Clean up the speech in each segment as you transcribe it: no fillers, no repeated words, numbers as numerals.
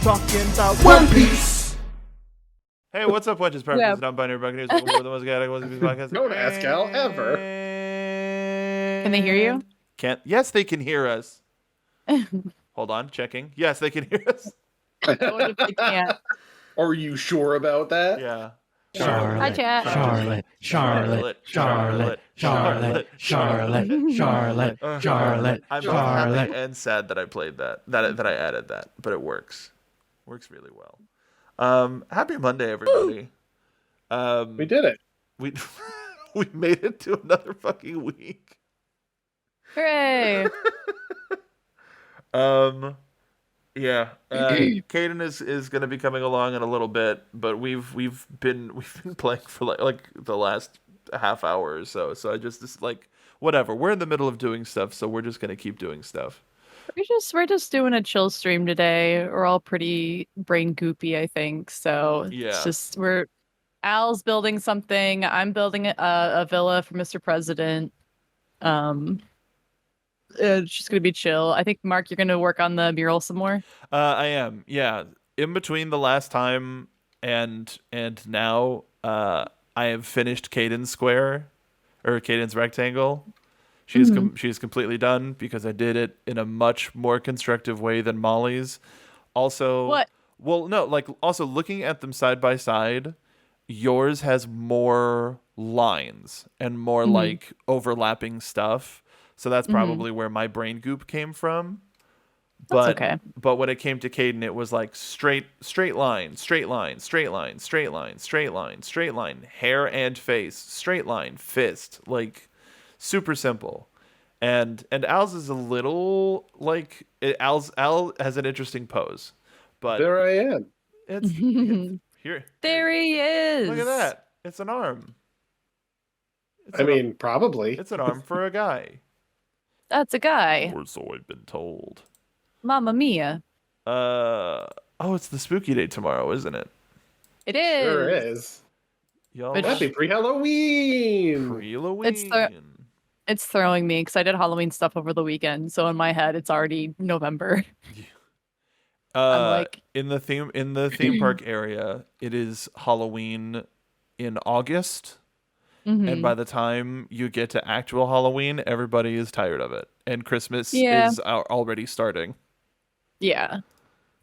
talking about One Piece. Hey, what's up, Wedges, Purpose, Yeah. Non-Binary Buccaneers? Welcome to the most chaotic One Piece podcast. Don't ask Al, ever. Can they hear you? Can't. Yes, they can hear us. Hold on, checking. Yes, they can hear us. What if they can't? Are you sure about that? Yeah. Hi, chat. Charlotte. I'm both happy and sad that I played that I added that, but it works. Works really well. Happy Monday, everybody. We did it. We we made it to another fucking week. Hooray! Yeah. Caden is going to be coming along in a little bit, but we've been playing for like the last half hour or so. So I just like whatever. We're in the middle of doing stuff, so we're just going to keep doing stuff. We're just doing a chill stream today. We're all pretty brain goopy, I think. So Yeah. it's just Al's building something. I'm building a villa for Mr. President. It's just gonna be chill. I think Mark, you're gonna work on the mural some more. I am. Yeah. In between the last time and now, I have finished Caden's square or Caden's rectangle. She's completely done because I did it in a much more constructive way than Molly's. Also, What? Well, no, like also looking at them side by side, yours has more lines and more like overlapping stuff. So that's probably where my brain goop came from. That's okay. But when it came to Caden, it was like straight line, straight line, straight line, straight line, straight line, straight line, hair and face, straight line, fist, like super simple. And Al's is a little like Al has an interesting pose, but There I am. it's here. There he is. Look at that. It's an arm. Probably. It's an arm for a guy. That's a guy. Or so I've been told. Mamma mia. Oh, it's the spooky day tomorrow, isn't it? It is. Sure is. Y'all Happy pre-Halloween. pre-Halloween. It's throwing me because I did Halloween stuff over the weekend, so in my head it's already November. I'm like in the theme park area, it is Halloween in August. And by the time you get to actual Halloween, everybody is tired of it. And Christmas is already starting. Yeah.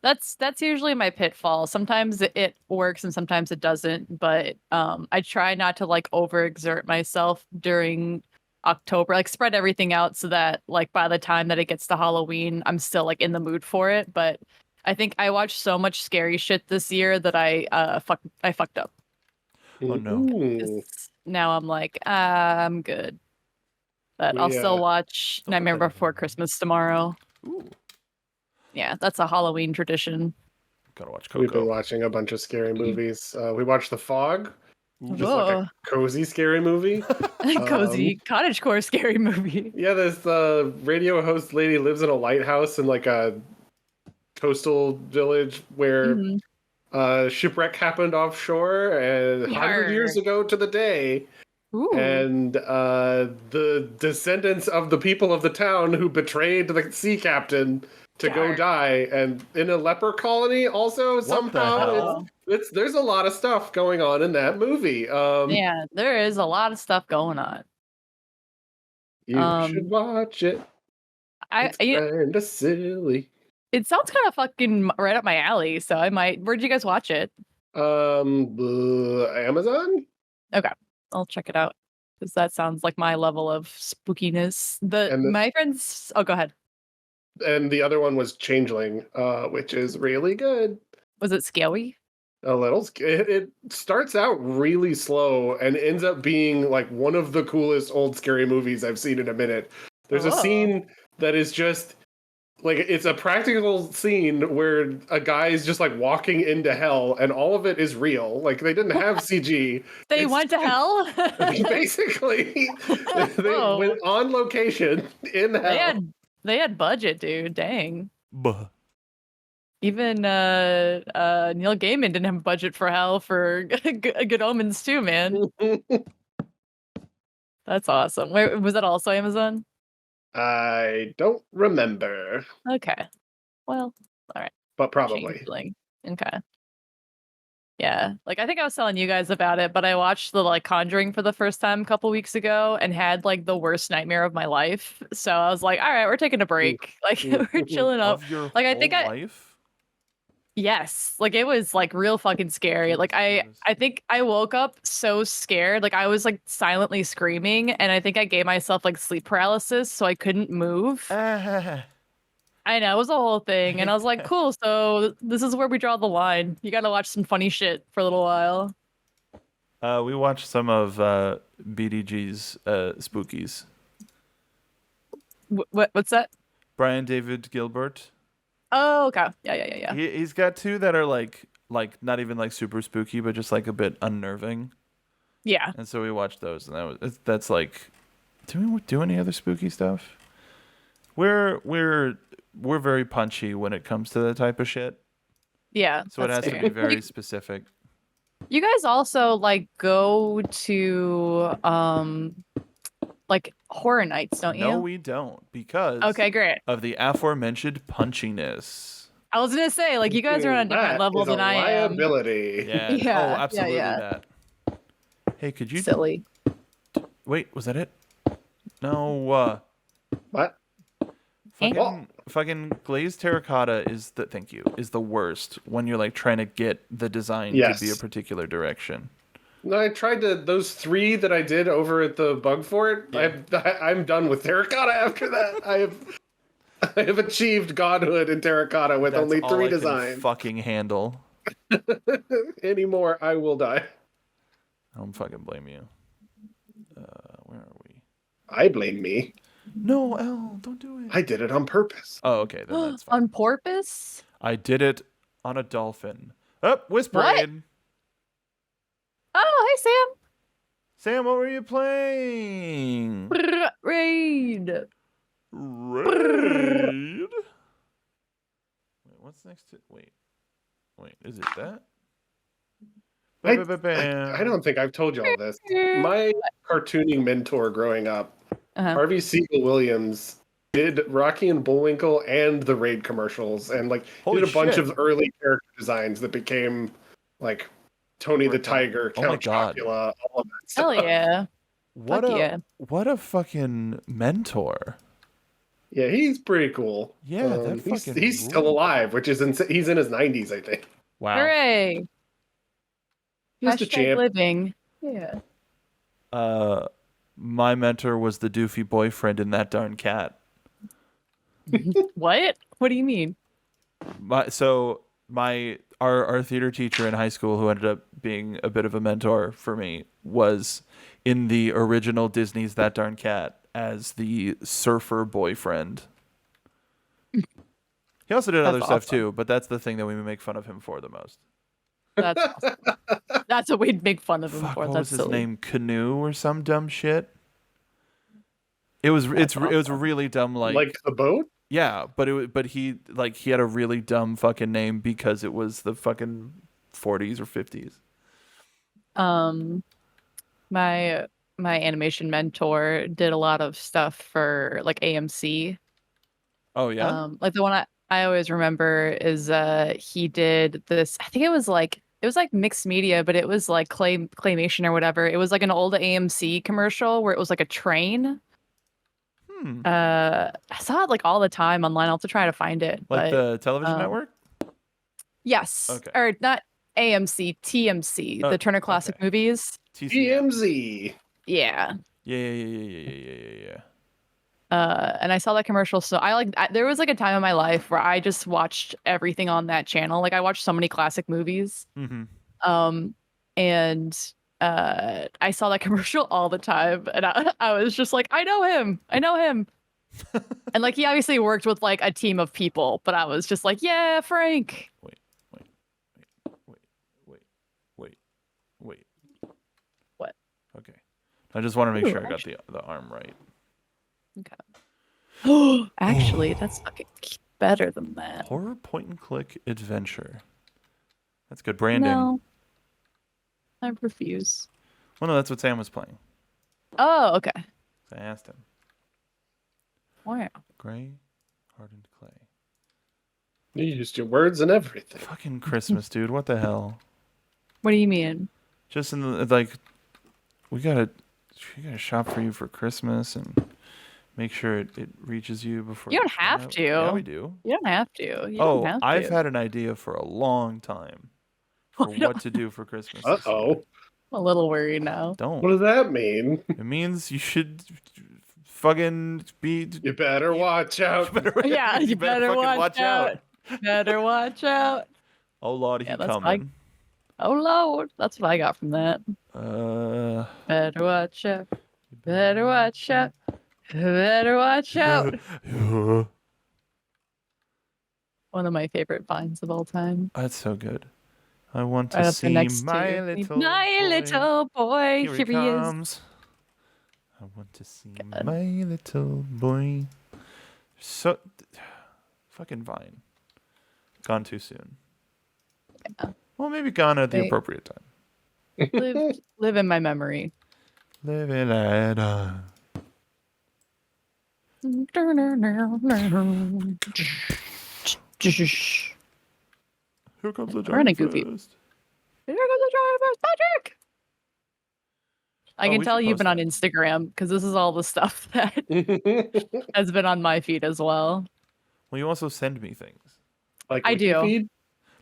That's usually my pitfall. Sometimes it works and sometimes it doesn't, but I try not to like overexert myself during October, like spread everything out so that like by the time that it gets to Halloween, I'm still like in the mood for it. But I think I watched so much scary shit this year that I fucked up. Oh no. Now I'm like, I'm good. But I'll still watch Nightmare Before Christmas tomorrow. Ooh. Yeah, that's a Halloween tradition. Gotta watch Coco. We've been watching a bunch of scary movies. We watched The Fog, just like a cozy scary movie. Cozy cottagecore scary movie. Yeah, this radio host lady lives in a lighthouse in like a coastal village where shipwreck happened offshore and 100 years ago to the day. Ooh. And the descendants of the people of the town who betrayed the sea captain to go die, and in a leper colony also somehow. There's a lot of stuff going on in that movie. Yeah, there is a lot of stuff going on. You should watch it. It's kind of silly. It sounds kind of fucking right up my alley, so I might. Where'd you guys watch it? Amazon? Okay, I'll check it out because that sounds like my level of spookiness. My friends. Oh, go ahead. And the other one was Changeling, which is really good. Was it scary? A little. It starts out really slow and ends up being like one of the coolest old scary movies I've seen in a minute. There's a scene that is just like, it's a practical scene where a guy is just like walking into hell and all of it is real. Like they didn't have CG. They went to hell? Basically. They went on location in hell. They had budget, dude. Dang. Buh. Even Neil Gaiman didn't have a budget for hell for Good Omens too, man. That's awesome. Wait, was that also Amazon? I don't remember. Okay. Well, all right. but probably. Changeling. Okay. Yeah, like I think I was telling you guys about it, but I watched the like Conjuring for the first time a couple weeks ago and had like the worst nightmare of my life. So I was like, all right, we're taking a break. Like we're chilling up. Of your Like I whole think life? yes, like it was like real fucking scary. Like Jesus. I think I woke up so scared. Like I was like silently screaming and I think I gave myself like sleep paralysis so I couldn't move. I know, it was a whole thing. And I was like, cool, so this is where we draw the line. You gotta watch some funny shit for a little while. We watched some of BDG's Spookies. What's that? Brian David Gilbert. Oh, okay. Yeah. He's got two that are like not even like super spooky, but just like a bit unnerving. Yeah. And so we watched those, and that's like, do we do any other spooky stuff? We're very punchy when it comes to that type of shit. Yeah. So it has that's to fair. be very specific. You guys also like go to like horror nights, don't you? No, we don't, because Okay, great. of the aforementioned punchiness. I was gonna say, like, you guys are on a different That level is a than I am. liability. Yeah. Yeah, Oh, yeah, absolutely yeah. that. Hey, could you Silly. wait? Was that it? No. What? Fucking glazed terracotta is the worst when you're like trying to get the design Yes. to be a particular direction. No, I tried those 3 that I did over at the Bug Fort. Yeah. I'm done with terracotta after that. I have achieved godhood in terracotta with That's only all 3 I can designs. fucking handle. Anymore, I will die. I don't fucking blame you. Where are we? I blame me. No, Elle, don't do it. I did it on purpose. Oh, okay, then that's fine. On porpoise? I did it on a dolphin. Oh, Whisperade. Oh, hey Sam, what were you playing? Sam. Raid. Raid. Wait, what's next to... Wait, is it that? I Ba-ba-ba-bam. don't think I've told you all this. My cartooning mentor growing up, Harvey Siegel Williams, did Rocky and Bullwinkle and the Raid commercials, and like Holy he did a bunch shit. of early character designs that became like Tony the Tiger, Oh my Count God. Chocula, all of that stuff. Hell yeah. What Fuck a yeah. what a fucking mentor. Yeah, he's pretty cool. Yeah, that he's fucking still ruled. alive, which is he's in his 90s, I think. Wow. Hooray. Just a Hashtag champ. living. Yeah. My mentor was the doofy boyfriend in That Darn Cat. What? What do you mean? Our theater teacher in high school, who ended up being a bit of a mentor for me, was in the original Disney's That Darn Cat as the surfer boyfriend. He also did other stuff too, but that's the thing that we make fun of him for the most. That's awesome. That's what we'd make fun of him Fuck, for. what That's was his silly. name? Canoe or some dumb shit. It was really dumb. Like the boat? Yeah, but he had a really dumb fucking name because it was the fucking 40s or 50s. My animation mentor did a lot of stuff for like AMC. Oh yeah. Like the one I always remember is he did this. I think it was like mixed media, but it was like claymation or whatever. It was like an old AMC commercial where it was like a train. I saw it like all the time online. I'll have to try to find it. Like the television network? Yes. Okay. Or not AMC, TMC, Oh, the Turner Classic okay. Movies. TCM. DMZ. Yeah. Yeah. And I saw that commercial. So there was like a time in my life where I just watched everything on that channel. Like I watched so many classic movies. Mm-hmm. And I saw that commercial all the time. And I was just like, I know him. And like, he obviously worked with like a team of people, but I was just like, yeah, Frank. Wait. What? Okay. I just want to make sure I got the arm right. Okay. Actually, that's fucking better than that. Horror point and click adventure. That's good branding. No. I refuse. Well, no, that's what Sam was playing. Oh, okay. So I asked him. Wow. Gray, hardened clay. You used your words and everything. Fucking Christmas, dude. What the hell? What do you mean? Just in the like, we gotta shop for you for Christmas and make sure it reaches you before. You don't have to. Yeah, we do. You don't have to. You don't have to. I've had an idea for a long time for what to do for Christmas. this year. Uh-oh. I'm a little worried now. Don't. What does that mean? It means you should fucking be. You better watch out. Yeah, you better fucking watch out. Better watch out. Oh Lord, he Yeah, that's coming. Oh Lord, that's what I got from that. Better watch out. Better watch out. Better watch out. One of my favorite vines of all time. That's so good. I want Right to up there see next my to little my boy. little boy. Here Here he he is. comes. I want to see my little boy. So, fucking Vine. Gone too soon. Yeah. Well, maybe gone at the Right. appropriate time. Live in my memory. Live it at Here comes the We're in a giant goofy- fist. Here goes the driver's Patrick. I Oh, can we tell should you've post been on that. Instagram because this is all the stuff that has been on my feed as well. Well, you also send me things. Like I do. Wikifeed?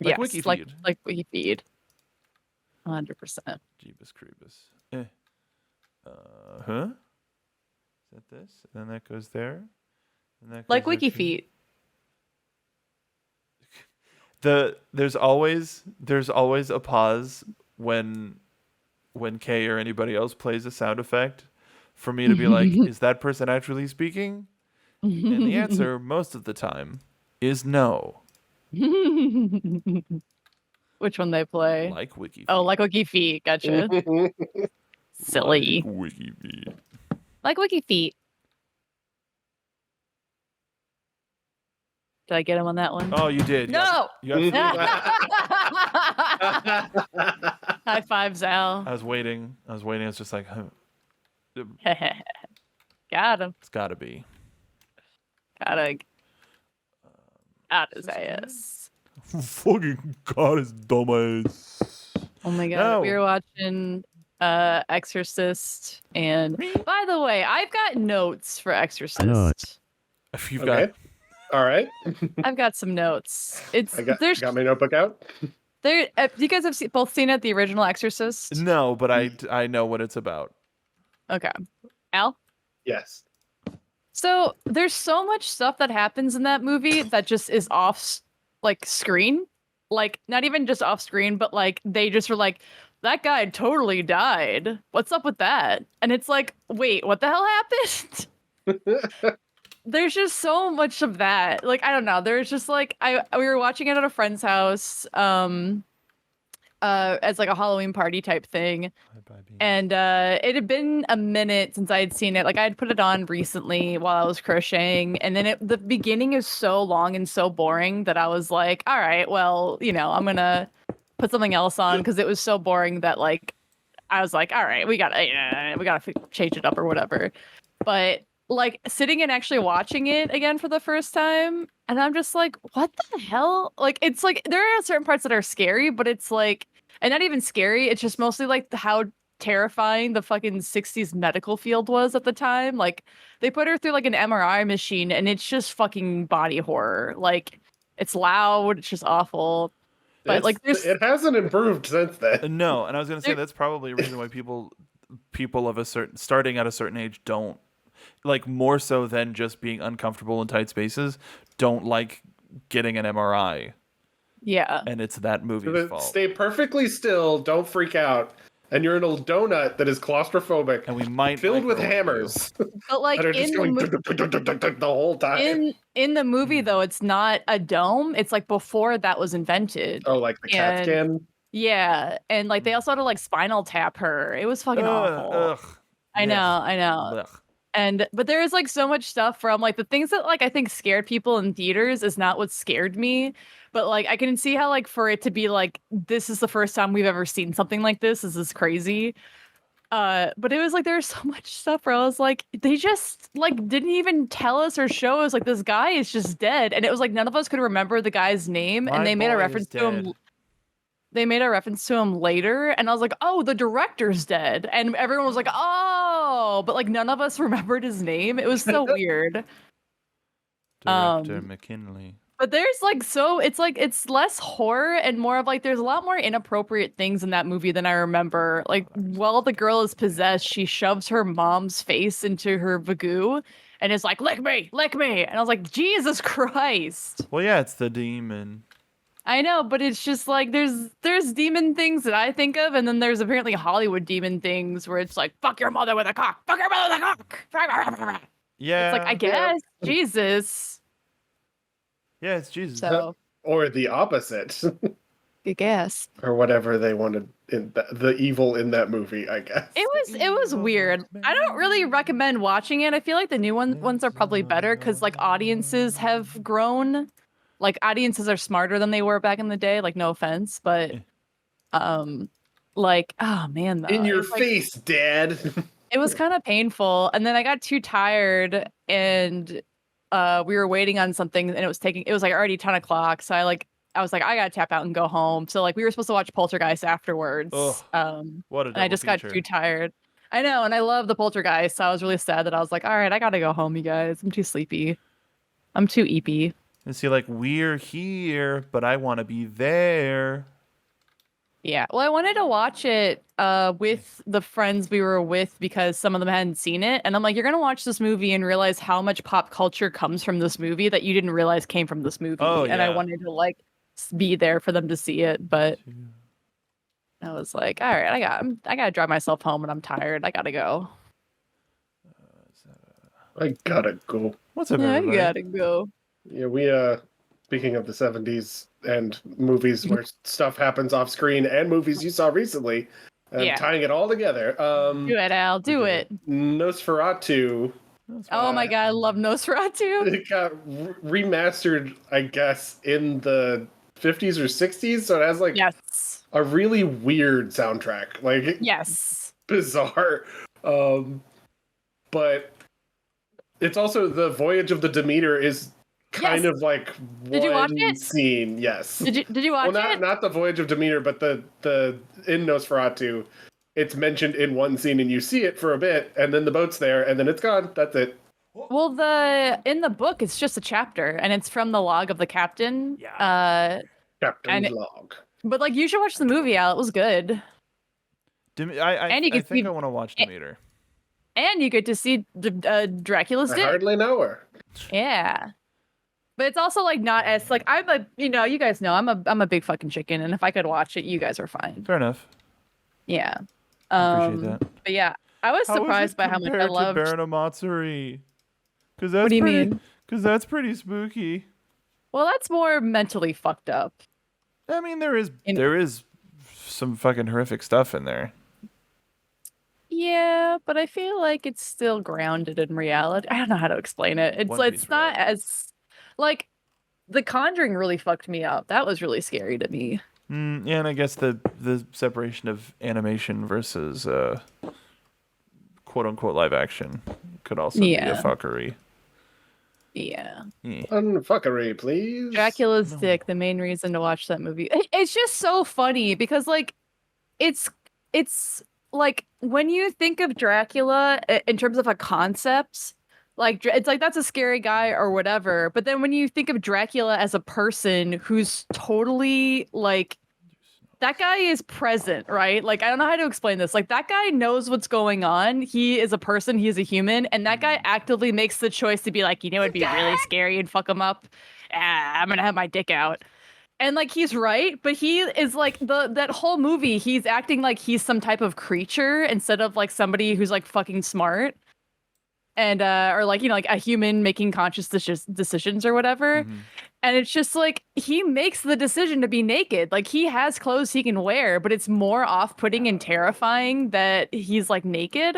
Like Yes, WikiFeed. like WikiFeed. 100%. Jeebus Creepus. Huh? Is that this? And then that goes there. And that Like goes there too. WikiFeed. There's always a pause when Kay or anybody else plays a sound effect for me to be like, is that person actually speaking? And the answer most of the time is no. Which one they play? Like WikiFeed. Oh, like WikiFeed. Gotcha. Silly. Like WikiFeed. Like WikiFeed. Did I get him on that one? Oh, you did. No! You got High five, Zal. I was waiting. I was just like, huh, Got him. it's got to be. Gotta out his ass. Fucking God, his dumb ass. Oh my god. No. We were watching Exorcist, and by the way, I've got notes for Exorcist. If you've Okay. got, All right. I've got some notes. It's I got there's my notebook out. there. You guys have both seen it, the original Exorcist? no, but I know what it's about. Okay. Al? Yes. So there's so much stuff that happens in that movie that just is off like screen. Like not even just off screen, but like they just were like, that guy totally died. What's up with that? And it's like, wait, what the hell happened? There's just so much of that. Like, I don't know. There's just like we were watching it at a friend's house, as like a Halloween party type thing. And it had been a minute since I had seen it. Like I had put it on recently while I was crocheting, and then the beginning is so long and so boring that I was like, all right, well, I'm gonna put something else on because it was so boring that like I was like, all right, we gotta change it up or whatever. But like sitting and actually watching it again for the first time, and I'm just like, what the hell? Like it's like there are certain parts that are scary, but it's like, and not even scary. It's just mostly like how terrifying the fucking 60s medical field was at the time. Like they put her through like an MRI machine, and it's just fucking body horror. Like it's loud, it's just awful. But like it hasn't improved since then. No, and I was gonna say that's probably a reason why people of a certain starting at a certain age don't like, more so than just being uncomfortable in tight spaces, don't like getting an MRI. Yeah. And it's that movie's fault. Stay perfectly still, don't freak out. And you're in a donut that is claustrophobic and we might filled with hammers. But like that are just going the whole time. In the movie though, it's not a dome. It's like before that was invented. Oh, like the CAT scan? Yeah. And like they also had to like spinal tap her. It was fucking awful. I know. But there is like so much stuff from like the things that like I think scared people in theaters is not what scared me. But like I can see how like for it to be like this is the first time we've ever seen something like this. This is crazy. But it was like there's so much stuff where I was like, they just like didn't even tell us or show us like this guy is just dead, and it was like none of us could remember the guy's name, and My they made a boy reference is to him. dead. They made a reference to him later, and I was like, oh, the director's dead, and everyone was like, oh, but like none of us remembered his name. It was so weird. Director McKinley. But there's like so it's like it's less horror and more of like there's a lot more inappropriate things in that movie than I remember. Like while the girl is possessed, she shoves her mom's face into her vagoo and is like, lick me. And I was like, Jesus Christ. Well, yeah, it's the demon. I know, but it's just like there's demon things that I think of, and then there's apparently Hollywood demon things where it's like, fuck your mother with a cock. Fuck your mother with a cock. Yeah. It's like, I guess, Jesus. Yeah, it's Jesus. So Or the opposite. I guess. Or whatever they wanted in the evil in that movie, I guess. It was weird. I don't really recommend watching it. I feel like the new ones are probably better because like audiences have grown. Like audiences are smarter than they were back in the day. Like no offense, but like oh man, though. In your It's, like, face, Dad. it was kind of painful, and then I got too tired, and we were waiting on something, and it was like already 10 o'clock. So I was like, I gotta tap out and go home. So like we were supposed to watch Poltergeist afterwards. What a and I just feature. got too tired. I know, and I love the Poltergeist, so I was really sad that I was like, all right, I gotta go home, you guys. I'm too sleepy. I'm too eepy. And see, like, we're here, but I want to be there. Yeah. Well, I wanted to watch it with the friends we were with because some of them hadn't seen it. And I'm like, you're going to watch this movie and realize how much pop culture comes from this movie that you didn't realize came from this movie. Oh, and I yeah. wanted to like be there for them to see it. But I was like, all right, I got to drive myself home and I'm tired. I got to go. I gotta go. What's up, Yeah, I everybody? got to go. Yeah, we speaking of the 70s and movies where stuff happens off screen and movies you saw recently, and Yeah. tying it all together. Do it, Al. Do it. Nosferatu. Oh my God. I love Nosferatu. It got remastered, I guess, in the 50s or 60s, so it has like Yes. a really weird soundtrack. Like Yes. bizarre. But it's also the Voyage of the Demeter is kind Yes. of like Did you watch one it? scene. Yes. Did you watch Well, it? not the Voyage of Demeter, but the in Nosferatu, it's mentioned in one scene, and you see it for a bit, and then the boat's there, and then it's gone. That's it. Well, in the book, it's just a chapter, and it's from the log of the captain. Yeah. Captain's And- log. But like, you should watch the movie, Al. It was good, And you I can think see- I want to watch Demeter. and you get to see Dracula's I dick. hardly know her. Yeah, but it's also like not as like I'm a you guys know I'm a big fucking chicken, and if I could watch it, you guys are fine. Fair enough. Yeah. I appreciate that. But yeah, I was surprised by how much I loved. Baron of Matsuri. Because that's What do you pretty, mean? Because that's pretty spooky. Well, that's more mentally fucked up. I mean, there is some fucking horrific stuff in there. Yeah, but I feel like it's still grounded in reality. I don't know how to explain it. One Piece It's not as like The Conjuring really fucked me up. That was really scary to me. Yeah, and I guess the separation of animation versus quote unquote live action could also be a Yeah. fuckery. Yeah. Unfuckery, please. Dracula's Dick, the main reason to watch that movie. It's just so funny because like it's like when you think of Dracula in terms of a concept, like it's like that's a scary guy or whatever. But then when you think of Dracula as a person who's totally like that guy is present, right? Like I don't know how to explain this. Like that guy knows what's going on. He is a person, he is a human, and that guy actively makes the choice to be like, you know, it'd be really scary and fuck him up. I'm gonna have my dick out. And like he's right, but he is like that whole movie, he's acting like he's some type of creature instead of like somebody who's like fucking smart. And or like, you know, like a human making conscious decisions or whatever. Mhm. And it's just like he makes the decision to be naked. Like he has clothes he can wear, but it's more off-putting and terrifying that he's like naked.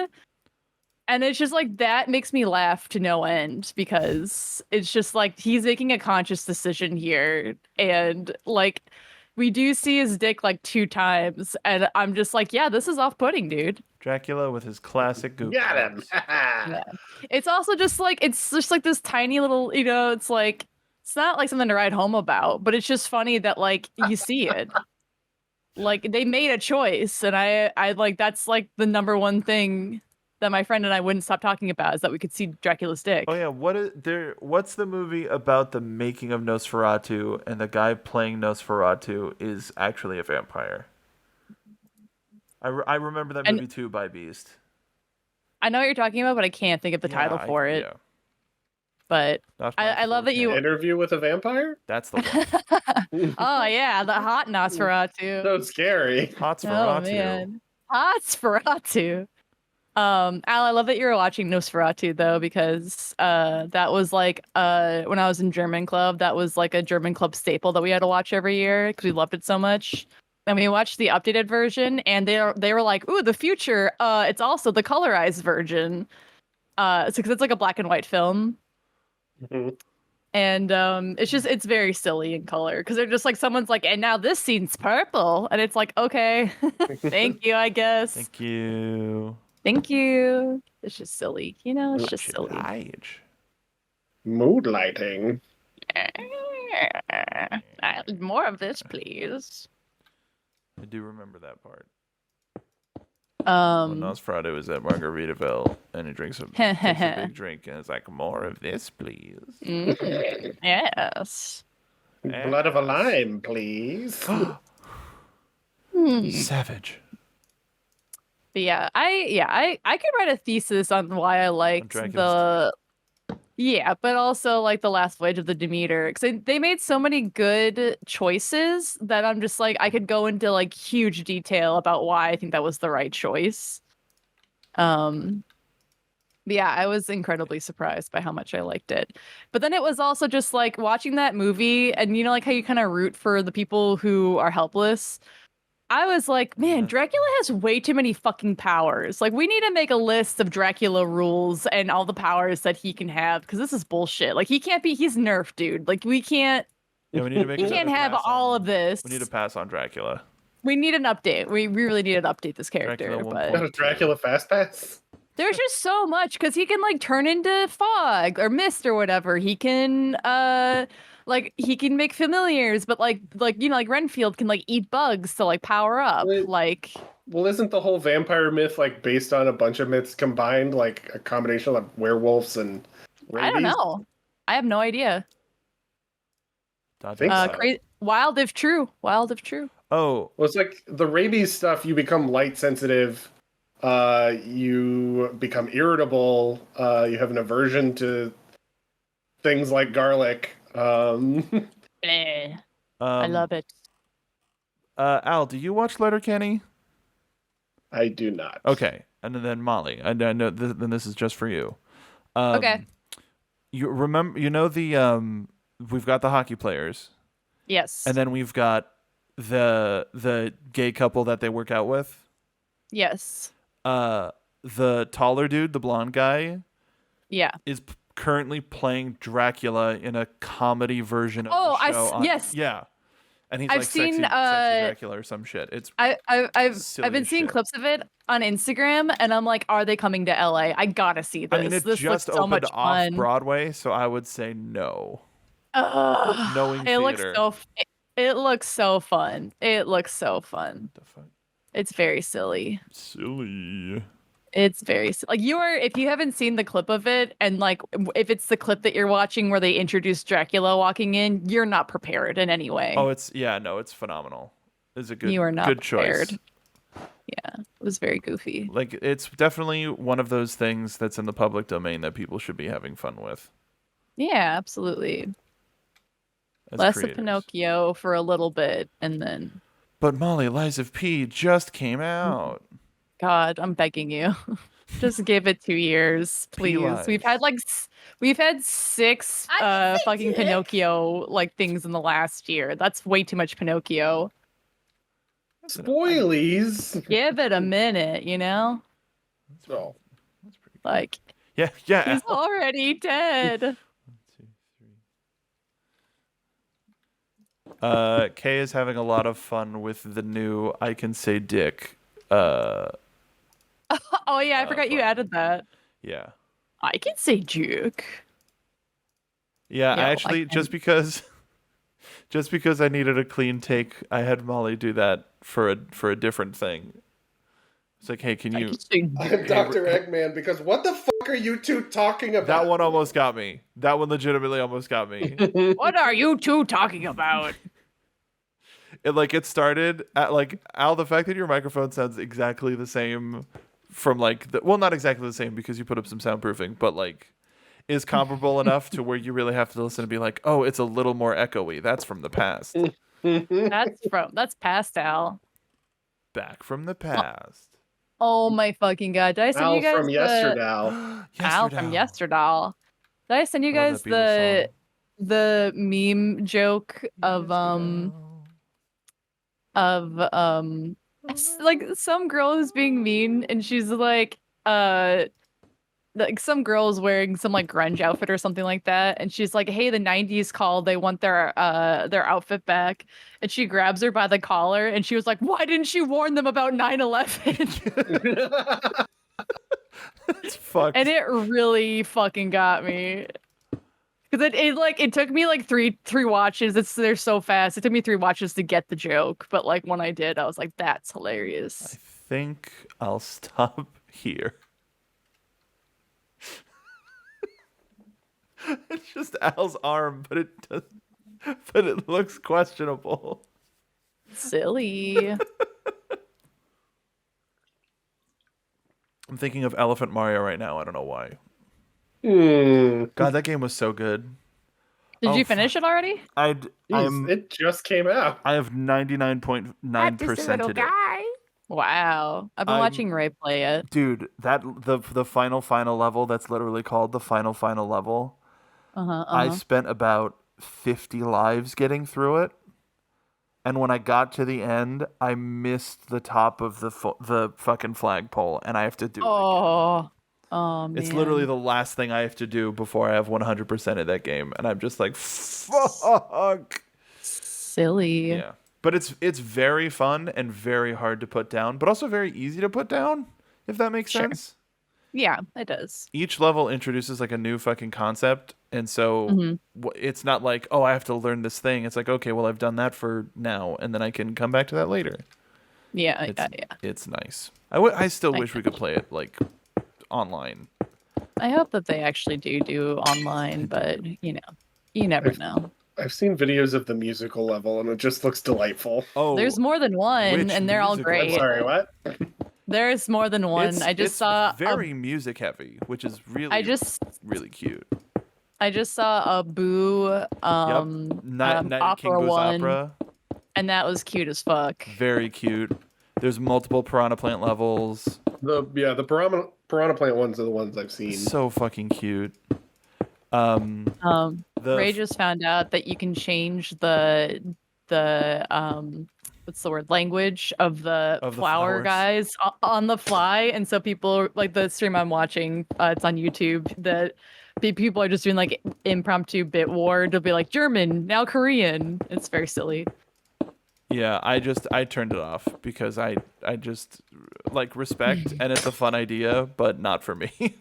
And it's just like that makes me laugh to no end because it's just like he's making a conscious decision here. And like we do see his dick like 2 times, and I'm just like, yeah, this is off-putting, dude. Dracula with his classic goop. Got him. moves. Yeah. It's also just like it's just like this tiny little, it's like it's not like something to write home about, but it's just funny that like you see it. Like they made a choice, and I like that's like the number one thing that my friend and I wouldn't stop talking about is that we could see Dracula's dick. Oh yeah, what's the movie about the making of Nosferatu and the guy playing Nosferatu is actually a vampire? I remember that movie too, by Beast. I know what you're talking about, but I can't think of the title for it. Yeah. But Not I my love that you. Interview with a Vampire? That's the one. Oh yeah, the hot Nosferatu. So scary. Nosferatu. Oh man, hot Nosferatu. Al, I love that you were watching Nosferatu though, because that was like when I was in German club, that was like a German club staple that we had to watch every year because we loved it so much. And we watched the updated version, and they were like, "Ooh, the future! It's also the colorized version." So because it's like a black and white film. Mm-hmm. And it's very silly in color because they're just like someone's like, and now this scene's purple, and it's like, okay, thank you, I guess. Thank you. Thank you. It's just silly, it's just silly. Age. Mood lighting. More of this, please. I do remember that part. Um, When Nosferatu is at Margaritaville and he takes a big drink and it's like, more of this, please. Yes. Blood of a lime, please. Savage. But yeah, I could write a thesis on why I liked Dracula's but also like the Last Voyage of the Demeter, because they made so many good choices that I'm just like I could go into like huge detail about why I think that was the right choice. But yeah, I was incredibly surprised by how much I liked it. But then it was also just like watching that movie, and like how you kind of root for the people who are helpless. I was like, man, Dracula has way too many fucking powers. Like, we need to make a list of Dracula rules and all the powers that he can have, because this is bullshit. Like, he's nerfed, dude. Like, we can't. Yeah, we need to make. We can't have all of this. We need to pass on Dracula. We need an update. We really need to update this character. Dracula but Not a Dracula fast pass. there's just so much, because he can like turn into fog or mist or whatever. He can like he can make familiars, but like Renfield can like eat bugs to like power up. Well, isn't the whole vampire myth like based on a bunch of myths combined, like a combination of werewolves and rabies? I don't know. I have no idea. Think so. Wild if true. Wild if true. Oh, well, it's like the rabies stuff. You become light sensitive. You become irritable. You have an aversion to things like garlic. I love it. Al, do you watch Letterkenny? I do not. Okay, and then Molly, I know. Then this is just for you. Okay. You remember? We've got the hockey players. Yes. And then we've got the gay couple that they work out with. Yes. The taller dude, the blonde guy. Yeah. Is currently playing Dracula in a comedy version of the show. Yes. Yeah. And he's I've like seen, sexy Dracula or some shit. It's I've been seeing clips of it on Instagram, and I'm like, are they coming to LA? I gotta see this. I mean, it this just looks so much opened off fun. Broadway, so I would say no. Knowing theater. It looks so fun. It looks so fun. The fuck? It's very silly. Silly. It's very like if you haven't seen the clip of it, and like if it's the clip that you're watching where they introduce Dracula walking in, you're not prepared in any way. Oh, it's phenomenal. It's a good you are not good prepared. choice. Yeah, it was very goofy. Like, it's definitely one of those things that's in the public domain that people should be having fun with. Yeah, absolutely. As Less creators. of Pinocchio for a little bit, and then. But Molly, Lies of P just came out. God, I'm begging you. Just give it 2 years, please. We've had 6 fucking Pinocchio like things in the last year. That's way too much Pinocchio. Spoilies. Give it a minute, Oh. That's pretty cool. like Yeah. he's already dead. 1, 2, Kay is having a lot of fun with the new I Can Say Dick. Oh yeah, I forgot you fun. added that. Yeah. I can say juke. Yeah, Yo, I actually just because I needed a clean take, I had Molly do that for a different thing. It's like, hey, can I you? can say I'm juke. Dr. Eggman because what the fuck are you two talking about? That one almost got me. That one legitimately almost got me. What are you two talking about? It started at like Al. The fact that your microphone sounds exactly the same from like well, not exactly the same because you put up some soundproofing, but like is comparable enough to where you really have to listen and be like, oh, it's a little more echoey. That's from the past. That's pastel. Back from the past. Oh my fucking god! Did I send you Al guys from the Yesterday. Al from Yesterday? Did I send you I love guys that Beatles the meme joke of like some girl who's being mean and she's like some girl's wearing some like grunge outfit or something like that and she's like, hey, the 90s called, they want their outfit back, and she grabs her by the collar and she was like, why didn't she warn them about 9/11? It's fucked. And it really fucking got me. Because it took me like three watches. They're so fast. It took me 3 watches to get the joke, but like when I did, I was like, "That's hilarious." I think I'll stop here. It's just Al's arm, but it looks questionable. Silly. I'm thinking of Elephant Mario right now. I don't know why. God, that game was so good. Did you finish it already? It just came out. I have 99.9% it. Wow, I've been watching Ray play it. Dude, the final level that's literally called the final level. I spent about 50 lives getting through it, and when I got to the end, I missed the top of the fucking flagpole, and I have to do it again. Oh man. It's literally the last thing I have to do before I have 100% of that game, and I'm just like, fuck. Silly. Yeah. But it's very fun and very hard to put down, but also very easy to put down, if that makes sense. Yeah, it does. Each level introduces like a new fucking concept, and so it's not like, oh, I have to learn this thing. It's like, okay, well, I've done that for now, and then I can come back to that later. Yeah, It's nice. I still wish we could play it like online. I hope that they actually do online, but you never know. I've seen videos of the musical level, and it just looks delightful. Oh, there's more than one, and they're all great. I'm sorry, what? There's more than one. I just saw very music heavy, which is really really cute. I just saw a Boo opera one, Opera. and that was cute as fuck. Very cute. There's multiple Piranha Plant levels. The Piranha Plant ones are the ones I've seen. So fucking cute. Ray just found out that you can change the what's the word, language of the flower flowers. guys on the fly, and so people like the stream I'm watching, it's on YouTube, that people are just doing like impromptu bit war. They'll be like German, now Korean. It's very silly. Yeah, I turned it off because I just like respect and it's a fun idea, but not for me.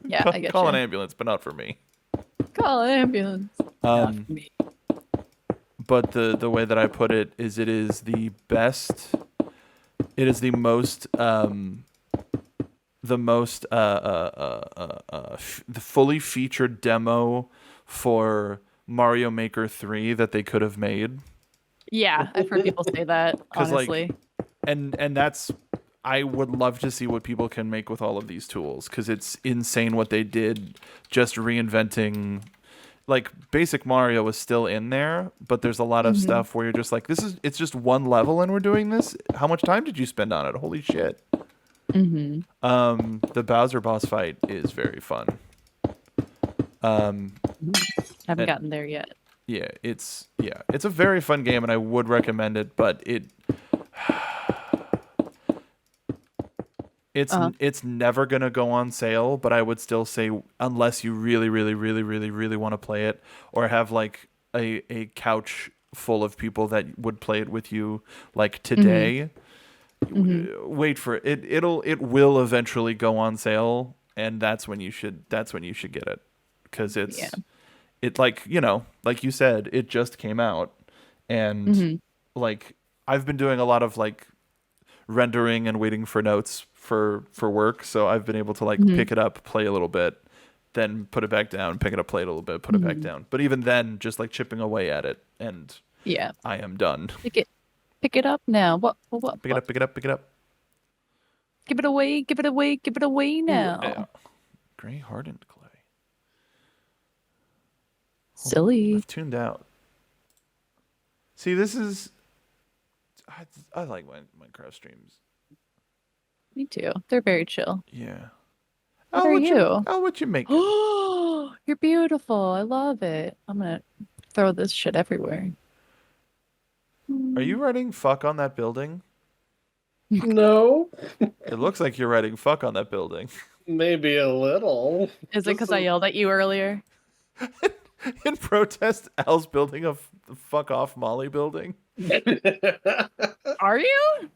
Yeah, I get Call you. an ambulance, but not for me. Call an ambulance. Not for me. But the way that I put it is, it is the best. It is the most the fully featured demo for Mario Maker 3 that they could have made. Yeah, I've heard people say that, honestly. And that's, I would love to see what people can make with all of these tools, because it's insane what they did, just reinventing. Like, basic Mario was still in there, but there's a lot of stuff where you're just like, it's just one level and we're doing this? How much time did you spend on it? Holy shit. The Bowser boss fight is very fun. Haven't gotten there yet. Yeah, it's a very fun game, and I would recommend it, but it's never gonna go on sale. But I would still say, unless you really, really, really, really, really want to play it, or have like a couch full of people that would play it with you like today, wait for it. It will eventually go on sale, and that's when you should get it, because it like, you know, like you said, it just came out, and like I've been doing a lot of like rendering and waiting for notes for work, so I've been able to like pick it up, play a little bit, then put it back down, pick it up, play it a little bit, put it back down. But even then, just like chipping away at it, and I am done. Pick it up now. What? Pick it up, pick it up, pick it up. Give it away, give it away, give it away now. Yeah. Gray hardened clay. Silly. I've tuned out. See, this is I like Minecraft streams. Me too. They're very chill. Yeah. What are you? What you make? Oh, you're beautiful. I love it. I'm gonna throw this shit everywhere. Are you writing fuck on that building? No, It looks like you're writing fuck on that building. maybe a little. Is it because I yelled at you earlier? In protest, Al's building a fuck off Molly building. Are you?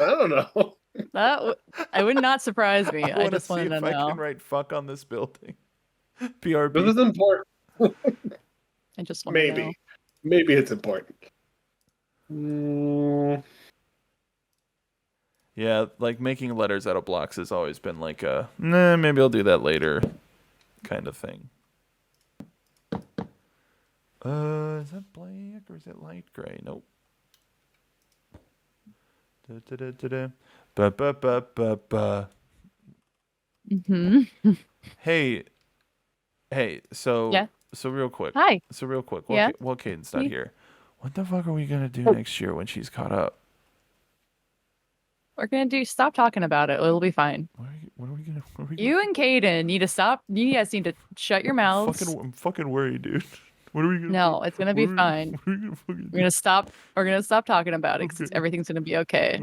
I don't know. I would not surprise me. I want just see wanted if to I know. can write fuck on this building. This PRB. is important. I just want to know. Maybe it's important. Mm, Yeah, like making letters out of blocks has always been like a, nah, maybe I'll do that later kind of thing. Is that black or is it light gray? Nope. Da-da-da-da-da. Ba-ba-ba-ba-ba. Hey, so real quick. Hi. So real quick. Yeah? Well, Caden's not here. What the fuck are we gonna do next year when she's caught up? We're gonna stop talking about it. It'll be fine. What are we gonna? You and Caden need to stop. You guys need to shut your mouths. I'm fucking worried, dude. What are we gonna? No, it's gonna be fine. We're gonna stop talking about it because everything's gonna be okay.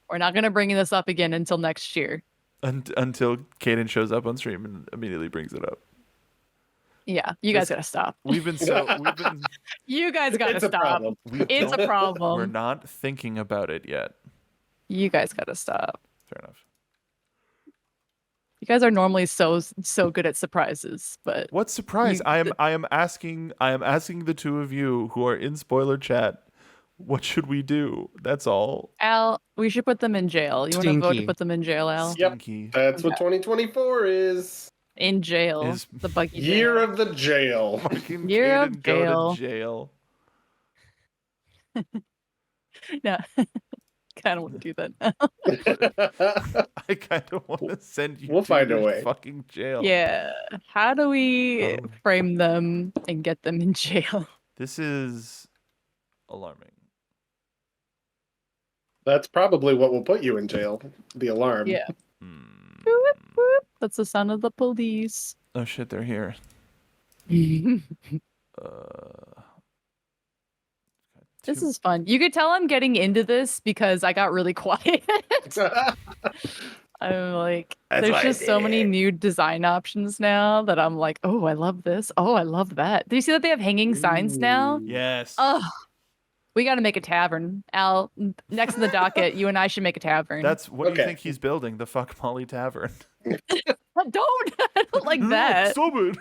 We're not gonna bring this up again until next year. Until Caden shows up on stream and immediately brings it up. Yeah, you guys gotta stop. We've been. You guys gotta it's a stop. problem. It's a problem. We're not thinking about it yet. You guys gotta stop. Fair enough. You guys are normally so good at surprises, but What surprise? I am asking the two of you who are in spoiler chat, what should we do? That's all. Al, we should put them in jail. You want to vote to put them in jail, Al? Yep. Stinky. That's what 2024 is. In jail. Is The buggy Year jail. of the jail. Fucking Year of Caden go to jail. No. Kind of want to do that now. I kind of want to send you. We'll to find a your way. Fucking jail. Yeah. How do we frame them and get them in jail? This is alarming. That's probably what will put you in jail. The alarm. Yeah. Hmm. Whoop, whoop. That's the sound of the police. Oh shit, they're here. This is fun. You could tell I'm getting into this because I got really quiet. I'm like, there's just so many new design options now that I'm like, oh, I love this. Oh, I love that. Do you see that they have hanging signs now? Yes. Oh, we got to make a tavern. Al, next in the docket, you and I should make a tavern. That's what do you Okay. think he's building? The Fuck Molly Tavern. Don't, I don't like that. Stop it.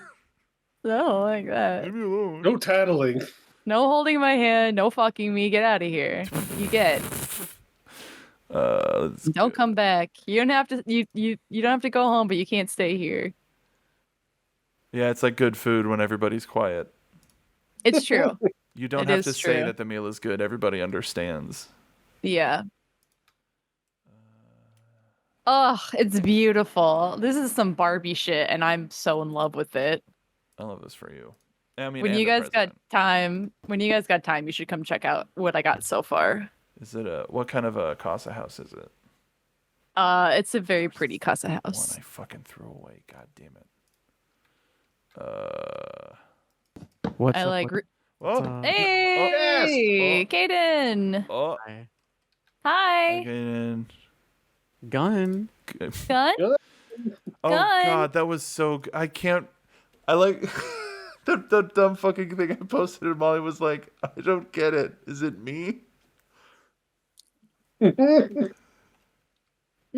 No, like that. Leave me alone. No tattling. No holding my hand. No fucking me. Get out of here. You get. Don't come back. You don't have to. You don't have to go home, but you can't stay here. Yeah, it's like good food when everybody's quiet. It's true. You don't It have is to say true. that the meal is good. Everybody understands. Yeah. Oh, it's beautiful. This is some Barbie shit, and I'm so in love with it. I love this for you. I mean, When and you the guys got president. time, you should come check out what I got so far. Is it what kind of a casa house is it? It's a very pretty casa One house. I fucking threw away. God damn it. What's I up? like. Oh, Hey, Kaden. oh, Hi. again. Gun. Gun. Oh Gun. God, that was so. I can't. I like. The dumb fucking thing I posted and Molly was like, I don't get it. Is it me? It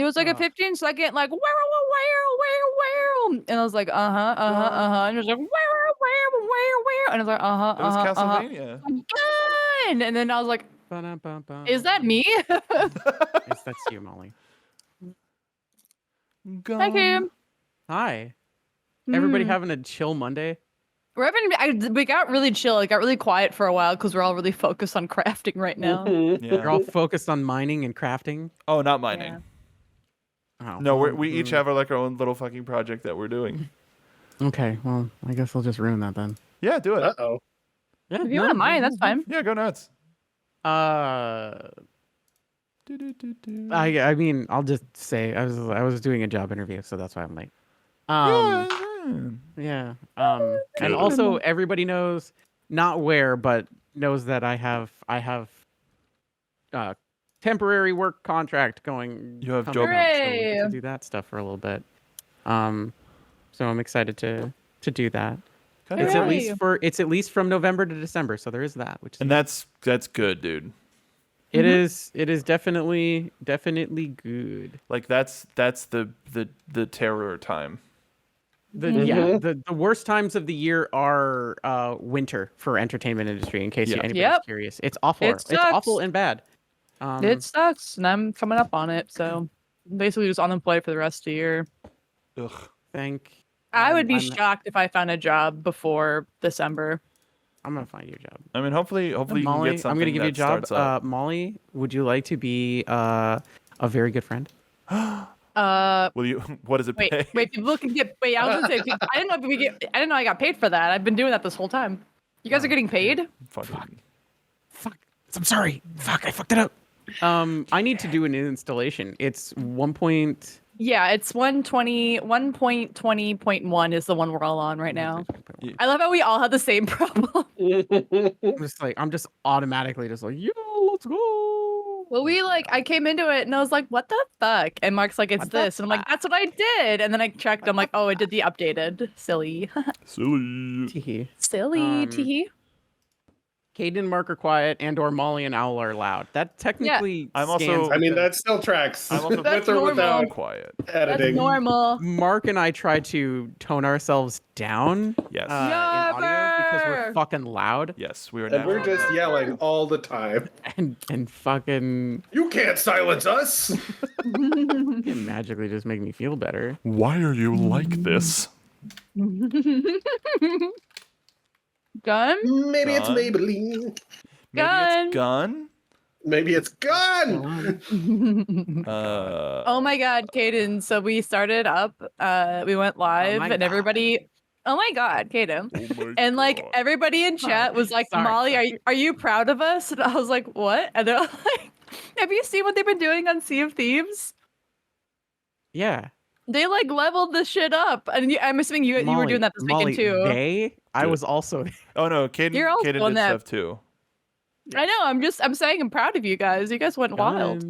was like a Oh. 15-second, like, where, and I was like, and it was like, where, and I was like, It was Castlevania. Gun! And then I was like, Ba-dum-bum-bum. is that me? Yes, that's you, Molly. Hi, Kim. Hi. Everybody Mm. having a chill Monday? We got really chill. It got really quiet for a while because we're all really focused on crafting right now. You're Yeah. all focused on mining and crafting? Oh, not mining. Yeah. Oh, No, well, we each have our own little fucking project that we're doing. Okay, well, I guess I'll just ruin that then. Yeah, do it. Uh-oh. Yeah, If you want to mine, that's fine. Yeah, go nuts. Do-do-do-do. I mean, I'll just say I was doing a job interview, so that's why I'm late. Yeah. And also everybody knows, not where, but knows that I have temporary work contract going. You have coming job- up, so we get Hooray! to do that stuff for a little bit. So I'm excited to do that. Kinda It's cool. at least from November to December, so there is that, which is And that's good, dude. it is definitely good. Like that's the terror time. The worst times of the year are winter for entertainment industry. In case Yeah. anybody's Yep. curious, it's awful. It It's awful sucks. and bad. It sucks, and I'm coming up on it, so basically just unemployed for the rest of the year. Ugh. I would be I'm shocked if I found a job before December. I'm gonna find you a job. I mean, hopefully you can Molly, get something. I'm gonna give you a that job. starts up. Molly, would you like to be a very good friend? Will you? What does it Wait, pay? people can get. Wait, I was gonna say, I didn't know if we get. I didn't know I got paid for that. I've been doing that this whole time. You guys are getting paid? Fucking- Fuck. I'm sorry. Fuck. I fucked it up. I need to do an installation. It's 1. Yeah, it's 1.20.1 is the one we're all on right now. I love how we all have the same problem. I'm just automatically just like, yeah, let's go. Well, I came into it and I was like, what the fuck? And Mark's like, it's What the this. And I'm like, that's what I did. And then I checked. I'm like, oh, I did the updated. Silly. Silly. Teehee. Silly. Teehee. Caden, Mark are quiet, and or Molly and Owl are loud. That technically I'm also- scans I mean, with that still tracks. I'm also That's with or normal. without quiet. That's editing. normal. Mark and I try to tone ourselves down Yes. in audio because we're Never. fucking loud Yes, we are And we're naturally- just yelling all the time. and fucking You can't silence us. it magically just make me feel better. Why are you like this? Gun? Maybe it's Gun? Maybelline. Maybe Gun. it's gun. Maybe it's gone. Oh my god, Caden. So we started up, we went live, my and God. everybody. Oh my god, Caden. Oh my And like God. everybody in chat was like, Sorry, Molly, are you proud of us? And I was like, what? And they're like, have you seen what they've been doing on Sea of Thieves? Yeah. They like leveled the shit up. And I'm assuming you were Molly- doing that this Molly, weekend too. I Dude. was also Oh no, Caden You're also did on that- stuff too. I know, I'm saying I'm proud of you guys. You guys went wild.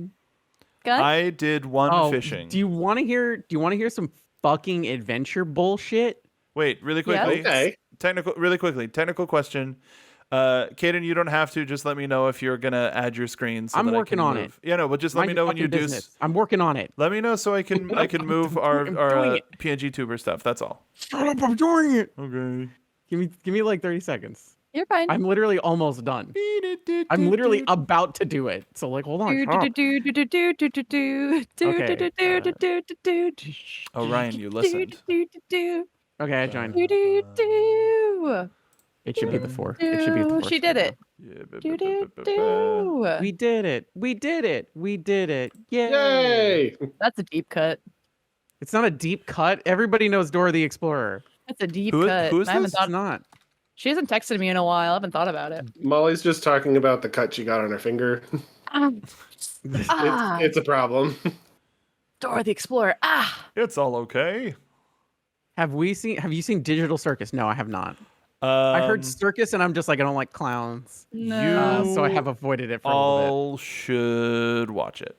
Gun? I did one fishing. Do you want to hear some fucking adventure bullshit? Wait, really Yeah. quickly. Okay. Technical question. Caden, you don't have to. Just let me know if you're gonna add your screen. So I'm that working I can on move. it. Yeah, no, but just let Mind me your know when you fucking do. business. I'm working on it. Let me know so I can move our doing it. PNG tuber stuff. That's all. Shut up, I'm doing it. Okay. Give me like 30 seconds. You're fine. I'm literally almost done. I'm literally about to do it. So like, hold on. shut up. Oh, Ryan, you listened. Okay, I joined. Do. It should be the 4. It should be the 4. She did it. Yeah, We did it. We did it. We did it. Yay. Yay! That's a deep cut. It's not a deep cut. Everybody knows Dora the Explorer. That's a deep Who cut. is I haven't this? It's thought. not. She hasn't texted me in a while. I haven't thought about it. Molly's just talking about the cut she got on her finger. It's a problem. Dora the Explorer. It's all okay. Have you seen Digital Circus? No, I have not. I heard circus and I'm just like, I don't like clowns. No. So I have avoided it for a little all should watch it.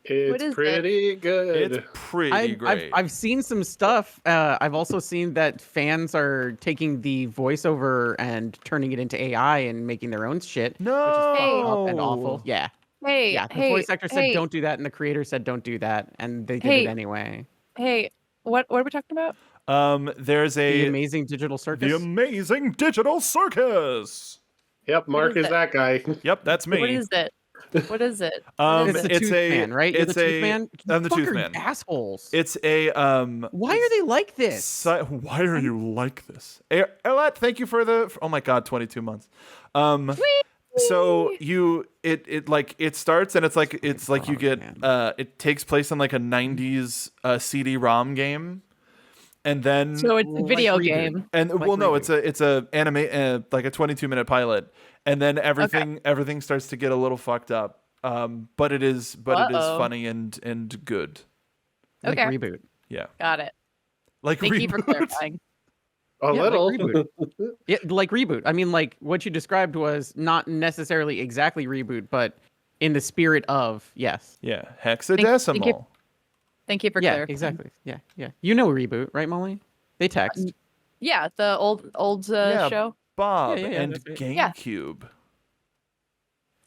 It's is it? pretty good. It's pretty I've great. I've seen some stuff. I've also seen that fans are taking the voiceover and turning it into AI and making their own shit, which is fucked up and awful. Yeah, Hey, yeah. The hey, voice actor said hey, don't do that, and the creator said don't do that, and they did it hey, anyway. hey. What are we talking about? There's The a amazing digital the circus. amazing digital circus. Yep, Mark is is it? that guy. Yep, that's me. What is it? What is it? What It's is the it? Tooth Man, right? You're the Tooth Man. I'm the Fuck Tooth are Man. assholes. It's a Why are they like this? Why are you like this? Erlat, thank you for the. Oh my God, 22 months. So it starts and it's like you get it takes place in like a 90s CD-ROM game, and then So it's a Like video Reboot. game. and like well no Reboot. it's a anime like a 22-minute pilot, and then everything starts to get a little fucked up. But it is Uh-oh. funny and good. Like Okay. reboot. Yeah, Got it. like Thank you for Reboot. clarifying. A Yeah, little. like reboot. Yeah, like reboot. I mean, like what you described was not necessarily exactly reboot, but in the spirit of yes. Yeah, hexadecimal. Thank you for Yeah, clarifying. exactly. Yeah, yeah. You know reboot, right, Molly? They text. Yeah, the old Yeah. show. Bob Yeah, and that's right. Yeah. GameCube.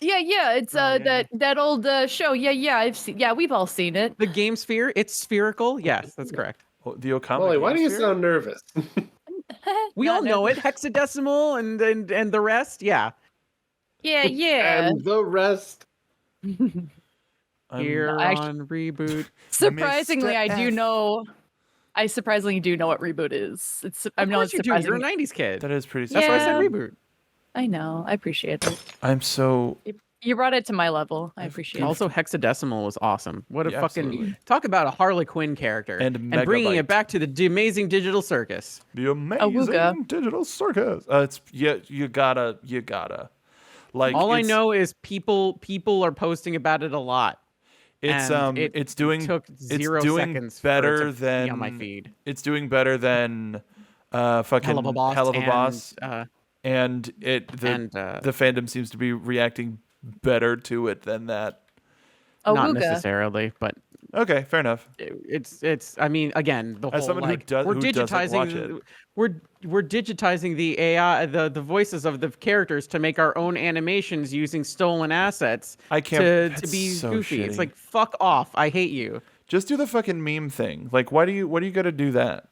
Yeah. It's Oh, yeah, that old show. Yeah, I've seen. Yeah, we've all seen it. The game sphere, it's spherical. Yes, that's correct. Oh, the Okama. Molly, why do you Game sound nervous? We all know it. Hexadecimal and the rest. Yeah. Yeah. And the rest. Sphere? Here Actually- on reboot. Surprisingly, Mr. I do F. know. I surprisingly do know what reboot is. I Of know course it's you do. You're a surprising. '90s kid. That is pretty. That's why I said Yeah. reboot. I know. I appreciate it. I'm so. You brought it to my level. I appreciate it. Also, hexadecimal was awesome. What a Yeah, fucking absolutely. talk about a Harley Quinn character And bringing Megabyte. it back to the amazing digital circus. The amazing Awooga. digital circus. It's you gotta. Like All I it's- know is people are posting about it a lot. It's and it's doing took it's 0 doing seconds better for it to be than on my feed. It's doing better than fucking Hell of a boss. and the fandom seems to be reacting better to it than that. Not Awooga. necessarily, but Okay, fair enough. it's. I mean, again, the As whole someone who like does- we're who doesn't digitizing. watch it. We're digitizing the AI, the voices of the characters to make our own animations using stolen assets. I can't- to that's be so goofy. It's shitty. like fuck off. I hate you. Just do the fucking meme thing. Like, what do you gotta do that?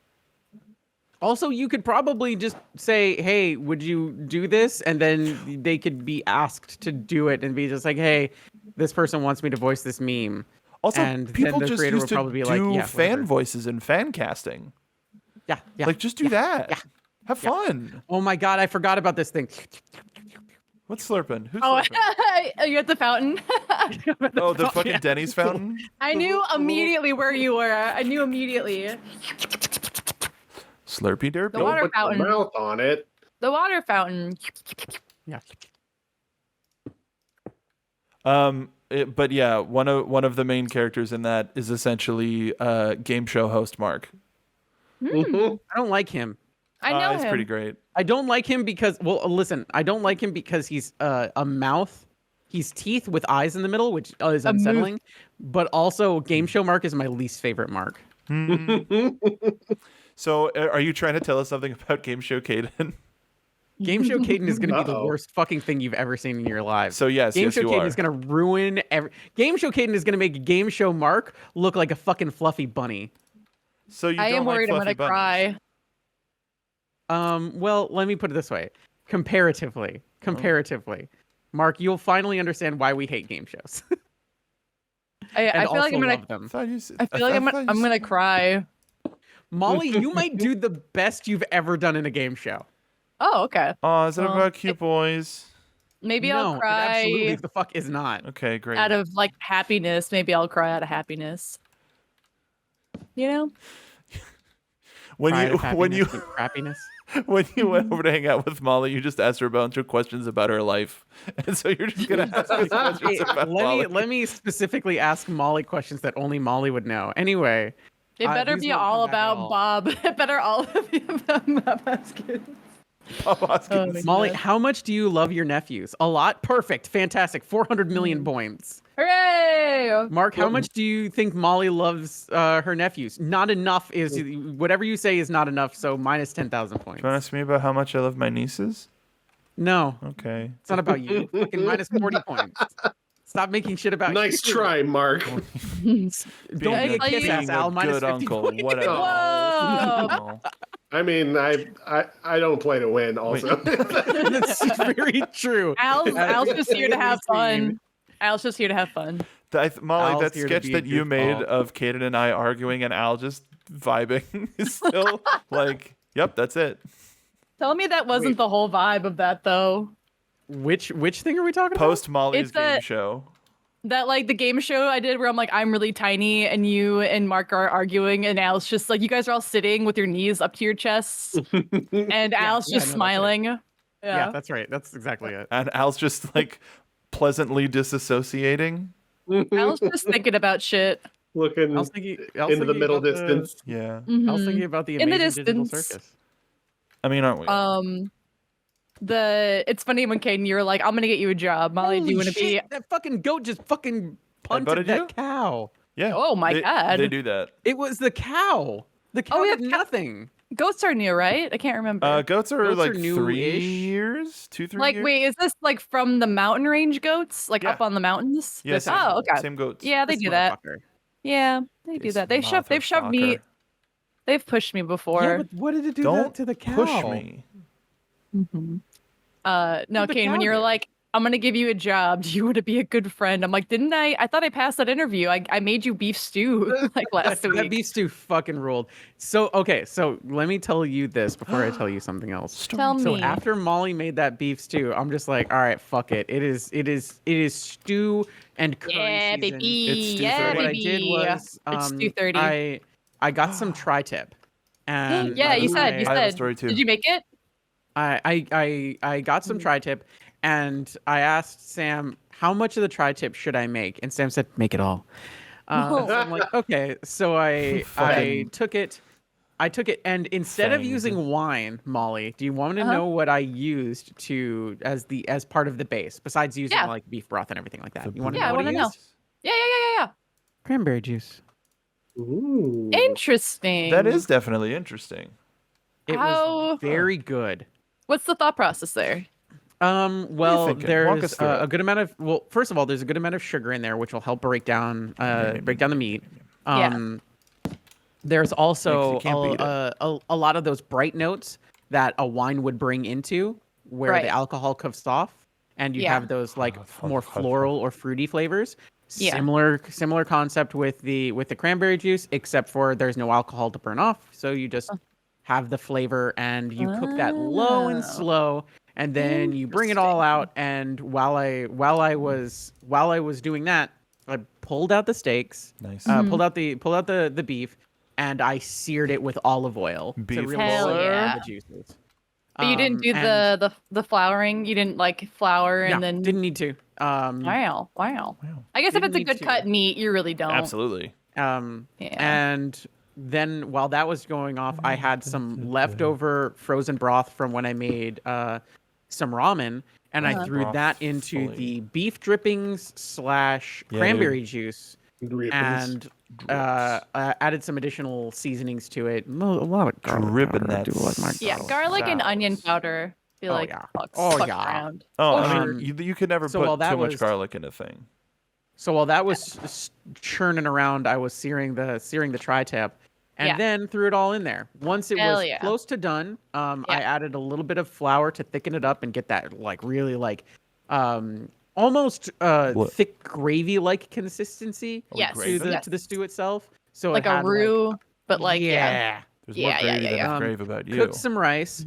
Also, you could probably just say, "Hey, would you do this?" And then they could be asked to do it, and be just like, "Hey, this person wants me to voice this meme." Also, And then people the just creator used would to probably be do like, "Yeah, fan whatever." voices and fan casting. Yeah, yeah. Like, just do that. yeah, Have fun. Oh my god, I forgot about this thing. What's slurping? Who's Oh, slurping? you're at the fountain. Oh, the fucking Denny's fountain. I knew immediately where you were. I knew immediately. Slurpy derpy. The water Put your fountain. mouth on it. The water fountain. Yeah. But yeah, one of the main characters in that is essentially game show host Mark. Mhm. I don't like him. I know It's him. pretty great. I don't like him because, well, listen, I don't like him because he's a mouth. He's teeth with eyes in the middle, which is A mouth. unsettling. But also, Game Show Mark is my least favorite Mark. So, are you trying to tell us something about Game Show Caden? Game Show Caden is going to be the Uh-oh. worst fucking thing you've ever seen in your lives. So yes, Game yes, Show you Caden are. is going to ruin every. Game Show Caden is going to make Game Show Mark look like a fucking fluffy bunny. So you I don't am like worried I'm fluffy gonna bunnies. cry. Well, let me put it this way. Comparatively, Mark, you'll finally understand why we hate game shows. I and feel like also I'm gonna. love them. I thought you said- I feel like thought you I'm gonna said- cry. Molly, you might do the best you've ever done in a game show. Oh, okay. Oh, is it Well, about cute boys? Maybe no, I'll it absolutely cry the fuck is not. Okay, great. out of like happiness. Maybe I'll cry out of happiness. You know? when Pride you of when you happiness and crappiness. when you went over to hang out with Molly, you just asked her a bunch of questions about her life, and so you're just gonna ask us questions Hey, about Molly. let me specifically ask Molly questions that only Molly would know. Anyway, It better these be won't all come back at about all. Bob. It better all be about Bob Hoskins. Bob Hoskins. Oh, Molly, God. how much do you love your nephews? A lot? Perfect. Fantastic. 400 million points. Hooray! Yay! Mark, how much do you think Molly loves her nephews? Not enough is whatever you say is not enough. So minus 10,000 points. Do you want to ask me about how much I love my nieces? No, Okay. it's not about you. Fucking minus 40 points. Stop making shit about Nice you. try, Mark. Don't Being be a tell you- kiss ass, Al. Minus good 50 uncle, points. whatever. Whoa! I mean, I don't play to win. Also, That's very true. Al's just here to have Seen. fun. Al's just here to have fun. Molly, Al's that here to sketch be a that you made goofball. of Kaden and I arguing and Al just vibing is still like, yep, that's it. Tell me that wasn't Wait. the whole vibe of that though. Which thing are we talking Post Molly's It's game a- show. That like the game show I did where I'm like I'm really tiny and you and Mark are arguing and Al's just like you guys are all sitting with your knees up to your chests and Al's yeah, just no, that's right. smiling. about? Yeah, that's right. That's exactly it. And Al's just like pleasantly disassociating. Al's just thinking about shit. I looking was thinking into the middle distance. Yeah. I was Mhm. thinking about the In the amazing digital distance. circus. I mean, aren't we? It's funny when Caden you were like I'm gonna get you a job. Molly, do you want to be? That fucking goat just fucking punted butted that you? cow. Yeah. Oh my God. They do that. It was the cow. The cow yeah, did nothing. Goats are new, right? I can't remember. Goats are Goats like are 3 new-ish. years, 3 like, years. wait, is this like from the mountain range goats, like Yeah. up on the mountains? Yeah, This same, Oh, okay. same goats. Yeah, they This do that. motherfucker. Yeah, they do This that. They've shoved me. motherfucker. They've pushed me before. Yeah, but what did it do Don't that to the cow? push me. No, What the Kane, when cow you're did? like, I'm gonna give you a job. Do you want to be a good friend? I'm like, didn't I? I thought I passed that interview. I made you beef stew like last That week. beef stew fucking ruled. So okay, so let me tell you this before I tell you something else. Tell So me. after Molly made that beef stew, I'm just like, all right, fuck it. It is stew and curry Yeah, season. baby. It's stew Yeah, thirty. What I baby. did was It's stew 30. I got some tri-tip. And Yeah, you said. You I have a said. story, too. Did you make it? I got some tri-tip and I asked Sam how much of the tri-tip should I make, and Sam said make it all. So I'm like, okay. So I Fucking- took it. I took it, and instead of Fanged. using wine, Molly, do you want me to Uh-huh. know what I used as part of the base besides using Yeah. like beef broth and everything like that? The You want to Yeah, I know what wanna I know. used? Yeah. Cranberry juice. Ooh. Interesting. That is definitely interesting. It How- was very good. What's the thought process there? Well, thinking? Walk there's us through a it. good amount of first of all, there's a good amount of sugar in there, which will help break down the meat. Yeah. There's also You can't beat it. a lot of those bright notes that a wine would bring into, where Right. the alcohol comes off, and you Yeah. have those like fuck, more fuck, floral or fruity flavors. Yeah. Similar concept with the cranberry juice, except for there's no alcohol to burn off, so you just have the flavor and you cook that low and Oh. slow, and then you bring it all out. And while I was doing that, I pulled out the steaks, Nice. pulled out the beef, and I seared it with olive oil Beef to really Hell soak yeah. the juices. But you didn't do and- the flouring. You didn't like flour yeah, and then. didn't need to. Wow. Wow. I guess if Didn't it's a need good to. cut meat, you really don't. Absolutely. Yeah. And then while that was going off, I had some leftover frozen broth from when I made some ramen, and I threw Broth that into fully. the beef drippings / Yeah, cranberry juice, Drippings. and added some additional seasonings to it. A lot of garlic Dripping powder. I that do like my Yeah, sauce. garlic and Sauce. onion powder. Feel Oh, like yeah. fucks, Oh, fuck yeah. around. Oh, Oh, I sure. mean, you could never So while put that too much was- garlic in a thing. So while that was churning around, I was searing the tri-tip, and Yeah. then threw it all in there. Once it Hell was yeah. close to done, I Yeah. added a little bit of flour to thicken it up and get that like really like almost What? thick gravy-like consistency Yes, to the yes. to the stew itself. So like it a had, roux, but like yeah. There's Yeah, more gravy than yeah. is grave about you. Cooked some rice,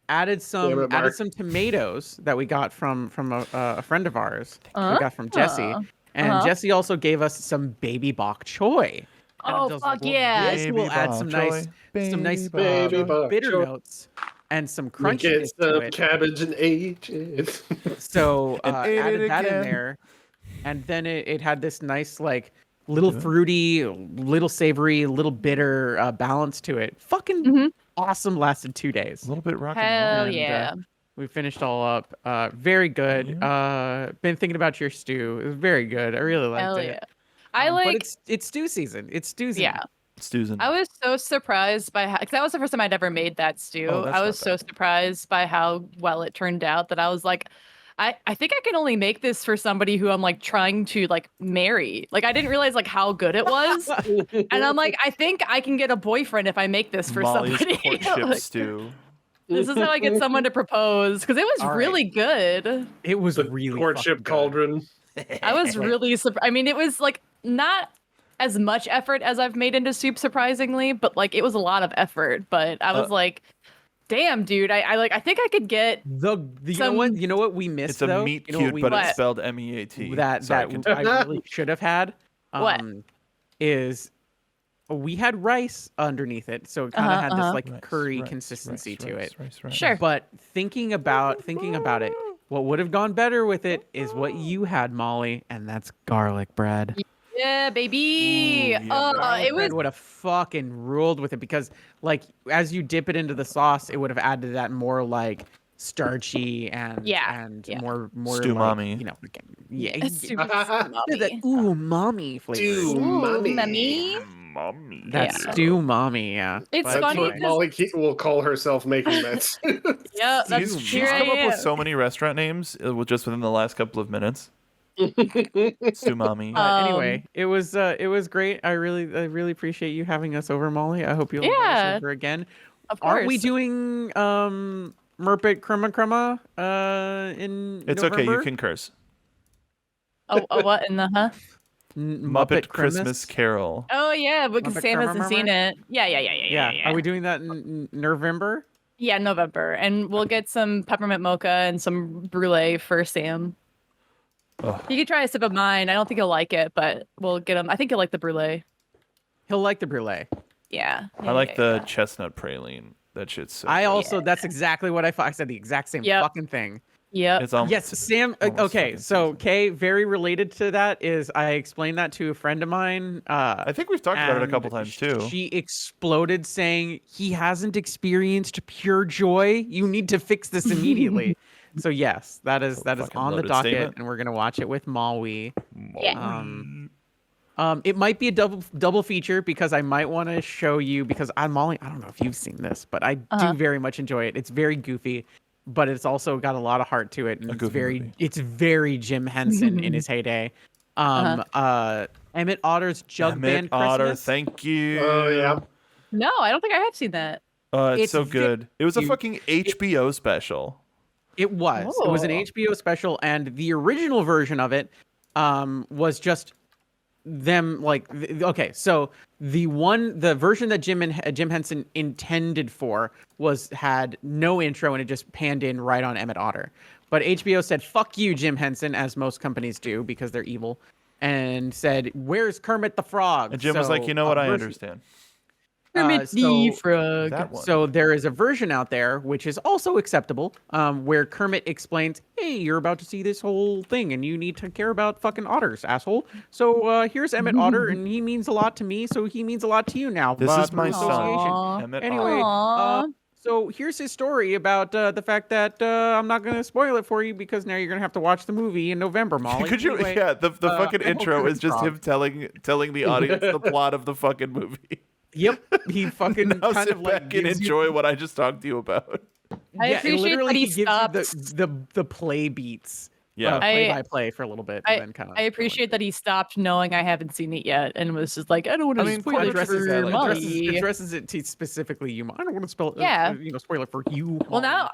added Damn it, Mark. some tomatoes that we got from a friend of ours. We Uh-huh. got from Jesse, and Uh-huh. Jesse also gave us some baby bok choy. And Oh I was fuck well, yeah! This will add some nice, Baby bok bitter choy. notes and some We get crunchiness to some it. cabbage and ages. So And ate added it that in again. there, and then it had this nice like little fruity, little savory, little bitter balance to it. Fucking Mhm. awesome. Lasted 2 days. A little bit rock Hell and roll. and, yeah! We finished all up. Very good. Been thinking about your stew. It was very good. I really liked Hell it. yeah. I But like, it's stew season. It's stew season. yeah. Susan. I was so surprised by how, because that was the first time I'd ever made that stew. Oh, that's I not was so bad. surprised by how well it turned out that I was like, I think I can only make this for somebody who I'm like trying to like marry. Like I didn't realize like how good it was. And I'm like, I think I can get a boyfriend if I make this for Molly's somebody. courtship Like, stew. this is how I get someone to propose because it was All right. really good. It was The really courtship fucking good. cauldron. I was really surprised. I mean, it was like not as much effort as I've made into soup, surprisingly, but like it was a lot of effort. But I was like, damn, dude, I think I could get You know what? some- You know what we missed It's a though? meat You know what cute, we but it's What? spelled MEAT. that Sorry, that continue. I really should have had. What? Is we had rice underneath it, so it kind of had this like Rice, curry rice, consistency rice, to rice, it. rice, rice. Sure. But thinking about it, what would have gone better with it is what you had, Molly, and that's garlic bread. Yeah, baby. Ooh, yeah, Garlic It was bread would have fucking ruled with it because, like, as you dip it into the sauce, it would have added that more like starchy and Yeah, and yeah. more Stew-mommy. like, you know, yeah, it's super that umami. umami flavor. Dude, mommy. Mommy. Mommy. That Yeah. stew mommy, yeah. It's But That's funny what 'cause- Molly will call herself making that. Yeah, that's She's here I come up with am. so many restaurant names just within the last couple of minutes. Stu Mommy. But anyway, it was great. I really appreciate you having us over, Molly. I hope you'll invite us Yeah. over again. Of course. Aren't we doing Merpet Crema Crema in It's November? okay, you can curse. Oh, what in the huh? Muppet Christmas Carol. Oh yeah, because Muppet Sam Crema hasn't seen Crema? it. Yeah. Are we doing that in November? Yeah, November, and we'll get some peppermint mocha and some brulee for Sam. Ugh. You can try a sip of mine. I don't think he'll like it, but we'll get him. I think he'll like the brulee. He'll like the brulee. Yeah. I like the chestnut praline. That shit's so I good. also that's exactly what I thought. I said the exact same Yep. fucking thing. Yep. It's almost, Yes, Sam. almost Okay, fucking so seasoned. Kay, very related to that is I explained that to a friend of mine. I think we've talked about it a and couple times too. She exploded saying he hasn't experienced pure joy. You need to fix this immediately. So yes, that is Fucking on the loaded docket, statement. and we're gonna watch it with Maui. Yeah. It might be a double feature because I might want to show you because Molly. I don't know if you've seen this, but I do very much enjoy it. It's very goofy, but it's also got a lot of heart to it, and goofy it's very Jim Henson in his heyday. Emmett Otter's Jug Emmett Band Otter, Christmas. thank you. Oh yeah. No, I don't think I have seen that. It's It's so good. It was a you- fucking HBO special. It was. It was an Oh. HBO special, and the original version of it was just them like okay. So the version that Jim Henson intended for had no intro, and it just panned in right on Emmett Otter. But HBO said, "Fuck you, Jim Henson," as most companies do because they're evil, and said, "Where's Kermit the Frog?" And Jim was like, So, you know what? I version- understand. Kermit the Frog. That one. So there is a version out there which is also acceptable, where Kermit explains, "Hey, you're about to see this whole thing, and you need to care about fucking otters, asshole. So here's Emmett Otter, and he means a lot to me, so he means a lot to you now. This is through my son, association." Aw. Emmett Anyway, Otter. so here's his story about the fact that I'm not going to spoil it for you because now you're going to have to watch the movie in November, Molly. Could you? Anyway, Yeah, the fucking intro Kermit is just Frog. him telling the audience the plot of the fucking movie. Yep, he fucking Now kind sit of like back and gives you- enjoy what I just talked to you about. I appreciate literally that he gives you stopped. the play beats. Yeah. play by play for a little bit. And then kind of I appreciate that he stopped knowing I haven't seen it yet and was just like, I don't want I to mean, spoil it addresses for it, Molly. addresses it to specifically you. I don't want to spell it. Yeah. Spoil it for you. Well, now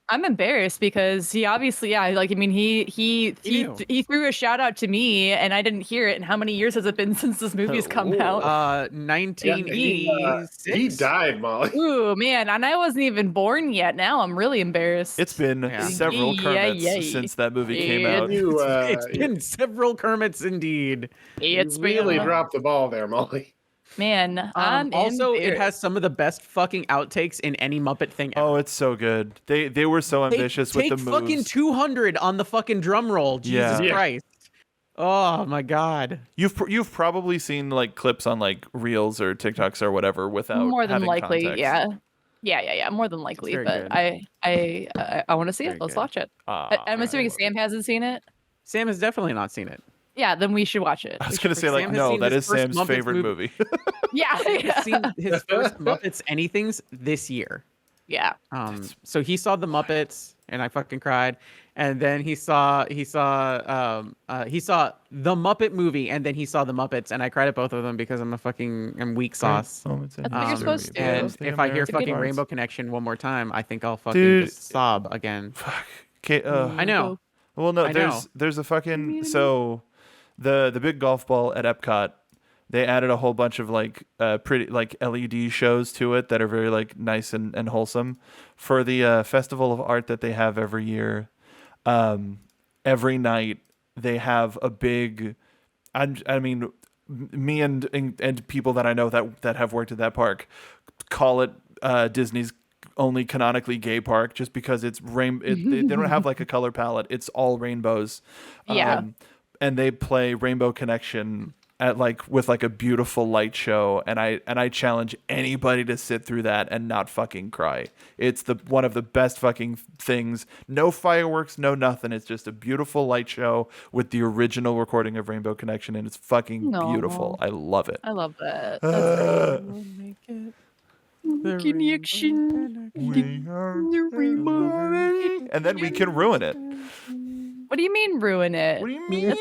I'm embarrassed because he obviously, yeah, like I mean, he knew. threw a shout out to me and I didn't hear it. And how many years has it been since this movie's come out? 1986. He died, Molly. Ooh, man, and I wasn't even born yet. Now I'm really embarrassed. It's been Yeah. several Kermits Yay. since that movie came Yeah. out. It's been several Kermits indeed. It's really been, dropped the ball there, Molly. man. I'm Also, it embarrassed. has some of the best fucking outtakes in any Muppet thing ever. Oh, it's so good. They were so ambitious with Take the moves. fucking 200 on the fucking drum roll. Jesus Yeah. Christ. Oh my God. You've probably seen like clips on like Reels or TikToks or whatever without more than having likely, context. yeah. Yeah. More than likely, very but good. I want to see Very it. Let's good. watch it. Ah, I'm assuming right. Sam hasn't seen it. Sam has definitely not seen it. Yeah, then we should watch it. I was We gonna should say like Sam has no, seen that his is first Sam's Muppets favorite movie. movie. Yeah, He's seen his first Muppets Anythings this year. yeah. So he saw the Muppets, and I fucking cried. And then he saw the Muppet movie, and then he saw the Muppets, and I cried at both of them because I'm weak sauce. Moments in That's what you're history, supposed to. And those the if I hear American fucking parts. Rainbow Connection one more time, I think I'll fucking Dude. just sob again. Fuck. Okay, I know. well, no, I there's a fucking so the big golf ball at Epcot. They added a whole bunch of like pretty like LED shows to it that are very like nice and wholesome for the festival of art that they have every year. Every night they have a big. I mean, me and people that I know that have worked at that park call it Disney's only canonically gay park just because it's they don't have like a color palette. It's all rainbows. Yeah. And they play Rainbow Connection at like with like a beautiful light show, and I challenge anybody to sit through that and not fucking cry. It's one of the best fucking things. No fireworks, no nothing. It's just a beautiful light show with the original recording of Rainbow Connection, and it's fucking beautiful. I love it. I love that. That's connection. And then we can ruin it. What do you mean ruin it? What do you mean?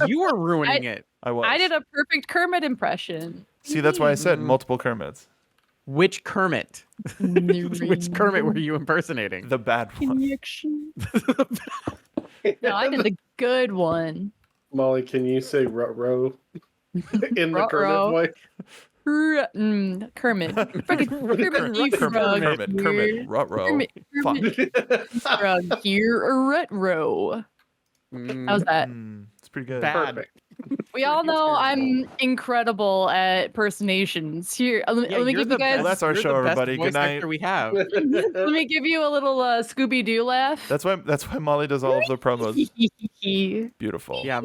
You are ruining it. I was. I did a perfect Kermit impression. See, that's why I said multiple Kermits. Which Kermit? Which Kermit were you impersonating? The bad one. Connection. No, I did the good one. Molly, can you say row in the Ruh-roh. Kermit voice? Kermit. Kermit, you frog Kermit. here. Ruh-roh. Kermit, Fuck. frog here. Rut-row. How's that? It's pretty good. Bad. Perfect. We all know I'm incredible at personations. Here, let me you're give the you guys. Well, that's our you're show, the best everybody. Good voice night. actor we have. Let me give you a little Scooby Doo laugh. That's why Molly does all of the promos. Beautiful. Yeah,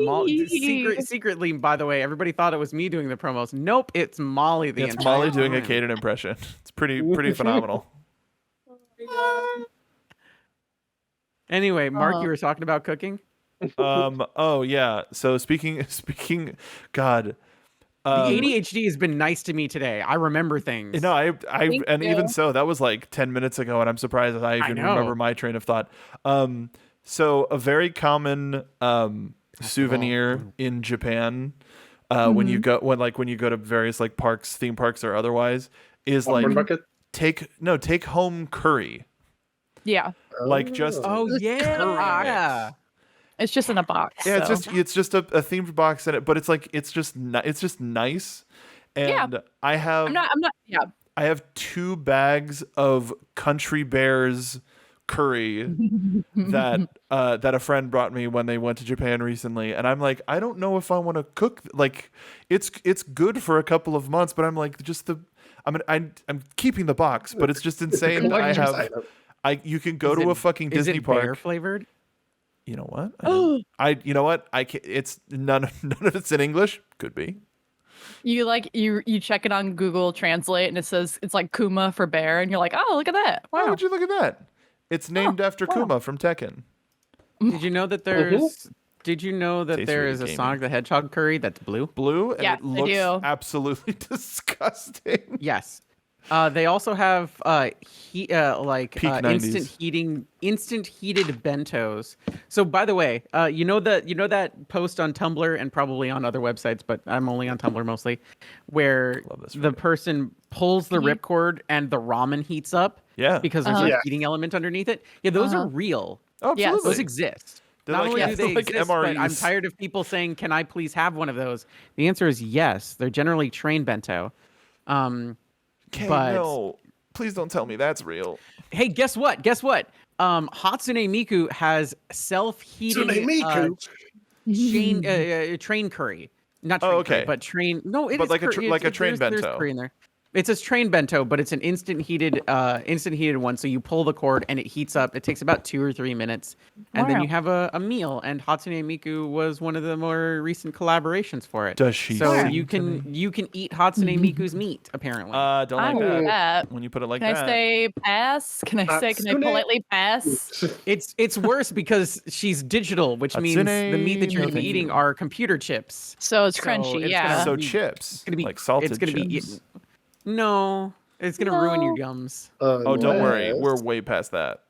secretly, by the way, everybody thought it was me doing the promos. Nope, it's Molly the It's entire Molly doing a time. Caden impression. It's pretty phenomenal. Anyway, Mark, you were talking about cooking? Oh yeah. So speaking God. The ADHD has been nice to me today. I remember things. No, Thank and you. even so, that was like 10 minutes ago, and I'm surprised that I even know. remember my train of thought. So a very common souvenir in Japan, when you go to various like parks, theme parks or otherwise, is like Popcorn bucket? take home curry. Yeah, Like just Oh yeah. it's just in a box. yeah, so. it's just a themed box in it, but it's like it's just nice. And Yeah. I have I'm not. Yeah. I have 2 bags of Country Bears curry that a friend brought me when they went to Japan recently, and I'm like, I don't know if I want to cook. Like, it's good for a couple of months, but I'm like, I'm keeping the box, but it's just insane that I Collector's have. item. You can go to a fucking Disney Is it park. bear flavored? You know what? You know what? I can, it's none of it's in English. Could be. You check it on Google Translate and it says it's like Kuma for bear, and you're like, oh, look at that! Why Wow. would you look at that? It's named after Kuma from Tekken. Did you know that there's? Did you know that Tastes there really is a gamey. Sonic the Hedgehog curry that's blue? Blue, and Yeah, it looks I do. absolutely disgusting. Yes. They also have Peak 90s. instant heated bentos. So by the way, you know that post on Tumblr and probably on other websites, but I'm only on Tumblr mostly, where Love this the photo. person pulls the ripcord and the ramen heats up Yeah. because there's Yeah. a heating element underneath it. Yeah, those are real. Oh, Yes. absolutely. Those exist. They're Not like- only yeah, do they they're like exist, but I'm MREs. tired of people saying, "Can I please have one of those?" The answer is yes. They're generally train bento. Okay, but- no. Please don't tell me that's real. Hey, guess what? Hatsune Miku has self-heating Hatsune Miku. train curry. Not train Oh, okay. curry, but train. No, it But is like a curry. like a train there's bento. curry in there. It's a train bento, but it's an instant heated one. So you pull the cord and it heats up. It takes about 2 or 3 minutes, and then Wow. you have a meal. And Hatsune Miku was one of the more recent collaborations for it. Does she So sing you to me? can eat Hatsune Miku's meat apparently. Don't I like like that. that. When you put it like Can that. I say pass? Can I Hatsune. politely pass? It's worse because she's digital, which means the meat that you're Hatsune, gonna be no, thank eating you. are computer chips. So it's So crunchy, it's yeah. gonna So be- chips, gonna be like salted it's gonna be chips. eaten. No, it's gonna ruin your No. gums. Oh, don't worry, we're Unless- way past that.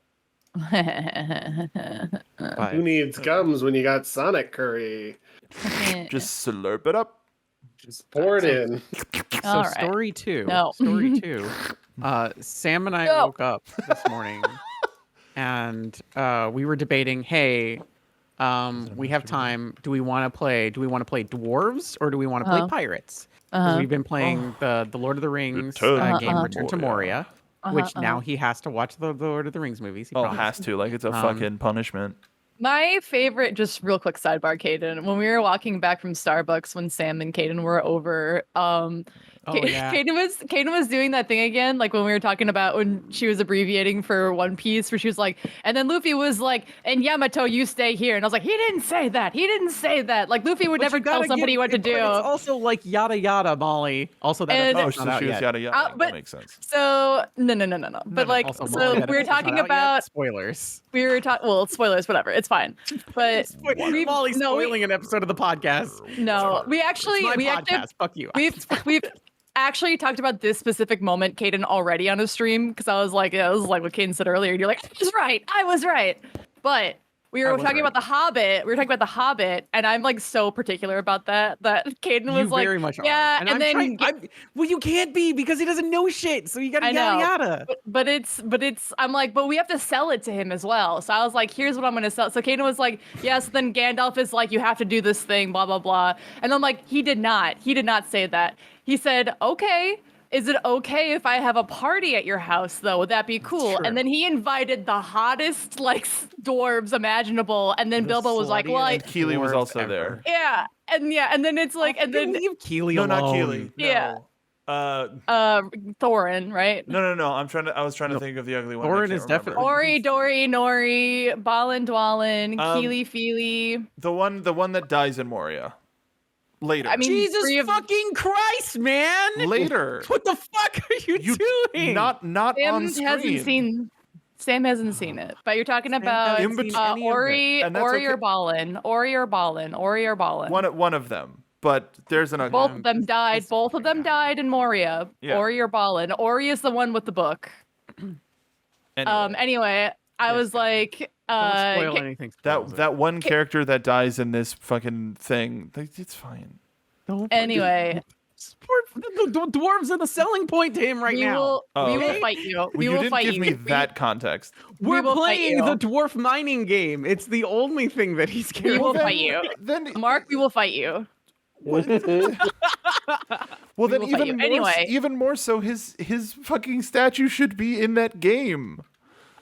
But Who needs gums when you got Sonic curry? Just slurp it up. Just pour it in. so All right. story two. No. Story two. Sam and I No. woke up this morning, and we were debating. Hey, we have time. Do we want to play dwarves or do we want to play Uh-huh. pirates? Because we've been playing the Lord of the Rings game, Return to Moria, which now he has to watch the Lord of the Rings movies. He Oh, promised. has to. Like it's a fucking punishment. My favorite, just real quick sidebar, Caden. When we were walking back from Starbucks, when Sam and Caden were over, yeah. Caden was doing that thing again, like when we were talking about when she was abbreviating for One Piece, where she was like, and then Luffy was like, and Yamato, you stay here, and I was like, he didn't say that. He didn't say that. Like Luffy would But never you tell gotta somebody give- what to but do. It's also like yada yada, Molly. Also, that And- episode's Oh, not so out she was yet. yada yada. but- That makes sense. So no. But like, Also, so Molly, that we were episode's not talking out yet. about spoilers. we were talking. Well, spoilers, whatever. It's fine. But we've- Molly no, we- spoiling an episode of the podcast. no, we actually It's my we podcast. actually Fuck you. we've actually talked about this specific moment, Caden, already on a stream because I was like what Caden said earlier. And you're like, I was right. But we were was talking right. about the Hobbit. We were talking about the Hobbit, and I'm like so particular about that Caden was You like, very much are. yeah, And, and I'm then trying, well, you can't be because he doesn't know shit. So you gotta I yada know. yada. But it's I'm like, but we have to sell it to him as well. So I was like, here's what I'm gonna sell. So Caden was like, yes. Then Gandalf is like, you have to do this thing, blah blah blah. And I'm like, he did not say that. He said, okay. Is it okay if I have a party at your house though? Would that be cool? Sure. And then he invited the hottest like dwarves imaginable. And then The Bilbo was like, well, sluttiest Keely was dwarves also ever. there. yeah. And then it's like, and then leave Keely No, alone. not Keely. Yeah. No. Thorin, right? No. I was trying to think of the ugly one. I Thorin can't is remember. definitely- Ori, Dory, Nori, Balin, Dwalin, Keely, Feely. the one that dies in Moria. Later. I mean, Jesus three of- fucking Christ, man! later. What the fuck are you doing? Not Sam on screen. Sam hasn't seen it, but you're talking Sam about hasn't seen any of it. Ori, And that's Ori or okay. Balin, Ori or Balin, Ori or Balin. One of them, but there's an ugly. Both of them died. Both of them died in Moria. Yeah. Ori or Balin. Ori is the one with the book. Anyway, Anyway, I was like, Don't spoil anything. spoils it. that one character that dies in this fucking thing, it's fine. Don't anyway, the dwarves are the selling point to him right we now. will Oh, we will okay. fight you. Well, We you will didn't fight give you. me We- that context. We're will fight playing you. the dwarf mining game. It's the only thing that he's We caring will about. fight you. Then Mark, we will fight you. well, then will fight you. Anyway. even more so, his fucking statue should be in that game.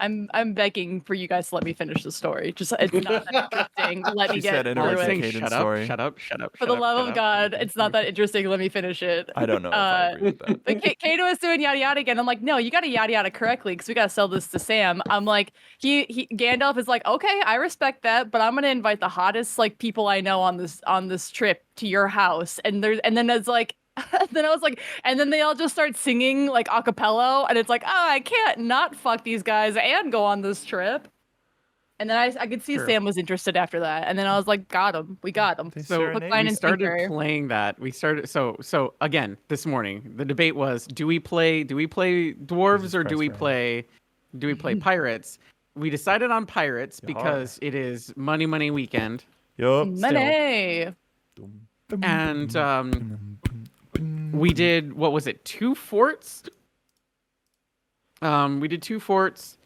I'm begging for you guys to let me finish the story. Just it's not that interesting. Let me She get said through interrupting it. Saying, Caden's shut up, story. shut up, shut up. For the love of God, it's not that interesting. Let me finish it. I don't know if I agree with that. But Kato is doing yada yada again. I'm like, no, you got to yada yada correctly because we got to sell this to Sam. I'm like, Gandalf is like, okay, I respect that, but I'm gonna invite the hottest like people I know on this trip to your house, and then it's like. Then I was like, and then they all just start singing like a cappella, and it's like, oh, I can't not fuck these guys and go on this trip. And then I could see Sure. Sam was interested after that, and then I was like, got him, we got him. They So serenade fine we and started sinker. playing that. We started so again this morning. The debate was: do we play dwarves Jesus or do Christ, we play pirates? We decided on pirates Yeah. because it is money weekend, Yup. Money. and we did what was it? 2 forts. We did 2 forts,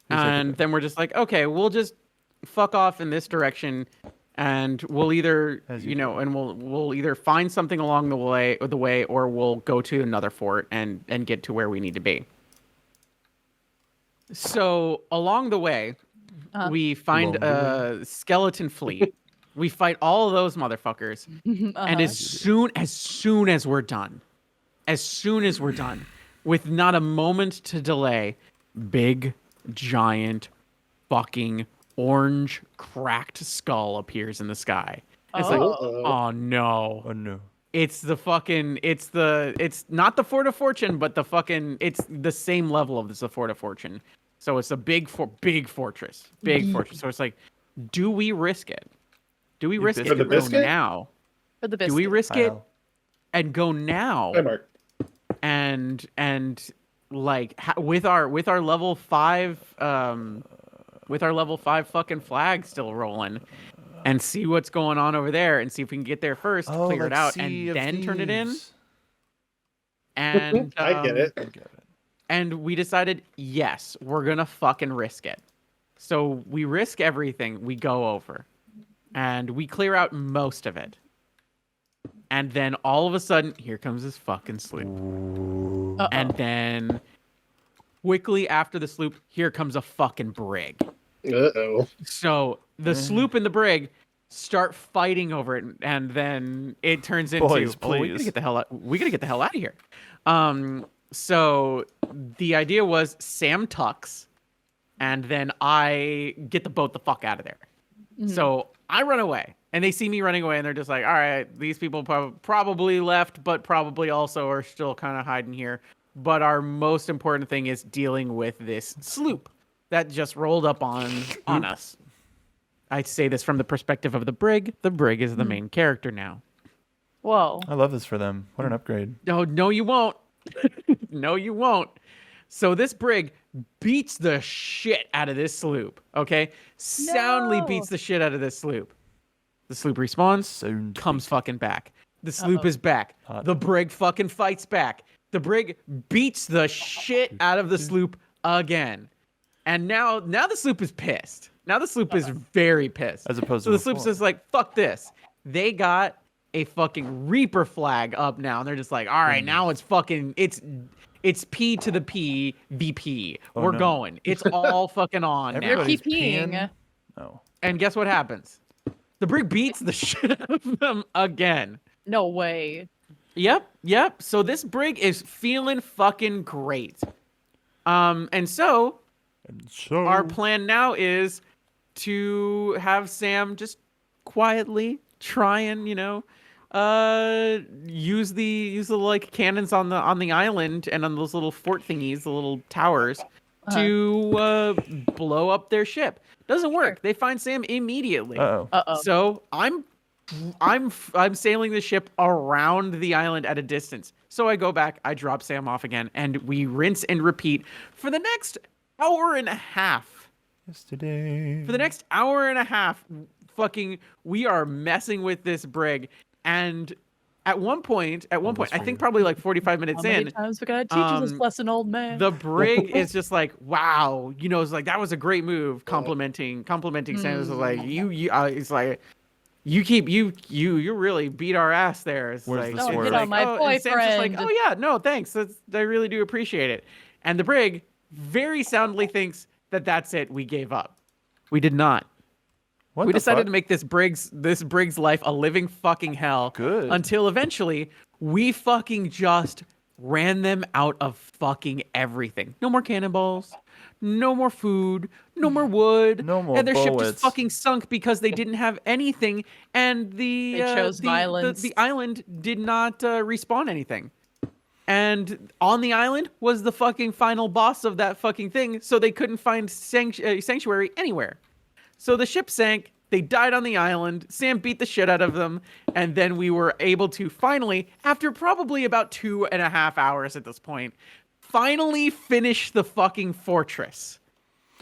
and then we're just like, okay, we'll just fuck off in this direction, and we'll either As you you know, and we'll either find something along the way, or we'll go to another fort and get to where we need to be. So along the way, we find Along a skeleton fleet. We fight all of those motherfuckers, and as soon as we're done, as soon as we're done, with not a moment to delay, big, giant, fucking orange cracked skull appears in the sky. It's like, oh no. Oh no. It's not the Fort of Fortune, but it's the same level of the Fort of Fortune. So it's a big fortress. Big fortress. So it's like, do we risk it? Do we risk it For the and go biscuit? now? For the biscuit. Do we risk it Kyle. and go now? Hi, Mark. And like with our level 5 fucking flag still rolling, and see what's going on over there, and see if we can get there first, clear like it out, Sea and of then turn it in. Thieves. And I get it. I get it. And we decided, yes, we're gonna fucking risk it. So we risk everything. We go over, and we clear out most of it. And then all of a sudden, here comes this fucking sloop. Uh-oh. And then quickly after the sloop, here comes a fucking brig. Uh-oh. So the sloop and the brig start fighting over it, and then it turns into, Boys, oh, we gotta please. get the hell out. We gotta get the hell out of here. So the idea was Sam tucks, and then I get the boat the fuck out of there. So I run away, and they see me running away, and they're just like, all right, these people probably left, but probably also are still kind of hiding here. But our most important thing is dealing with this sloop that just rolled up on us. I say this from the perspective of the brig. The brig is the main character now. Whoa. I love this for them. What an upgrade. No, you won't. No, you won't. So this brig beats the shit out of this sloop, okay? Soundly No. beats the shit out of this sloop. The sloop respawns, Sound comes fucking back. The sloop is back. Hot. The brig fucking fights back. The brig beats the shit out of the sloop again. And now the sloop is pissed. Now the sloop is very pissed. As opposed so to the sloop's before. just like, fuck this. They got a fucking Reaper flag up now, and they're just like, all right, now it's fucking it's P to the P VP. We're no. going. It's all fucking on now. Everybody's PPing. peeing. Oh. And guess what happens? The brig beats the shit out of them again. No way. Yep. So this brig is feeling fucking great. And so And so our plan now is to have Sam just quietly try and, use the like cannons on the island and on those little fort thingies, the little towers, to blow up their ship. Doesn't work. They find Sam immediately. Uh-oh. Uh-oh. So I'm sailing the ship around the island at a distance. So I go back, I drop Sam off again, and we rinse and repeat for the next hour and a half. Yesterday. For the next hour and a half, fucking, we are messing with this brig. And at one point, I think probably like 45 minutes How many in, times we gotta teach you this lesson, old man? the brig is just like, wow, it's like, that was a great move. Complimenting Sam. It's like, it's like, you really beat our ass there. It's Where's like, the it's sword? Hit on my and Sam's just like, boyfriend. oh yeah, no, thanks. I really do appreciate it. And the brig very soundly thinks that that's it. We gave up. We did not. What We the decided fuck? to make this brig's life a living fucking hell. Good. Until eventually we fucking just ran them out of fucking everything. No more cannonballs. No more food. No more wood. No more And their ship just bullets. fucking sunk because they didn't have anything, and They chose violence. The island did not respawn anything. And on the island was the fucking final boss of that fucking thing, so they couldn't find sanctuary anywhere. So the ship sank, they died on the island, Sam beat the shit out of them, and then we were able to finally, after probably about 2.5 hours at this point, finally finish the fucking fortress.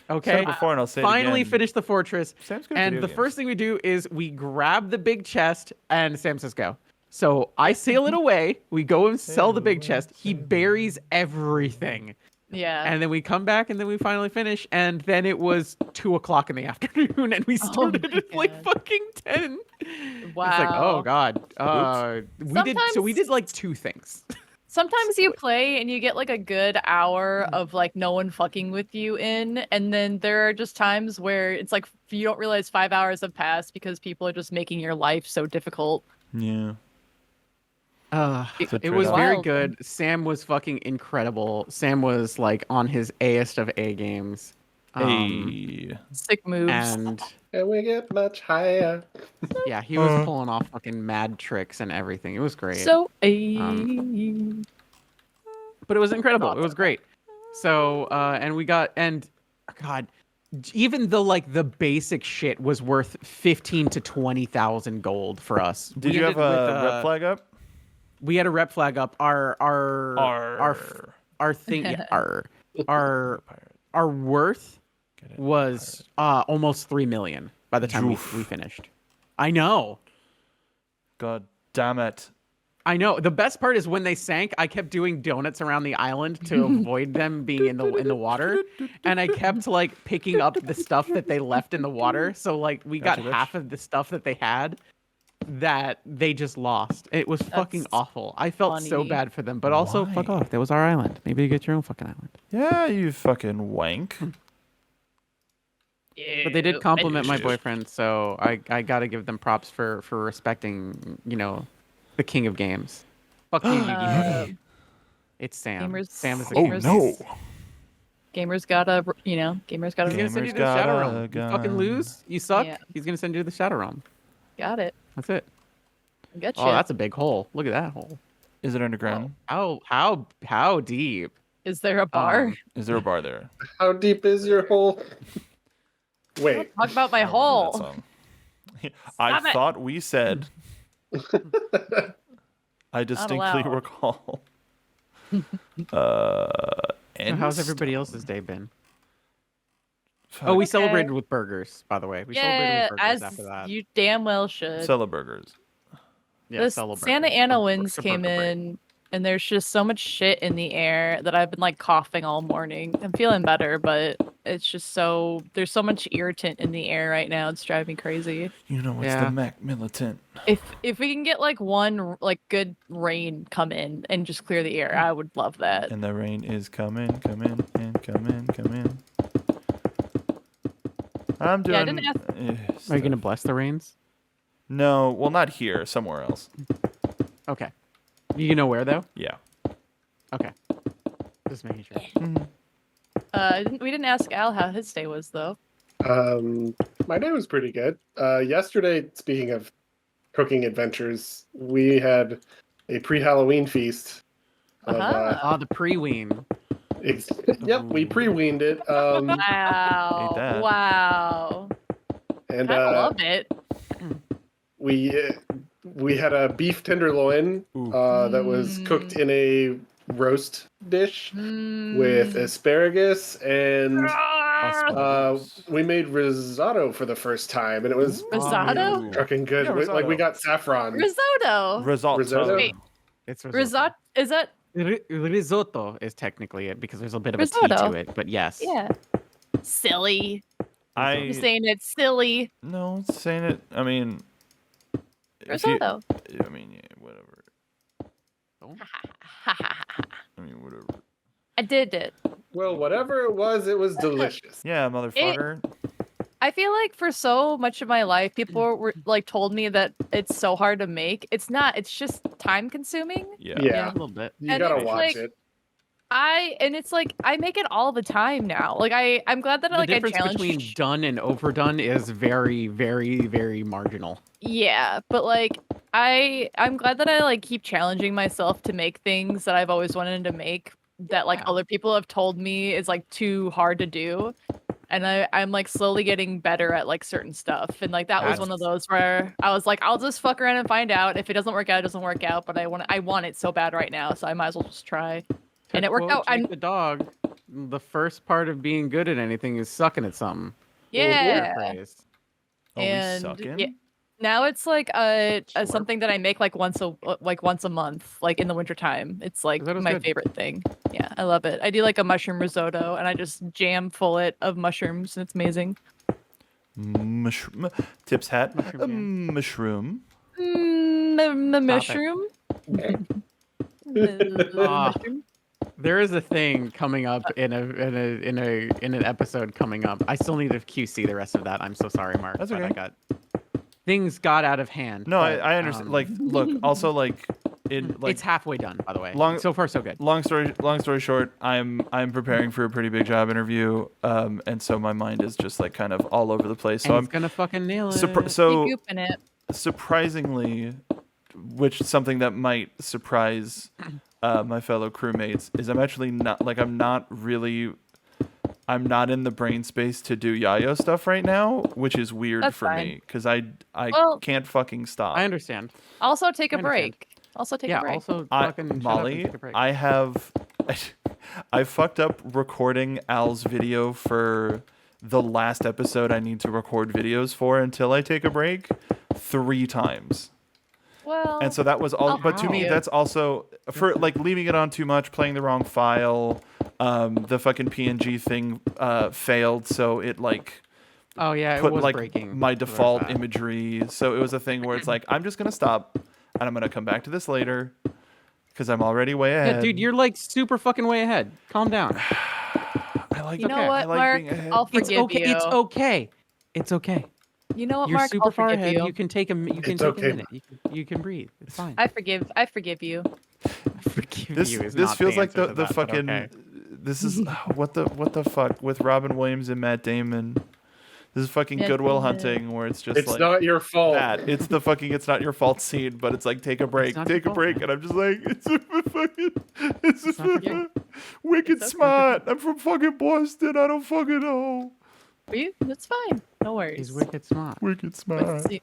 Okay? Said it before, and I'll say it Finally again. finish the fortress. Sam's good at And video the games. first thing we do is we grab the big chest, and Sam says go. So I sail it away. We go and sell the big chest. He buries everything. Yeah. And then we come back, and then we finally finish. And then it was 2:00 in the afternoon, and we started my at like God. fucking 10. Wow. It's like, oh god. We did like 2 things. Sometimes you play and you get like a good hour of like no one fucking with you in, and then there are just times where it's like you don't realize 5 hours have passed because people are just making your life so difficult. Yeah. It's a It was trade-off. very Wild. good. Sam was fucking incredible. Sam was like on his Aest of A games. Hey. Sick moves. And And we get much higher. yeah, he was pulling off fucking mad tricks and everything. It was great. So But it was incredible. It was great. So and we got and God, even though like the basic shit was worth 15 to 20,000 gold for us. Did We you have ended a with, rep flag up? We had a rep flag up. Our Arr. our thing yeah, our worth Get it, was almost 3 million by the time we Oof. finished. I know. God damn it. I know. The best part is when they sank, I kept doing donuts around the island to avoid them being in the water, and I kept like picking up the stuff that they left in the water. So like we got Gotcha, bitch. half of the stuff that they had that they just lost. It was fucking That's awful. I felt so funny. bad for them, but also fuck Why? off. That was our island. Maybe you get your own fucking island. Yeah, you fucking wank. But they did compliment my Shit. boyfriend, so I gotta give them props for respecting, you know, the king of games. Fuck you, Yugi. It's Sam. Gamers- Sam is the Oh king. no. Gamers gotta, gamers gotta. He's gonna send you Gamers to the Shadow got a Realm. You fucking gun. lose, you suck. Yeah. He's gonna send you to the Shadow Realm. Got it. That's it. Gotcha. Oh, that's a big hole. Look at that hole. Is it underground? How deep? Is there a bar? Is there a bar there? How deep is your hole? Wait. Talk about my I don't remember that hole. song. I Stop it. thought we said. I distinctly allowed. recall. So how's everybody else's day been? Oh, we Okay. celebrated with burgers, by the way. We Yeah, celebrated with burgers as after that. you damn well should. Burgers. Yeah, The Celebrate. Santa Ana winds Burger came break. in, and there's just so much shit in the air that I've been like coughing all morning. I'm feeling better, but it's just there's so much irritant in the air right now. It's driving me crazy. You know, it's Yeah. the Mac militant. If we can get like one like good rain come in and just clear the air, I would love that. And the rain is coming, come in. I'm doing. Yeah, I didn't ask- Are you gonna bless the rains? No, well, not here. Somewhere else. Okay. You know where though? Yeah. Okay. Just making sure. We didn't ask Al how his day was though. My day was pretty good. Yesterday, speaking of cooking adventures, we had a pre-Halloween feast. Of, Uh-huh. Oh, the pre-ween. Yep, we pre-weaned it. Wow! Ate that. Wow! And I love it. we had a beef tenderloin Ooh. that was cooked in a roast dish Mm. with asparagus, and Ah! we made risotto for the first time, and it was Risotto? Ooh. fucking good. Yeah, Like we risotto. got saffron. Risotto. Risotto. Wait. It's Risotto. Is that? Risotto is technically it because there's a bit of a T Risotto. to it, but yes. Yeah. Silly. I You're saying it's silly. no saying it. I mean, if you- Risotto. I mean, yeah, whatever. I mean, whatever. I did it. Well, whatever it was delicious. Yeah, motherfucker. I feel like for so much of my life, people were like told me that it's so hard to make. It's not. It's just time consuming. Yeah. Yeah. A little bit. You And gotta it's watch like- it. It's like I make it all the time now. Like I'm glad that The I difference challenged. between done and overdone is very, very, very marginal. Yeah, but like I'm glad that I like keep challenging myself to make things that I've always wanted to make that like Yeah. other people have told me is like too hard to do. And I'm like slowly getting better at like certain stuff. And like that was one of those where I was like, I'll just fuck around and find out. If it doesn't work out, it doesn't work out. But I want it so bad right now, so I might as well just try. And it worked Quote out. Jake the dog. The first part of being good at anything is sucking at something. Yeah. Praise. Are we And sucking? yeah, now it's like a something that I make like once a month, like in the wintertime. It's like Risotto's my good. favorite thing. Yeah, I love it. I do like a mushroom risotto, and I just jam full it of mushrooms, and it's amazing. Mushroom. Tips hat. Mushroom A jam. mushroom. Mushroom. Ah. Mushroom. There is a thing coming up in an episode coming up. I still need to QC the rest of that. I'm so sorry, Mark. That's but okay. things got out of hand. No, but, I understand. um, Like, look. Also, like, in like It's halfway done, by the way. long- So far, so good. long story short, I'm preparing for a pretty big job interview, and so my mind is just like kind of all over the place. So And it's gonna fucking nail it. so Keep gooping it. surprisingly, which something that might surprise my fellow crewmates is I'm actually not like I'm not in the brain space to do Yayo stuff right now, which is weird That's for fine. me because I Well- can't fucking stop. I understand. Also, take a I understand. break. Also, take Yeah. a break. Also, I, fucking shut up and Molly, take a break. I have I fucked up recording Al's video for the last episode I need to record videos for until I take a break 3 times. Well, And so that was all, I'll but to me, forgive you. that's also for like leaving it on too much, playing the wrong file. The fucking PNG thing failed, so it like Oh yeah, it put was like breaking. my Sorry about default that. imagery. So it was a thing where it's like I'm just gonna stop, and I'm gonna come back to this later, because I'm already way ahead. Yeah, dude, you're like super fucking way ahead. Calm down. I like. you know okay. what, I like Mark? being ahead. I'll It's forgive okay. you. It's okay. It's okay. You know what, You're Mark? super I'll far forgive ahead. you. You can take a you can It's take okay. a minute. You can breathe. It's fine. I forgive you. Forgive This you is this not feels like answer the to the that, but fucking. okay. This is what the fuck with Robin Williams and Matt Damon. This is fucking Yeah, Goodwill yeah. Hunting, where it's just It's like not your fault. that. It's the fucking it's not your fault scene, but it's like take a break, not your take a fault, break, man. and I'm just like it's a fucking it's It's not your wicked It's okay. smart. I'm from fucking Boston. I don't fucking know. That's fine. No worries. He's wicked smart. Wicked But smart. see,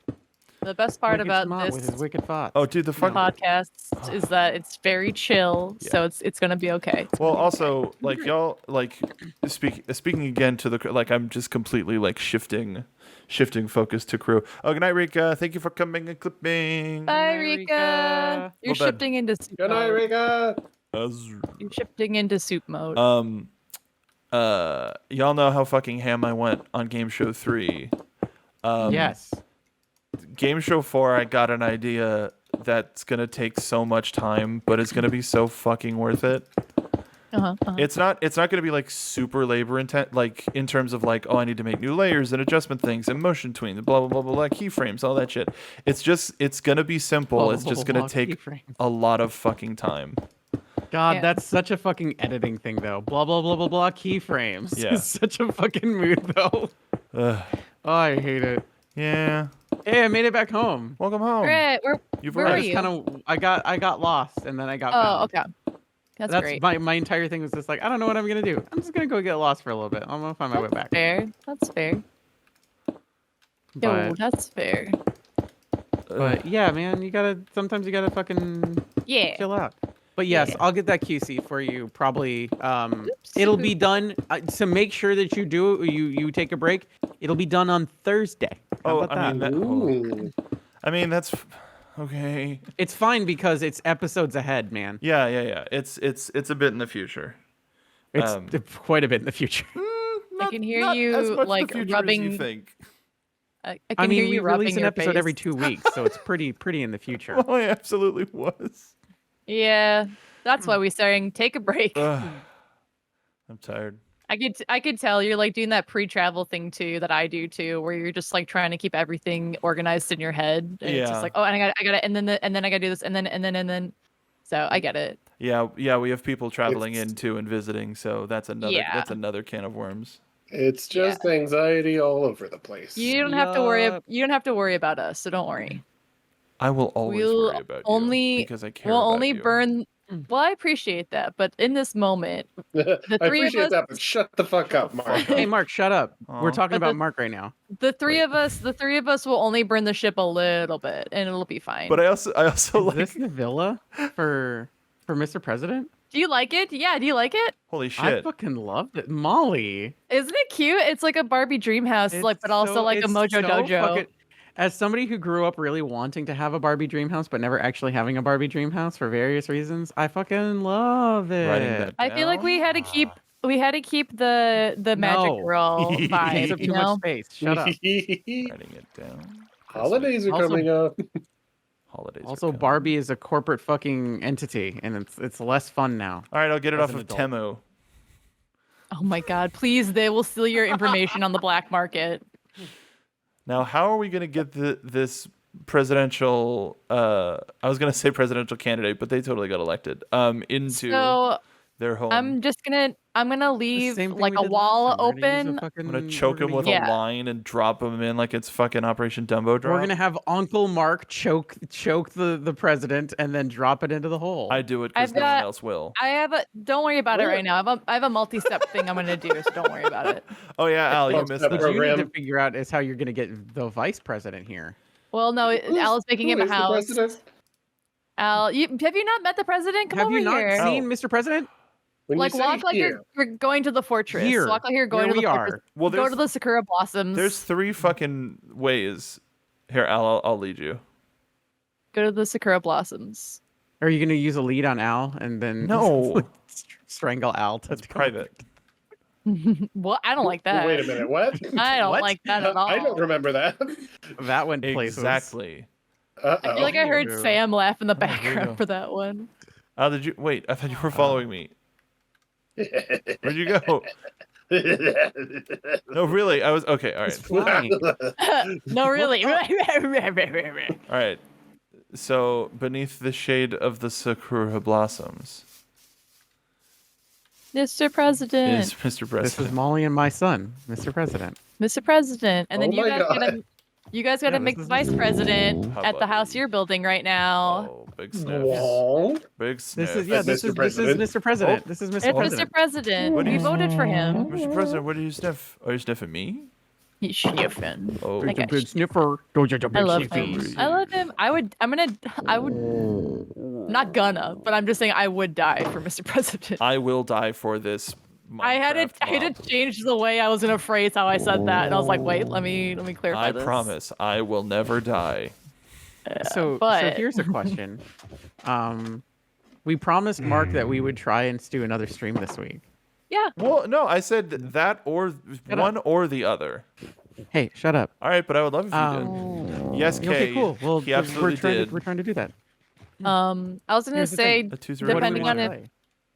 the best part Wicked about smart with this his wicked thoughts. Oh, dude, the fuck. podcast is that it's very chill, Yeah. so it's gonna be okay. It's Well, gonna be also like y'all like speaking again to the like I'm just completely like shifting focus to crew. Oh, good night, Rika. Thank you for coming and clipping. Bye, Bye, Rika. Rika. You're Well, bud. shifting into soup Good night, mode. Rika. You're shifting into soup mode. Y'all know how fucking ham I went on Game Show 3. Yes. Game Show 4, I got an idea that's gonna take so much time, but it's gonna be so fucking worth it. It's not gonna be like super labor intent, like in terms of like, oh, I need to make new layers and adjustment things and motion tween, blah blah blah blah, blah keyframes, all that shit. It's gonna be simple. Blah, It's blah, just blah, gonna blah, take keyframes. a lot of fucking time. God, Yeah. that's such a fucking editing thing, though. Blah blah blah blah blah. Keyframes. Yeah. It's such a fucking mood, though. Ugh. Oh, I hate it. Yeah. Hey, I made it back home. Welcome home. Great. You've where I are arrived. just you? kind of I got lost and then I got Oh, found. okay. That's great. my entire thing was just like I don't know what I'm gonna do. I'm just gonna go get lost for a little bit. I'm gonna find my way back. Fair. That's fair. Yo, But, that's fair. but yeah, man, sometimes you gotta fucking Yeah. chill out. But yes, Yeah. I'll get that QC for you. Probably, it'll be done. So make sure that you take a break. It'll be done on Thursday. How Oh, about I mean, that? Ooh. I mean that's okay. It's fine because it's episodes ahead, man. Yeah. It's a bit in the future. It's Um, quite a bit in the future. I can hear Not as you much the like future as you rubbing. think. I can I hear mean, we you rubbing release an your episode every face. 2 weeks, so it's pretty in the future. Well, I absolutely was. Yeah, that's why we're saying take a break. Ugh. I'm tired. I could tell you're like doing that pre-travel thing too that I do too, where you're just like trying to keep everything organized in your head. And it's Yeah. just like, oh, and I got it, and then I gotta do this, and then. So I get it. Yeah, we have people traveling It's- in too and visiting, so that's Yeah. another can of worms. It's just anxiety all over the place. You don't have to worry. Yup. You don't have to worry about us, so don't worry. I will always We'll worry about only- you because I care We'll about only you. burn. Well, I appreciate that, but in this moment, I three of appreciate us- that, but shut the fuck up, Mark. Hey, Mark, shut up. Aw. We're talking But about the- Mark right now. the three of us will only burn the ship a little bit, and it'll be fine. But I also Is like this the villa for Mr. President? Do you like it? Yeah, do you like it? holy I shit. fucking loved it, Molly. Isn't it cute? It's like a Barbie dream house, like, but also like a it's Mojo so Dojo. fucking- As somebody who grew up really wanting to have a Barbie dream house, but never actually having a Barbie dream house for various reasons, I fucking love it. Writing that I feel like we had to keep the magic No. girl Takes vibe, up you too know? much space. Shut up. writing it down. Holidays are Also- coming up. Holidays. are Also, coming. Barbie is a corporate fucking entity, and it's less fun now. All right, I'll get it as off an of adult. Temu. Oh my god, please, they will steal your information on the black market. Now, how are we gonna get this presidential. I was gonna say presidential candidate, but they totally got elected. Into So their home. I'm gonna The leave same thing like we a did last wall time. We're gonna use a open. fucking- I'm gonna choke we're him with gonna a Yeah. line and drop him in like it's fucking Operation Dumbo Drop. We're gonna have Uncle Mark choke the president and then drop it into the hole. I do it because I've no one got- else will. I have a. Don't worry about it What? right now. I have a multi-step thing I'm gonna do, so don't worry about it. Oh yeah, Al, you Twelve missed step that. What you need to program. figure out is how you're gonna get the vice president here. Well, no, Al is making him a Who is the house. president? Al, have you not met the president? Come Have over you not here. seen Oh. Mr. President? When Like you say walk like here, you're going to the fortress. Here, Walk like you're going where to the we fortress. are. Well, Go to the Sakura blossoms. There's 3 fucking ways. Here, Al, I'll lead you. Go to the Sakura blossoms. Are you gonna use a lead on Al and then No. strangle Al? That's private. What? I don't like that. wait a minute, what? I don't What? like that at all. I don't remember that. That went places. Exactly. I feel like I heard Oh. Sam laugh in the Oh, there you go. background for that one. Al, did you wait? I thought you were following me. Where'd you go? No, really. I was okay. All It's right. flying. No, really. All right. So, beneath the shade of the sakura blossoms Mr. President. is Mr. This is President. Molly and my son, Mr. President. Mr. President. And then Oh you my guys God. gotta Yeah, make this the is- vice president How at the about house you? you're building right now. Oh, big sniffs. Wrong. Big sniffs. This is yeah. That's This Mr. is President. Mr. President. This is Mr. It's President. Mr. President. What do We you- voted for him. Mr. President, what do you sniff? Are you sniffing me? He's sniffing. Oh, Like a Big sniffer. I love him. I love him. I would not gonna, but I'm just saying I would die for Mr. President. I will die for this. I had Minecraft to change the way I was gonna phrase how I said that, and I was like, wait, let me clarify I this. promise I will never die. So but- here's a question. We promised Mark that we would try and do another stream this week. Yeah. Well, no, I said that or one or the other. Hey, shut up. All right, but I would love if you did. Yes, Kay. Okay, cool. Well, he absolutely did. we're trying to do that. I was gonna Here's the say thing. A two-zero What do we depending wanna on play?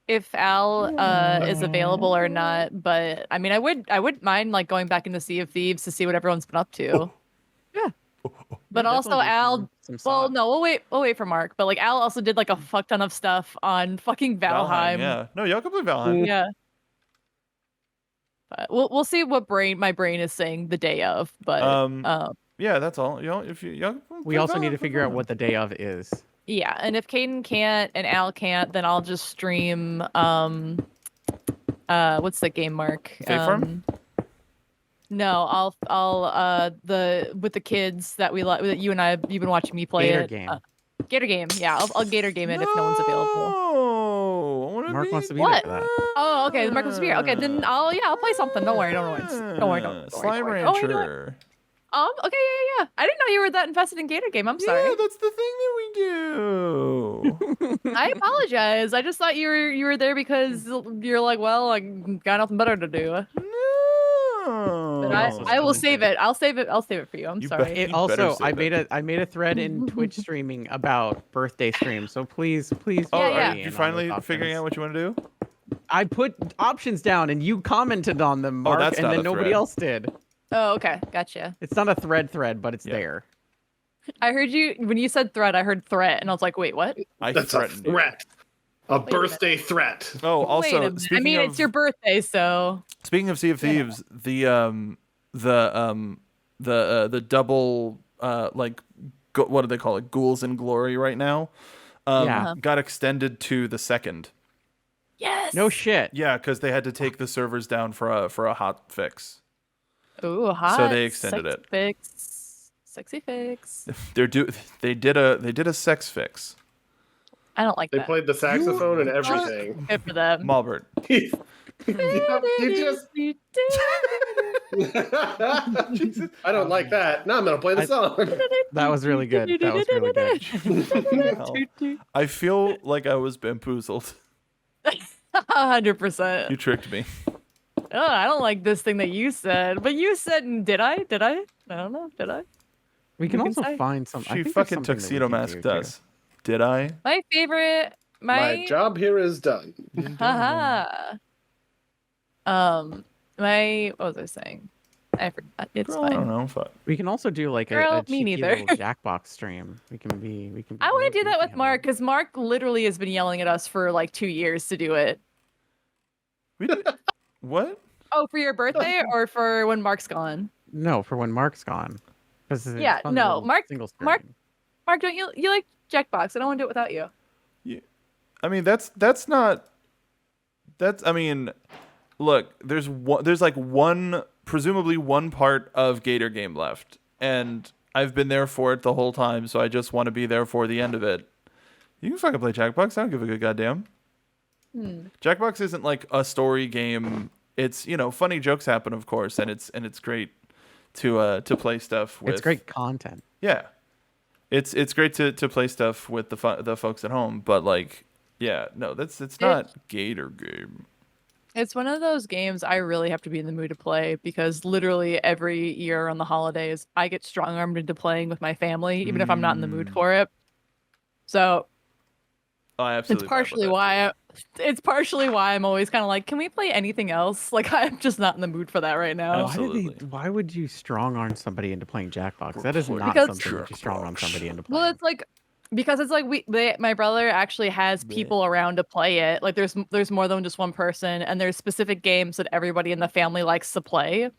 if Al is available or not, but I mean, I wouldn't mind like going back into Sea of Thieves to see what everyone's been up to. Yeah. But We'll also definitely do Al. some Well, SOT. no, we'll wait for Mark. But like Al also did like a fuck ton of stuff on fucking Valheim. Yeah. No, y'all can play Valheim. Yeah. But we'll see what my brain is saying the day of. But Yeah, that's all. Y'all, if y'all can We play also need Valheim, to play figure out Valheim. what the day of is. yeah, and if Caden can't and Al can't, then I'll just stream what's the game, Mark? Fate Farm? No, I'll with the kids that we like that you and I you've been watching me play Gator it. game. Gator game. Yeah, I'll Gator game it if no one's available. No, I wanna Mark wants to be What? there for that. Oh, okay. Mark was here. Okay, then I'll play something. Don't worry. Don't worry. Don't worry. Don't worry. Slime don't worry. Oh, you know what? Rancher. Okay, yeah. I didn't know you were that invested in Gator game. I'm sorry. Yeah, that's the thing that we do. I apologize. I just thought you were there because you're like, well, I got nothing better to do. No. But I will save it. I'll save it for you. I'm You sorry. bet. It You better also, I save made a thread in Twitch streaming about birthday streams. So please. Oh, Yeah, are yeah. you finally figuring out what you want to do? I put options down and you commented on them, Mark, that's and not then a nobody thread. else did. Oh, okay. Gotcha. It's not a thread, but it's Yeah. there. I heard you when you said threat. I heard threat, and I was like, wait, what? I That's a threatened you. threat. A minute. birthday threat. Oh, Wait a also minute. I speaking mean, of it's your birthday, so speaking of Sea of Thieves, the double what do they call it? Ghouls in Glory right now. Yeah. Got extended to the 2nd. yes. No shit. Yeah, because they had to take the servers down for a hot fix. Ooh, hot. So they extended sexy it. Fix. Sexy fix. They did a sex fix. I don't like They that. played the saxophone and everything. Good for them. Malbert. You just. I don't like that. Now I'm gonna play the song. That was really good. That was really good. I feel like I was bamboozled. 100%. You tricked me. Oh, I don't like this thing that you said. But you said, did I? I don't know. Did I? We can You can also say. find some. I She think there's fucking something that we tuxedo can masked do, too. us. Did I? My favorite. My job here is done. Haha. What was I saying? I forgot. It's Bro, I don't fine. know. Fuck. We can also do like Girl, a me cheeky neither. little Jackbox stream. We can be. I want real to do that goofy with on Mark it. because Mark literally has been yelling at us for like 2 years to do it. We did what? Oh, for your birthday or for when Mark's gone? No, for when Mark's gone. Because it's Yeah, fun no, little Mark- single screen. Mark, don't you like Jackbox? I don't want to do it without you. I mean, that's not. That's. I mean, look. There's like presumably one part of Gator game left, and I've been there for it the whole time. So I just want to be there for the end of it. You can fucking play Jackbox. I don't give a good goddamn. Jackbox isn't like a story game. It's funny jokes happen, of course, and it's great to play stuff with. It's great content. Yeah, it's great to play stuff with the folks at home, but like, yeah, no, it's not Gator game. It's one of those games I really have to be in the mood to play because literally every year on the holidays, I get strong-armed into playing with my family, even if I'm not in the mood for it. So Oh, I absolutely. it's partially why I'm always kind of like, can we play anything else? Like I'm just not in the mood for that right now. Absolutely. Why would you strong arm somebody into playing Jackbox? That is not Because- something that you strong arm somebody into playing. Well, it's like because it's like my brother actually has people around to play it. Like there's more than just one person, and there's specific games that everybody in the family likes to play.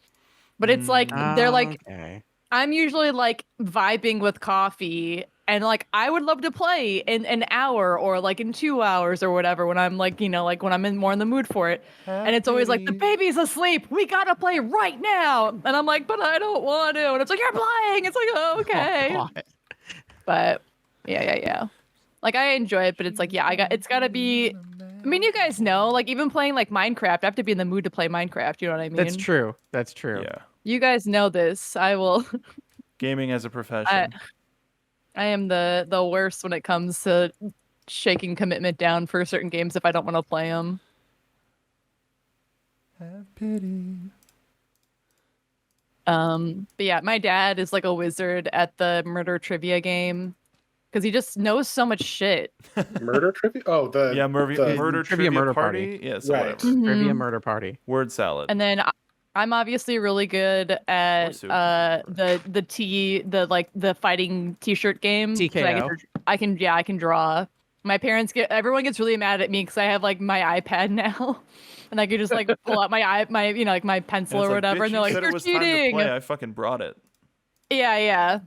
But it's like they're like Okay. I'm usually like vibing with coffee, and like I would love to play in an hour or like in 2 hours or whatever when I'm like like when I'm more in the mood for it. And it's always like the baby's asleep. We gotta play right now. And I'm like, but I don't want to. And it's like you're playing. It's like oh, okay. Oh, God. But yeah. Like I enjoy it, but it's like it's gotta be. I mean, you guys know, like even playing like Minecraft, I have to be in the mood to play Minecraft. You know what I mean? That's true. That's true. Yeah, You guys know this. I will. gaming as a profession. I am the worst when it comes to shaking commitment down for certain games if I don't want to play them. Have pity. But yeah, my dad is like a wizard at the murder trivia game because he just knows so much shit. Murder trivia? Oh, Yeah, murder trivia murder party. party. Yes, Right. whatever. Trivia murder party. Word salad. And then I'm obviously really good at soup. the fighting t-shirt game. 'Cause TKO. I can draw. Everyone gets really mad at me because I have like my iPad now, and I can just like pull out my like my pencil And or it's like, whatever, "Bitch, and they're you like, said it "You're was time to cheating." play. I fucking brought it. Yeah.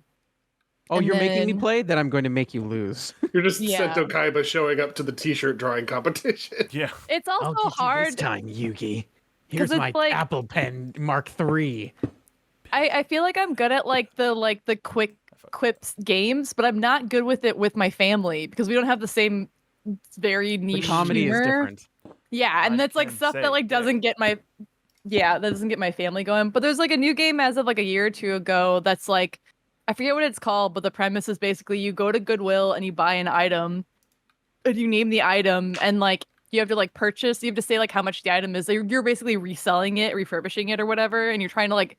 Oh, And you're making me then- play? Then I'm going to make you lose. You're just Yeah. Sento Kaiba showing up to the t-shirt drawing competition. Yeah. It's I'll also get hard. you this time, Yugi. Here's it's my like- Apple Pen Mark III. I feel like I'm good at the quick quips games, but I'm not good with it with my family because we don't have the same very The niche comedy humor. is different. Yeah, and I that's like can stuff say, that like doesn't get my that doesn't get my family going. But there's like a new game as of like a year or two ago that's like I forget what it's called, but the premise is basically you go to Goodwill and you buy an item and you name the item and like you have to like purchase, you have to say like how much the item is. You're basically reselling it, refurbishing it or whatever, and you're trying to like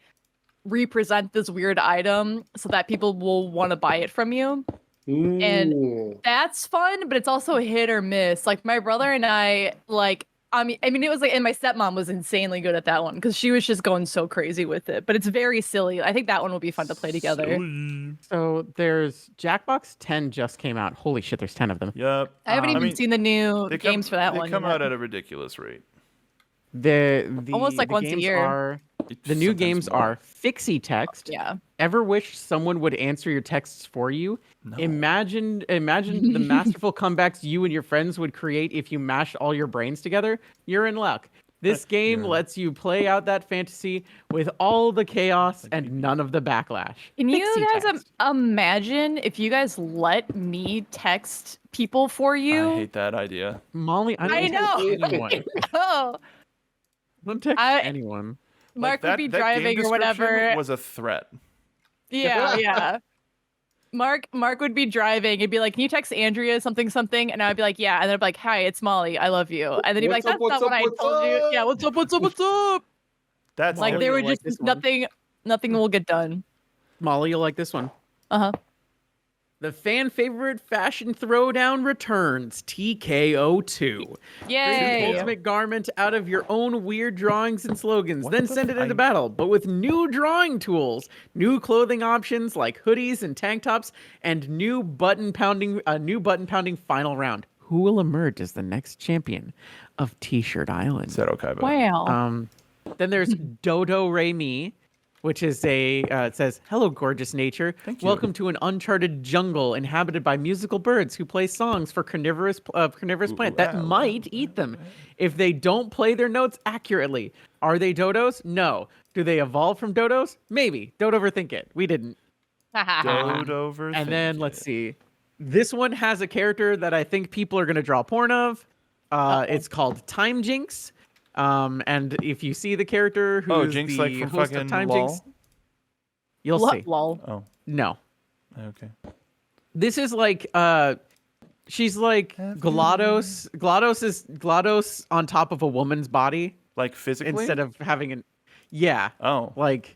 represent this weird item so that people will want to buy it from you. Ooh. That's fun, but it's also hit or miss. Like my brother and I, like I mean, it was like, and my stepmom was insanely good at that one because she was just going so crazy with it. But it's very silly. I think that one will be fun to play together. Silly. So there's Jackbox 10 just came out. Holy shit, there's 10 of them. Yep. I haven't even mean, seen the new games for that they one. come yet. out at a ridiculous rate. Almost like the once a games year. Are, the new Sometimes games more. are Fixie Text. Yeah. Ever wish someone would answer your texts for you? No. Imagine the masterful comebacks you and your friends would create if you mashed all your brains together. You're in luck. This game lets you play out that fantasy with all the chaos and none of the backlash. Can you Fixie guys text. imagine if you guys let me text people for you? I hate that idea. Molly, I don't I text know. anyone. Oh, Don't text I- anyone. Mark Like, would be that game driving or description whatever. Was a threat. Yeah. Mark would be driving and be like, "Can you text Andrea something?" And I'd be like, "Yeah," and they'd be like, "Hi, it's Molly. I love you." And then he'd be like, What's up, "That's what's not what up, I what's told you." up? Yeah, what's up? What's up? That's Like Molly, there you'll would like just this one. nothing will get done. Molly, you'll like this one. Uh huh. The fan favorite fashion throwdown returns, TKO2. Create Yay! the ultimate garment out of your own weird drawings and slogans, What then the send it f- into I- battle, but with new drawing tools, new clothing options like hoodies and tank tops, and new button pounding final round. Who will emerge as the next champion of T-Shirt Island? Said Okaiba. Wow. Then there's Dodo Re Mi, which is it says, "Hello, gorgeous nature. Thank you. Welcome to an uncharted jungle inhabited by musical birds who play songs for carnivorous plant that wow, might eat them if they don't play their notes accurately. Are they dodos? No. Do they evolve from dodos? Maybe. Don't overthink it. We didn't." Don't overthink And then let's it. see. This one has a character that I think people are going to draw porn of. It's called Time Jinx. And if you see the character who's Jinx, the like from host fucking of Time LOL? Jinx, you'll see. Lol. Oh, No. okay. This is like she's like GLaDOS. GLaDOS is GLaDOS on top of a woman's body Like physically? instead of having an Oh. like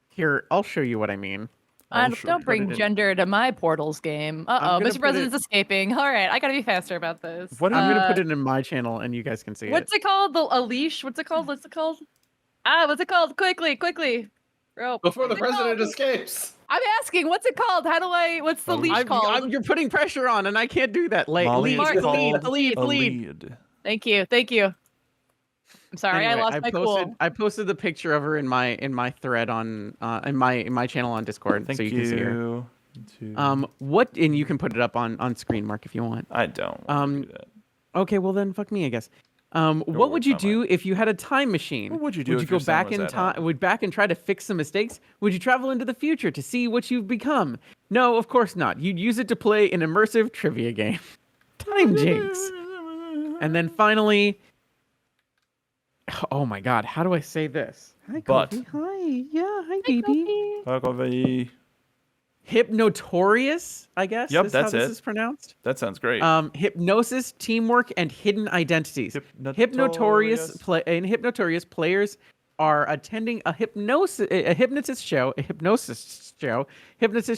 here, I'll show you what I mean. I'll show Don't you. bring Put it in. gender to my Portals game. I'm Uh-oh, gonna Mr. put President's it- escaping. All right, I gotta be faster about this. What I'm gonna Uh, put it in my channel and you guys can see What's it called? A leash? What's it called? What's it called? What's it called? Quickly. Rope. Before the What's it called? president escapes. I'm asking, what's it called? What's the leash called? You're putting pressure on, and I can't do that. Molly, Lead, it's the lead, called the lead, a the lead. Thank you. I'm sorry, Anyway, I lost my posted, cool. I posted the picture of her in my thread on in my channel on Discord, Thank so you can see her. you. Too. What and you can put it up on screen, Mark, if you want. I don't want to do that. Okay, well then, fuck me, I guess. What would you with my do if you had a time machine? What would you do Would you if go your son back was in at time? home? Would back and try to fix some mistakes? Would you travel into the future to see what you've become? No, of course not. You'd use it to play an immersive trivia game. Time Jinx. And then finally, oh my God, how do I say this? Hi, But. Kofi. Hi, yeah, hi, baby. That Hypnotorious, I guess. Yep, is that's how this it. is pronounced. sounds great. Hypnosis, teamwork, and hidden identities. Hypnotorious. In Hypnotorious, players are attending a hypnosis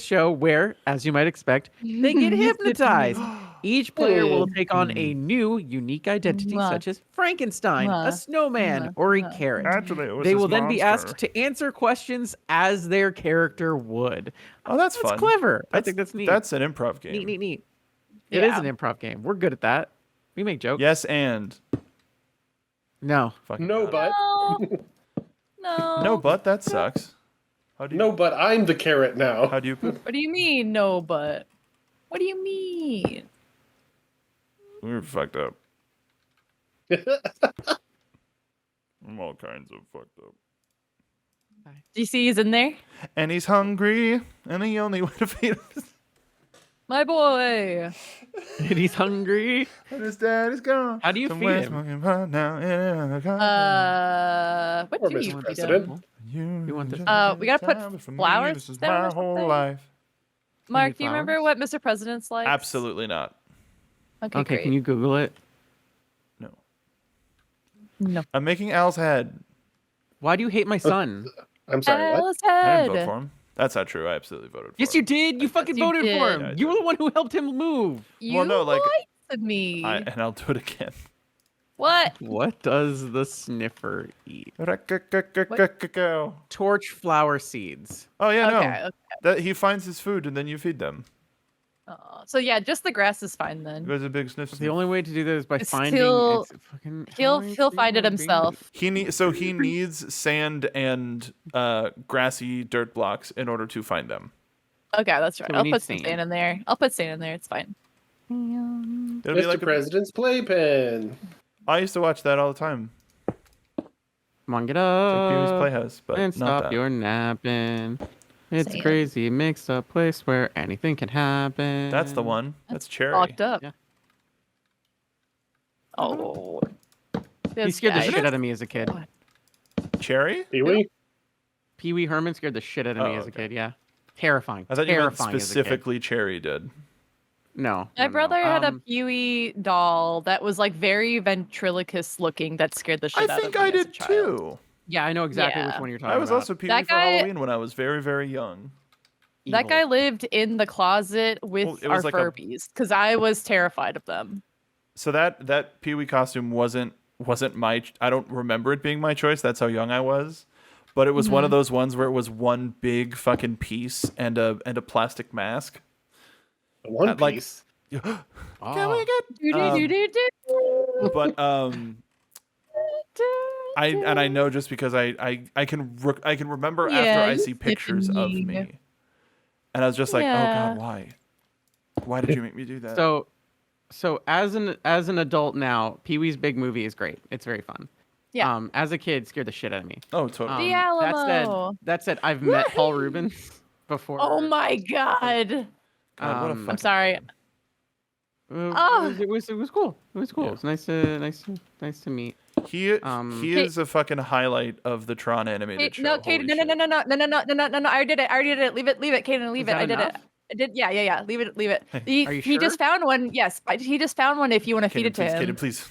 show where, as you might expect, they get hypnotized. Each player will take on a new, unique identity, Mwah. such as Frankenstein, a Mwah. snowman, Mwah. or a Mwah. carrot. Actually, it was They this will then be monster. asked to answer questions as their character would. Oh, that's That's fun. clever. I think that's neat. That's an improv game. Neat. It is Yeah. an improv game. We're good at that. We make jokes. Yes, and No. fucking No, God. but No. No, but that sucks. How do you? no, but I'm the carrot now. How do you? Put, What do you mean, no, but? What do you mean? we're fucked up. I'm all kinds of fucked up. GC is in there? And he's hungry, and the only way to feed him is. My boy. And he's hungry. And his dad is gone. How do you feed Somewhere him? smoking pot now in a car. What Or do Mr. you want President. You want this? We gotta put flowers This is down or my whole something? life. Mark, do you remember flowers? what Mr. President's like? Absolutely not. Okay, Okay, great. can you Google it? No. No. I'm making Al's head. Why do you hate my son? I'm sorry, what? Alice I didn't vote head. for him. That's not true. I absolutely voted for Yes, him. you did. You fucking you voted for did. him. Yeah, I You were did. the one who helped him move. You Well, no, like- lied to me. And I'll do it again. What? What does the sniffer eat? Oh Torch flower seeds. yeah, no. Okay. That he finds his food and then you feed them. So yeah, just the grass is fine then. There's a big sniff. The only way to do that is by It's finding. still- it's fucking, He'll find it himself. He needs sand and grassy dirt blocks in order to find them. Okay, that's right. So we I'll need put some sand. sand in there. I'll put sand in there. It's fine. It'll be Mr. like President's playpen. I used to watch that all the time. Come on, get Like Pee Wee's up Playhouse, but and not stop that. your napping. It's Sand. crazy mixed up place where anything can happen. That's the one. That's Cherry. Locked up. Yeah. Oh. He This scared the guy. shit out of me as a kid. What? Cherry? Pee-wee? Pee Wee Herman scared the shit out of me Oh, as a okay. kid. Yeah, terrifying. I thought you meant terrifying as a kid. specifically Cherry did. No. My no. brother had a Um, Huey doll that was like very ventriloquist looking that scared the shit I out think of me I as a did child. too. Yeah, I know exactly which Yeah. one you're talking I was about. also Pee Wee That for guy- Halloween when I was very, very young. That guy lived in the closet with Well, it our was like a- Furbies because I was terrified of them. So that Pee-wee costume wasn't my. I don't remember it being my choice. That's how young I was. But it was one of those ones where it was one big fucking piece and a plastic mask. One Like- Piece. Can Oh. we get? But I know just because I can remember Yeah, after I you see pictures of sniffing. me, and I was just like, Yeah. oh God, why did you make me do that? So as an adult now, Pee-wee's Big Movie is great. It's very fun. Yeah. As a kid, scared the shit out of me. Oh, totally. The Alamo. That said, I've met Paul Rubens before. Oh my God. God, what a Um, I'm sorry. It was cool. It was cool. Yeah. It's nice to meet. He is a fucking highlight of the Tron animated show. No, Kaden, Holy no. I already did it. Leave it, Kaden, leave Is it. that I did it. enough? I did. Yeah. Leave it. Are you He just sure? found one. Yes, he just found one. If you want to feed it to him, Kaden, please.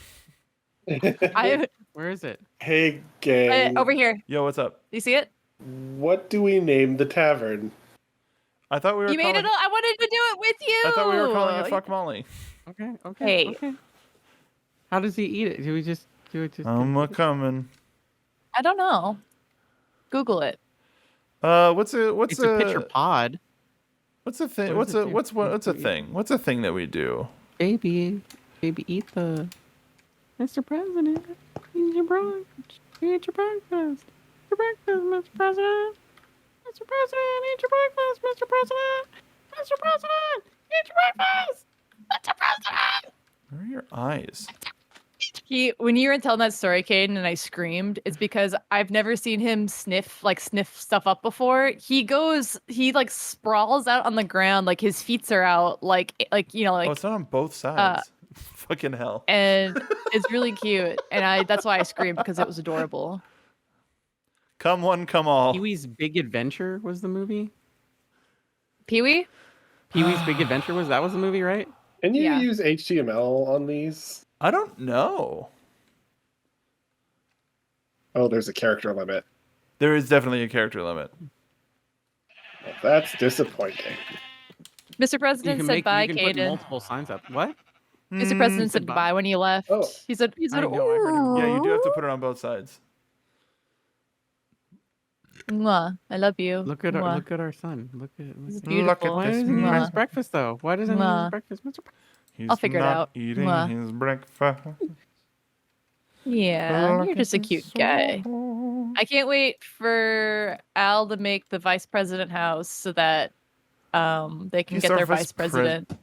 Where is it? Hey, gang. over here. Yo, what's up? Do you see it? What do we name the tavern? I thought we were. You made it. I wanted to do it with you. I thought we were calling it Fuck Molly. Okay. Hey. Okay. How does he eat it? Do we just do it? I'm a coming. I don't know. Google it. What's a It's a pitcher pod. What's a thing? What does it do? What's a thing? What's a thing that we do? Baby, eat the. Mr. President, eat your brunch. Eat your breakfast. Your breakfast, Mr. President. Mr. President, eat your breakfast, Mr. President. Mr. President, eat your breakfast. Mr. President. Where are your eyes? When you were telling that story, Caden, and I screamed, it's because I've never seen him sniff stuff up before. He like sprawls out on the ground, like his feet are out, like Oh, it's not on both sides. Fucking hell. and it's really cute. And that's why I screamed, because it was adorable. Come one, come all. Pee-wee's Big Adventure was the movie. Pee-wee? Pee-wee's Big Adventure was the movie, right? Can you Yeah. use HTML on these? I don't know. Oh, there's a character limit. There is definitely a character limit. Well, that's disappointing. Mr. President said bye, you can put Caden. multiple signs up. What? Mr. President said Said bye. goodbye when he left. Oh. He said, I know, I heard him. Yeah, you do have to put it on both sides. Mwah, I love you. Look at Mwah. our son. Look at. This is Look at beautiful. Why this doesn't he eat man. his breakfast though? Why doesn't he eat Mwah. his breakfast, Mr. He's I'll figure it not out. eating Mwah. his breakfast. Yeah, Look you're at just a this cute guy. soul. I can't wait for Al to make the vice president house so that they can He's get our their vice vice president.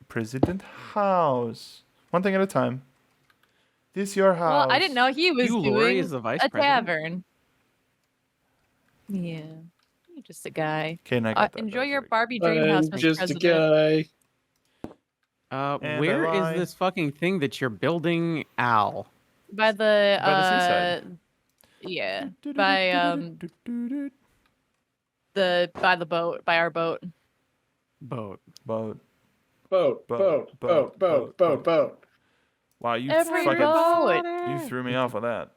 President House. One thing at a time. This your house. Well, I didn't know he was Hugh Laurie doing is the vice a president. tavern. Yeah, you're just a guy. Okay, and I got that. Enjoy That was your very Barbie dream house, I'm Mr. just President. a guy. And Where I lie. is this fucking thing that you're building, Al? By the By the seaside. yeah, by the boat, by our boat. Boat. Boat. Boat, boat, boat, boat, boat, boat. Wow, you Every fucking boat. you threw me off with that.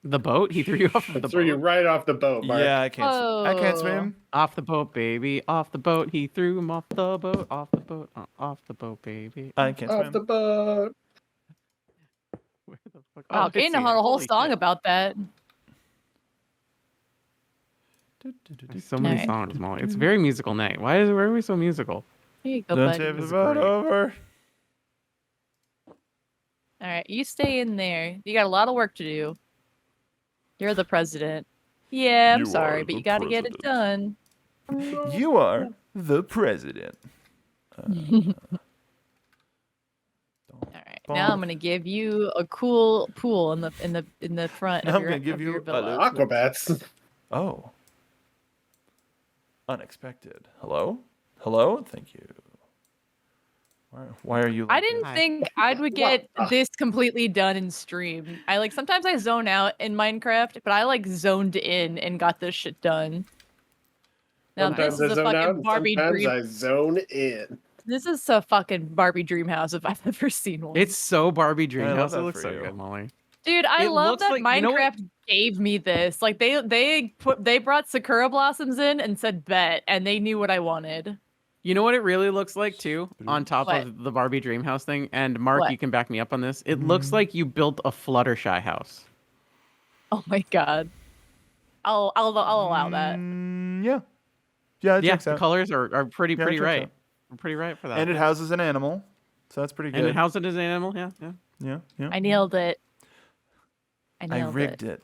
The boat? He threw you off I of the threw boat. you right off the boat, Mark. Yeah, I can't. I can't Oh. swim. Off the boat, baby. Off the boat. He threw him off the boat. Off the boat. Off the boat, baby. I can't Off swim. the boat. Where the fuck? Wow, I Kaden see had it. a whole Holy song shit. about that. There's so many Alright. songs, Molly. It's a very musical night. Why are we so musical? Here you go, Don't bud. tip the This is boat great. over. All right, you stay in there. You got a lot of work to do. You're the president. Yeah, I'm You sorry, are but the you got to get it done. You are the president. All right, now I'm gonna give you a cool pool in the front. Now of I'm your, gonna give of you your a villa. little- Aquabats. Oh. Unexpected. Hello? Hello? Thank you. Why are you like I didn't Hi. think I would get What? this completely done in stream. Sometimes I zone out in Minecraft, but I zoned in and got this shit done. Now Sometimes this is I a zone out, fucking and Barbie sometimes dream. I zone in. This is a fucking Barbie dream house if I've ever seen one. It's so Barbie I love Dreamhouse. It that looks for so you. good, Molly. Dude, I It love looks that like- you know what- Minecraft gave me this. Like they brought Sakura blossoms in and said bet, and they knew what I wanted. You know what it really looks like too, on top What? of the Barbie Dreamhouse thing. And Mark, What? you can back me up on this. It looks like you built a Fluttershy house. Oh my god. I'll allow that. Yeah. Yeah, it Yeah, checks the out. colors are pretty Yeah, it checks right. out. We're pretty right for that. And it houses an animal, so that's pretty good. And it houses an animal. Yeah, yeah. Yeah, yeah. I nailed it. I rigged it.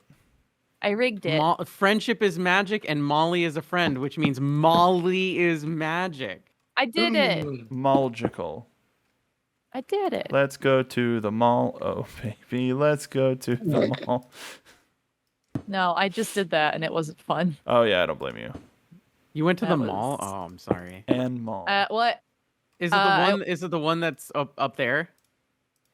I rigged it. Friendship is magic, and Molly is a friend, which means Molly is magic. I did it. Magical. I did it. Let's go to the mall. Oh, baby, let's go to the mall. No, I just did that and it wasn't fun. Oh, yeah, I don't blame you. You went to That the mall? was- Oh, I'm sorry. And mall. What? Is it the one? Is it the one that's up there?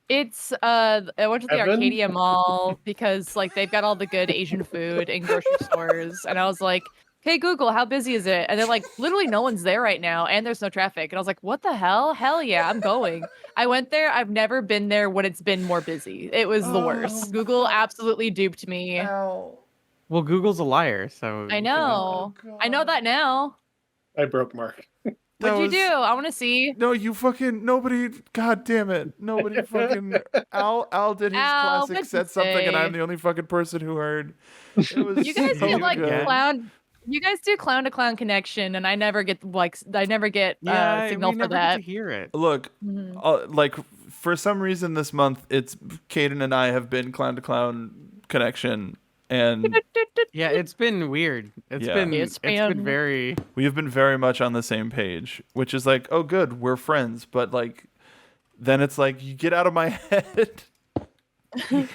It's I went to the Evan? Arcadia Mall because like they've got all the good Asian food in grocery stores, and I was like, "Hey Google, how busy is it?" And they're like, "Literally no one's there right now, and there's no traffic." And I was like, "What the hell? Hell yeah, I'm going." I went there. I've never been there when it's been more busy. It was the worst. Google absolutely duped me. Ow. Well, Google's a liar, so I know. I know that now. I broke Mark. What'd you do? I want to see. No, you fucking nobody. God damn it! Nobody fucking. Al did his Al, classic, what'd said you something, and say? I'm the only fucking person who heard. It was You guys so do like good. clown. You guys do clown to clown connection, and I never get yeah, signal we for never get that. to hear it. Look, Mhm. like for some reason this month, it's Caden and I have been clown to clown connection, and Yeah, it's been weird. It's Yeah. been It's it's been been- very. we have been very much on the same page, which is like, oh, good, we're friends. But like, then it's like, you get out of my head.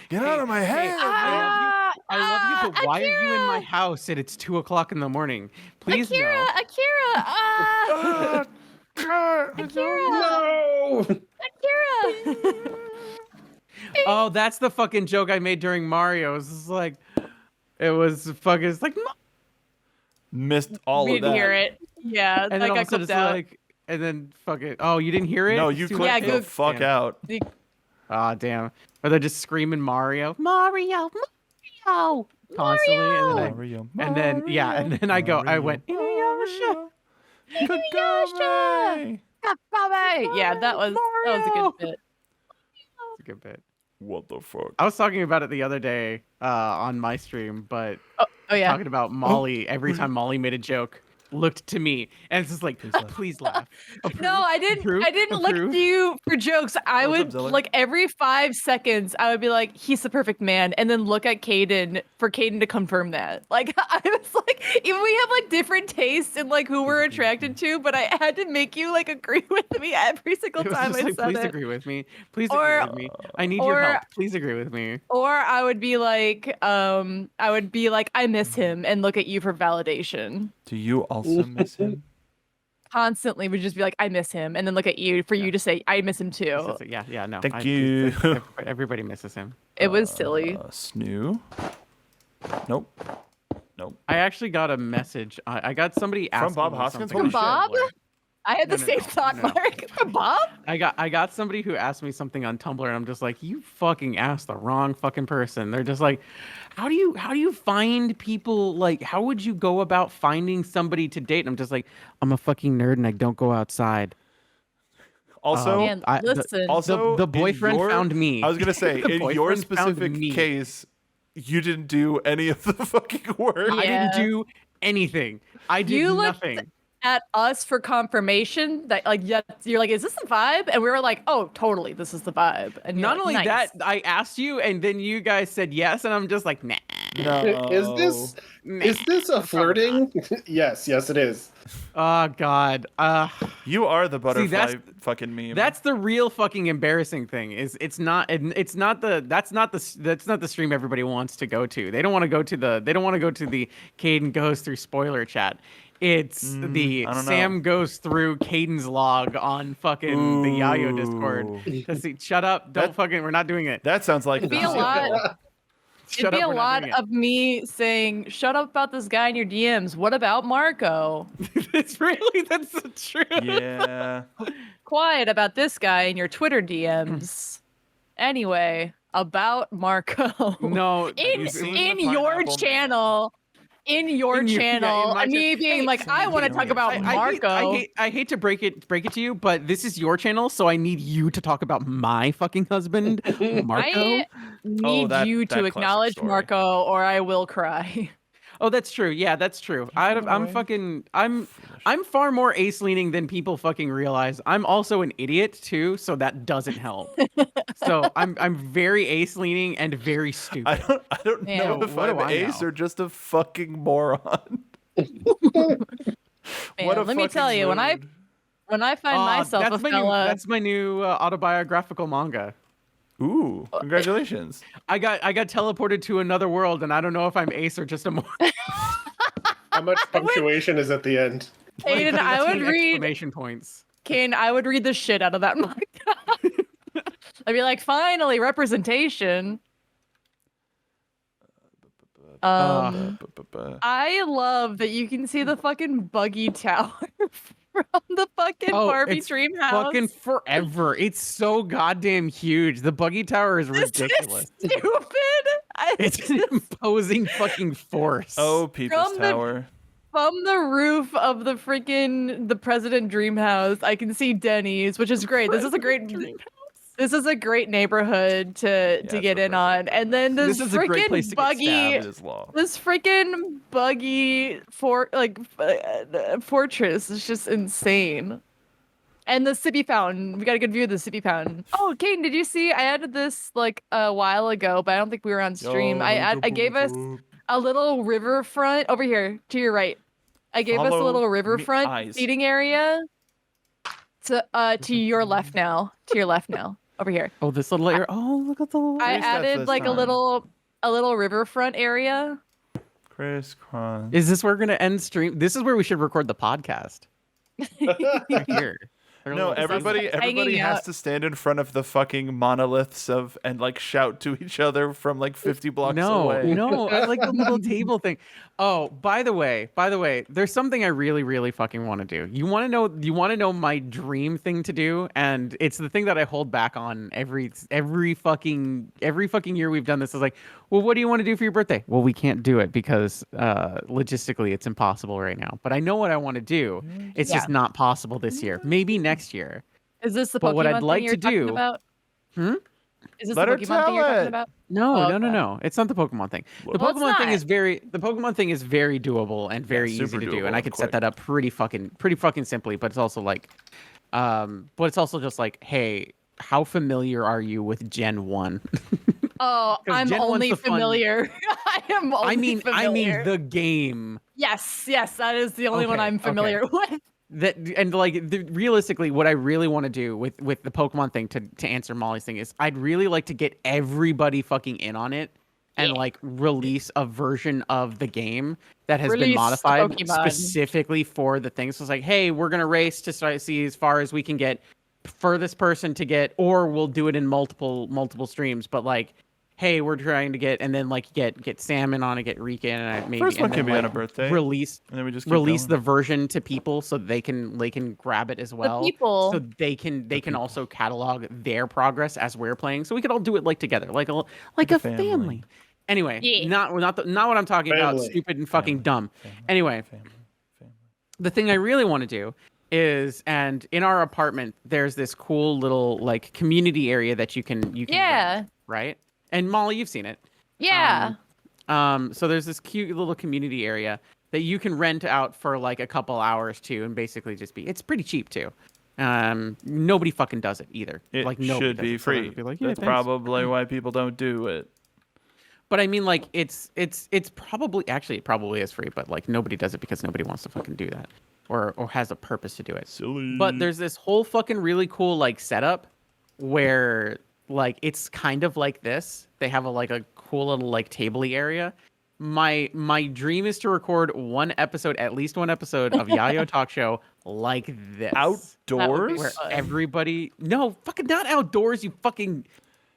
Get out of my head. Ah, I love you, but why are you in my Akira! house and it's 2:00 in the morning? Please Akira, no. Akira, Ah, God. Akira, No! Akira. Oh, that's the fucking joke I made during Mario. It was fucking. It's like, Missed all We of that. didn't hear it. Yeah, and that then all of got a sudden clipped it's out. like, and then fucking. Oh, you didn't hear it? No, It's you too clicked Yeah, the Goog- fuck Damn. out. Ah, damn. Or they're just screaming Mario, Mario, Mario, constantly, Mario, and then yeah, and then I went, Inuyasha. Kagame. Yeah, that was a Mario! good bit. It's a good bit. What the fuck? I was talking about it the other day on my stream, but Oh yeah. talking about Molly. Every time Molly made a joke, looked to me, and it's just like, please laugh. Approve, No, I didn't. approve, I didn't look approve. to you for jokes. I What's up, would Zilla? like every 5 seconds. I would be like, "He's the perfect man," and then look at Caden for Caden to confirm that. Like I was like, even we have like different tastes in like who we're attracted to, but I had to make you like agree with me every single It was time just I like, said please it. agree with me. Please Or- agree with me. I need your or- help. Please agree with me. Or I would be like, I miss him, and look at you for validation. Do you also miss him? Constantly would just be like, I miss him, and then look at you for you to say, I miss him It's too. just like, yeah, no. Thank you. Everybody misses him. It was silly. Snoo. Nope. I actually got a message. I got somebody asking Bob me Hoskins? something From on Bob? Tumblr. I had the No, same no, thought, no. Mark. From Bob? I got somebody who asked me something on Tumblr, and I'm just like, you fucking asked the wrong fucking person. They're just like, how do you find people? Like, how would you go about finding somebody to date? And I'm just like, I'm a fucking nerd and I don't go outside. Also, Man, listen. also the in boyfriend your- found me. I was gonna say, The in your boyfriend found specific me. case, you didn't do any of the fucking work. Yeah. I didn't do anything. I did You looked nothing. at us for confirmation that like you're like, is this the vibe? And we were like, oh, totally, this is the vibe. And you're Not like, only nice. that, I asked you, and then you guys said yes, and I'm just like, nah. No. Is this a flirting? Yes, it is. Oh God. You are the butterfly that's- fucking meme. That's the real fucking embarrassing thing. That's not the stream everybody wants to go to. They don't want to go to the Caden goes through spoiler chat. It's the I don't Sam know. goes through Caden's log on fucking the Yayo Discord. To see, shut up! Don't That- fucking. We're not doing it. That sounds like It'd be the a lot. Shut It'd be up, a we're not lot doing it. of me saying, shut up about this guy in your DMs. What about Marco? It's really that's the truth. Yeah. Quiet about this guy in your Twitter DMs. Anyway, about Marco. No, in you seen in the your Pineapple Man? channel. In your In your- yeah, in channel, my and me channel. being Hey, like, I want to talk about Marco. I hate to break it to you, but this is your channel, so I need you to talk about my fucking husband, Marco. I need you that to classic acknowledge story. Marco, or I will cry. Oh, that's true. Yeah, that's true. running I'm away? fucking Foolish. I'm far more ace leaning than people fucking realize. I'm also an idiot too, so that doesn't help. So I'm very ace leaning and very stupid. I don't Man, know So if what do I'm I ace know? or just a fucking moron. Man, What a let me tell fucking you, when I find myself a fella, that's my new autobiographical manga. Ooh, congratulations. I got teleported to another world, and I don't know if I'm ace or just a moron. How much punctuation is at the end? Aiden, I would read exclamation points. Kane, I would read the shit out of that manga. I'd be like, finally, representation. I love that you can see the fucking buggy tower from the fucking Barbie it's dream house. fucking forever. It's so goddamn huge. The buggy tower is ridiculous. This is stupid. It's an imposing fucking force. Oh, Peepus From the- Tower. From the roof of the president dream house, I can see Denny's, which is great. This is a great neighborhood to it's get the in on. president. And then this is a great place freaking to get buggy, It is law. this freaking buggy fortress is just insane. And the city fountain, we got a good view of the city fountain. Oh, Kane, did you see? I added this like a while ago, but I don't think we were on stream. I gave us a little riverfront over here to your right. I gave us a Follow little me riverfront eyes. seating area. To your left now. To your left now. Over here. Oh, this little area. Oh, look at the. I Raise that added this like a time. little riverfront area. Crisscross. Is this where we're gonna end stream? This is where we should record the podcast. Right here. No, everybody hanging has out. to stand in front of the fucking monoliths and like shout to each other from like 50 blocks away. No, I like the little table thing. Oh, by the way, there's something I really, really fucking want to do. You want to know my dream thing to do, and it's the thing that I hold back on every fucking year we've done this. Is like, well, what do you want to do for your birthday? Well, we can't do it because logistically it's impossible right now. But I know what I want to do. It's just not possible this year. Maybe next year. Is this the But Pokemon what I'd thing like you're to talking do- about? Is this Let the her Pokemon thing you're tell talking it. about? No, Oh, no, no, okay. no. It's not the Pokemon thing. The Well, it's Pokemon thing not. is very doable and very easy super to do, doable and I and could quick. set that up pretty fucking simply. But it's also like, but it's also just like, hey, how familiar are you with Gen 1? Oh, 'Cause I'm Gen 1's only the fun- familiar. I am only familiar. I mean the game. Yes, that is the only one Okay, I'm familiar with. That and like realistically, what I really want to do with the Pokemon thing to answer Molly's thing is I'd really like to get everybody fucking in on it and like release a version of the game that has been Release modified Pokemon. specifically for the thing. So it's like, hey, we're gonna race to see as far as we can get furthest person to get, or we'll do it in multiple streams. But like, hey, we're trying to get, and then like get Salmon on it, get Rika, and maybe First one and can then, be on like, a birthday. Release And then we just keep release going. the version to people so they can grab it as well. people. So they can also catalog their progress as we're playing. So we could all do it like together, like a family. family. Anyway, Yeah. not what I'm talking about. Family. Stupid and fucking dumb. Anyway, the thing I really want to do is, and in our apartment, there's this cool little like community area that you can Yeah. rent, right? And Molly, you've seen it. Yeah. So there's this cute little community area that you can rent out for like a couple hours too, and basically just it's pretty cheap too. Nobody fucking does it either. It like nobody should does be it. Someone free. would be like, yeah, That's thanks. probably why people don't do it. But I mean, like, it's probably it probably is free, but like nobody does it because nobody wants to fucking do that, or has a purpose to do it. Silly. But there's this whole fucking really cool like setup where like it's kind of like this. They have a cool little like tabley area. My dream is to record at least one episode of Yayo Talk Show like this. Outdoors? Where fun. everybody fucking not outdoors, you fucking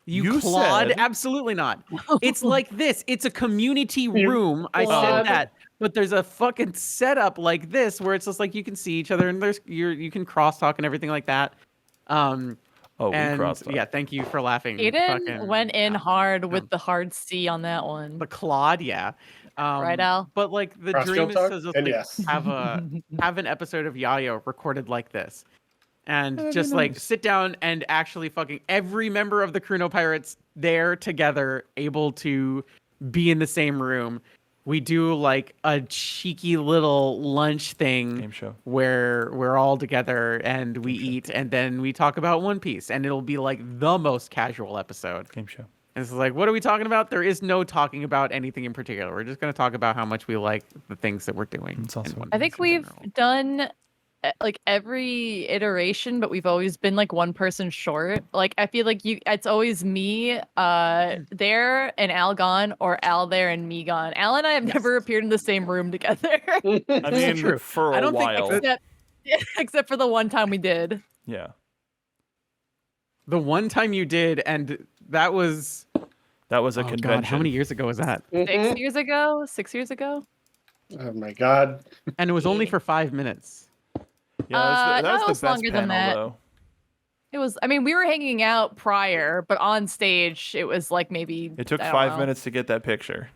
You clod. said- Absolutely not. It's like this. It's a community room. I clod. said that. But there's a fucking setup like this where it's just like you can see each other and you can crosstalk and everything like that. Oh, we And crossed up. yeah, thank you for laughing. Aiden went in hard with um, the hard C on that one. the Claude, yeah. Right, Al? But like the Cross dream field is talk? to just And like yes. have an episode of Yayo recorded like this. And That'd be just like nice. sit down and actually fucking every member of the Chrono Pirates there together, able to be in the same room. We do like a cheeky little lunch thing Game show. where we're all together and we eat and then we talk about One Piece, and it'll be like the most casual episode. Game show. And it's like, what are we talking about? There is no talking about anything in particular. We're just going to talk about how much we like the things that we're doing. It's also- in One I Piece think in we've general. done like every iteration, but we've always been like one person short. Like I feel like it's always me there and Al gone, or Al there and me gone. Al and I have never appeared in the same room together. I mean, true. for I a don't think while. except for the one time we did. Yeah. The one time you did, and that was That was a oh convention. God, how many years ago was that? 6 years ago. 6 years ago. Oh my god. And it was only for 5 minutes. Yeah, that no, was it was the best longer than panel, that. though. It was. I mean, we were hanging out prior, but on stage, it was like maybe. It took I don't 5 know. minutes to get that picture.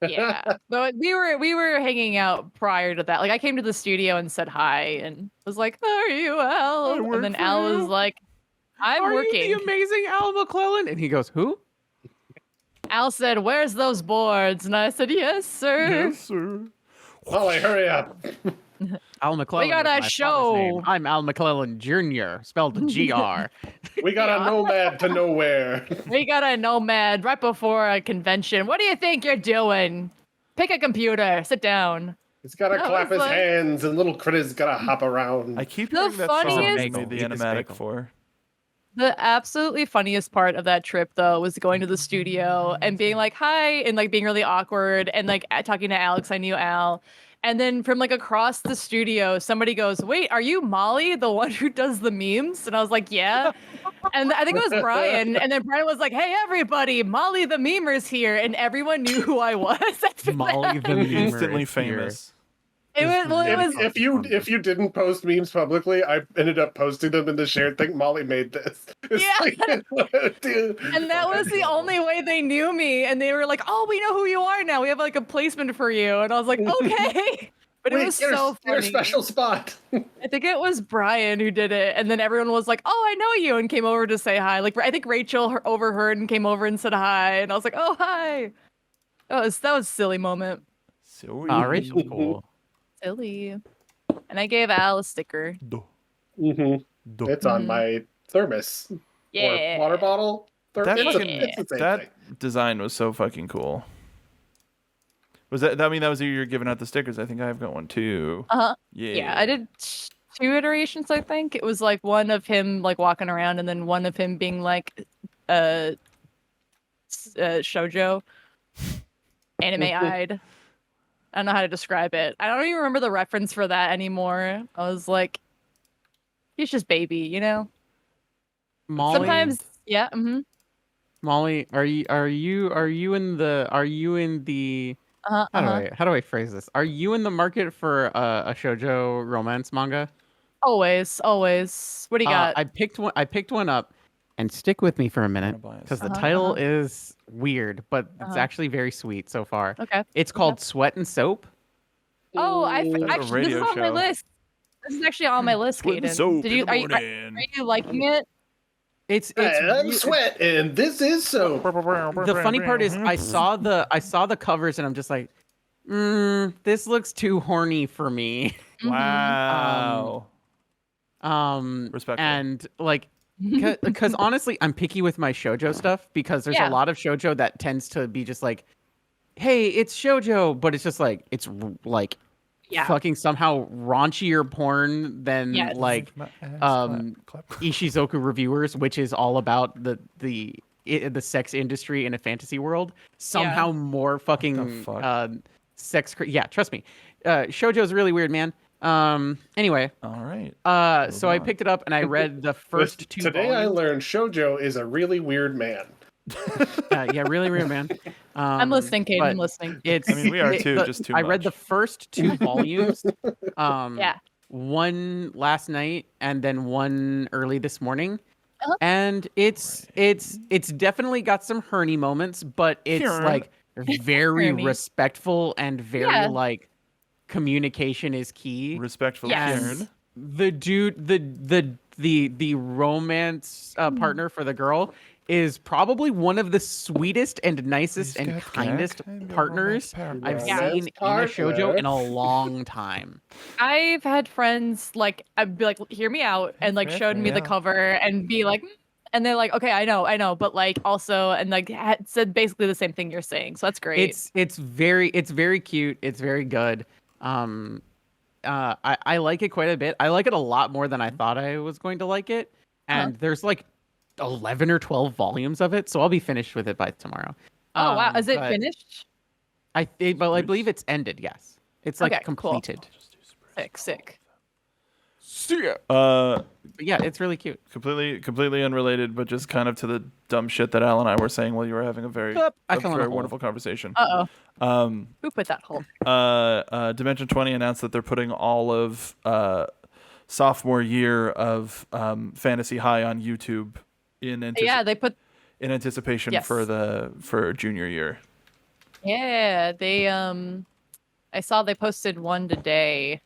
Yeah, but we were hanging out prior to that. Like I came to the studio and said hi, and was like, "Are you Al?" I work And then for Al was you. like, "I'm Are working." you the amazing Al McClellan? And he goes, who? Al said, "Where's those boards?" And I said, "Yes, sir." sir. Holly, hurry up. Al McClellan. got is a my father's show. name. I'm Al McClellan Jr., spelled Gr. We got a nomad to nowhere. We got a nomad right before a convention. What do you think you're doing? Pick a computer. Sit down. He's gotta No, clap it's his like- hands and little critters gotta hop around. I keep The hearing that song funniest- you made the Eat this animatic bagel. for. The absolutely funniest part of that trip, though, was going to the studio and being like, hi, and like being really awkward and like talking to Alex. I knew Al. And then from like across the studio, somebody goes, wait, are you Molly, the one who does the memes? And I was like, yeah. And I think it was Brian. And then Brian was like, hey, everybody, Molly the memer's here. And everyone knew who I was. after Molly that. the Memer Instantly is here. famous. It was, well, it was If you didn't post memes publicly, I ended up posting them in the shared thing. Molly made this. It's Yeah. dude. And that was the only way they knew me. And they were like, oh, we know who you are now. We have like a placement for you. And I was like, okay. But it Wait, was get so your funny. special spot. I think it was Brian who did it. And then everyone was like, oh, I know you. And came over to say hi. Like, I think Rachel overheard and came over and said hi. And I was like, oh, hi. That was a silly moment. So Rachel's cool. Silly. And I gave Al a sticker. It's on my thermos Yeah. or water bottle. That It's, fucking it's the same that thing. design was so fucking cool. Was that? I mean, that was the year you're giving out the stickers. I think I've got one too. Uh-huh. Yeah. Yeah, I did 2 iterations, I think. It was like one of him like walking around and then one of him being like shoujo, anime-eyed. I don't know how to describe it. I don't even remember the reference for that anymore. I was like, he's just baby, you know? Molly, Sometimes, yeah, mm-hmm. Molly, are you in the how do I phrase this? Are you in the market for a shoujo romance manga? Always. What do you got? I picked one up, and stick with me for a minute Gonna buy because the Uh-huh, title is weird, but it's Uh-huh. actually very sweet so far. Okay. It's called Sweat and Soap. Oh, That's a actually, this is radio on my show. list. This is actually on my list, Sweat and Kaden. soap Did in you the are you morning. liking it? It's I'm re- sweat and this is soap. the funny part is I saw the covers and I'm just like, this looks too horny for me. Wow. Respectful. And like, because honestly, I'm picky with my shoujo stuff because there's Yeah. a lot of shoujo that tends to be just like, hey, it's shoujo, but it's just like it's like Yeah. fucking somehow raunchier porn than Yes. like My ass clap. Ishizoku Reviewers, which is all about the sex industry in a fantasy world. Somehow more fucking fuck? yeah, trust me. Shoujo's really weird, man. Anyway, All right. so I picked it up and I read the first 2 Today I volumes. learned Shoujo is a really weird man. Yeah, really weird, man. I'm listening, Kaden. but I'm listening. It's I mean, we are too, just too I read the much. first 2 volumes. Yeah. One last night and then one early this morning. Uh-huh. and it's definitely got some herny moments, but it's Hearn. like very Herny. respectful and very Yeah. like communication is key. Respectful Yes. Kieran. The dude, the romance partner for the girl is probably one of the sweetest and nicest He's and got kindest Gak. I'm your partners romance I've partner. seen in a shoujo in a long time. I've had friends like I'd be like, hear me out, and like showed me the Yeah. cover and be like, and they're like, okay, I know, but like also and like had said basically the same thing you're saying, so that's great. It's very cute. It's very good. I like it quite a bit. I like it a lot more than I thought I was going to like it. And there's like 11 or 12 volumes of it, so I'll be finished with it by tomorrow. Oh wow, is it but finished? I believe it's ended. Yes, it's like Okay, cool. completed. Sick. But yeah, it's really cute. Completely unrelated, but just kind of to the dumb shit that Al and I were saying while you were having a very, I fell in a very hole. wonderful conversation. Who put that hole? Dimension 20 announced that they're putting all of sophomore year of Fantasy High on YouTube in They put. anticipation Yes. for junior year. Yeah, they I saw they posted one today.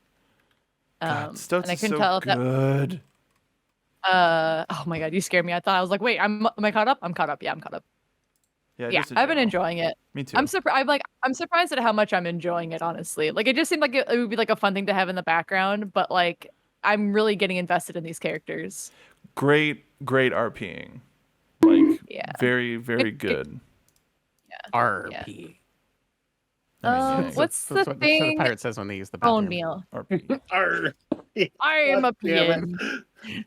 God, And Stouts I is couldn't so tell if that. good. Oh my god, you scared me. I thought I was like, wait, am I caught up? I'm caught up. Yeah, I'm caught up. Yeah, Yeah, just in I've been general. enjoying it. Me too. I'm surprised at how much I'm enjoying it, honestly. Like it just seemed like it would be like a fun thing to have in the background, but like I'm really getting invested in these characters. Great RPing. Like Yeah. very, very good. RP. What's the That's what the thing? pirate says when they use the Bone bathroom. meal. RP. Arr. I am a God damn peon.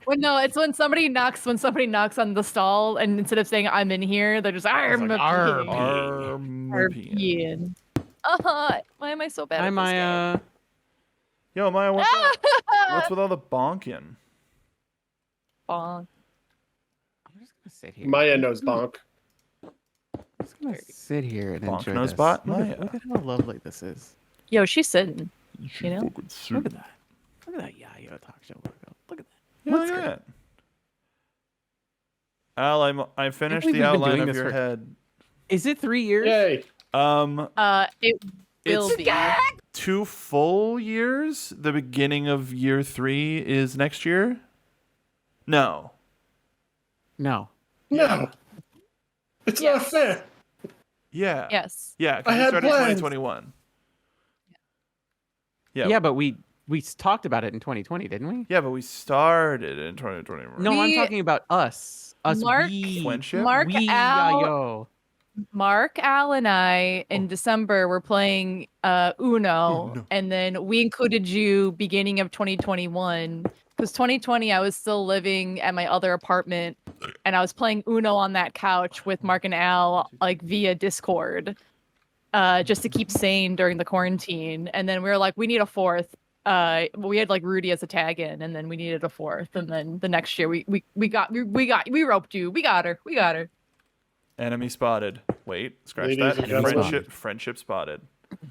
Well, no, it's when somebody knocks on the stall, and instead of saying I'm in here, they're just I'm like, a "Arr, peon. RP. Peon. Why am I so bad Hi, at this Maya. Yo, Maya, what's up? game? What's with all the bonking? Bonk. I'm just gonna sit here. Maya knows bonk. I'm just gonna sit here and Bonk enjoy nose this. bot, Look Maya. at, look at how lovely this is. Yo, she's sitting. You know? Look at that. Look at that Yayo talk show logo. Look at that. Yeah, Looks look at great. that. Al, I finished we've the been outline doing of this your for- head. Is it 3 years? Yay. It will It's be. 2 full years. The beginning of year 3 is next year. No. No. No. It's not fair. Yeah. Yes. Yeah, I because we had started in plans. 2021. Yeah. Yeah, but we talked about it in 2020, didn't we? Yeah, but we started in 2021. No, I'm We- talking about us. Mark- We. Friendship? Mark We, Al, Yayo. Mark, Al, and I in December were playing Uno, and then we included you beginning of 2021 because 2020 I was still living at my other apartment, and I was playing Uno on that couch with Mark and Al like via Discord, just to keep sane during the quarantine. And then we were like, we need a fourth. We had like Rudy as a tag in, and then we needed a fourth. And then the next year we roped you. We got her. Enemy spotted. Wait, scratch Ladies that. and gentlemen. Friendship spotted.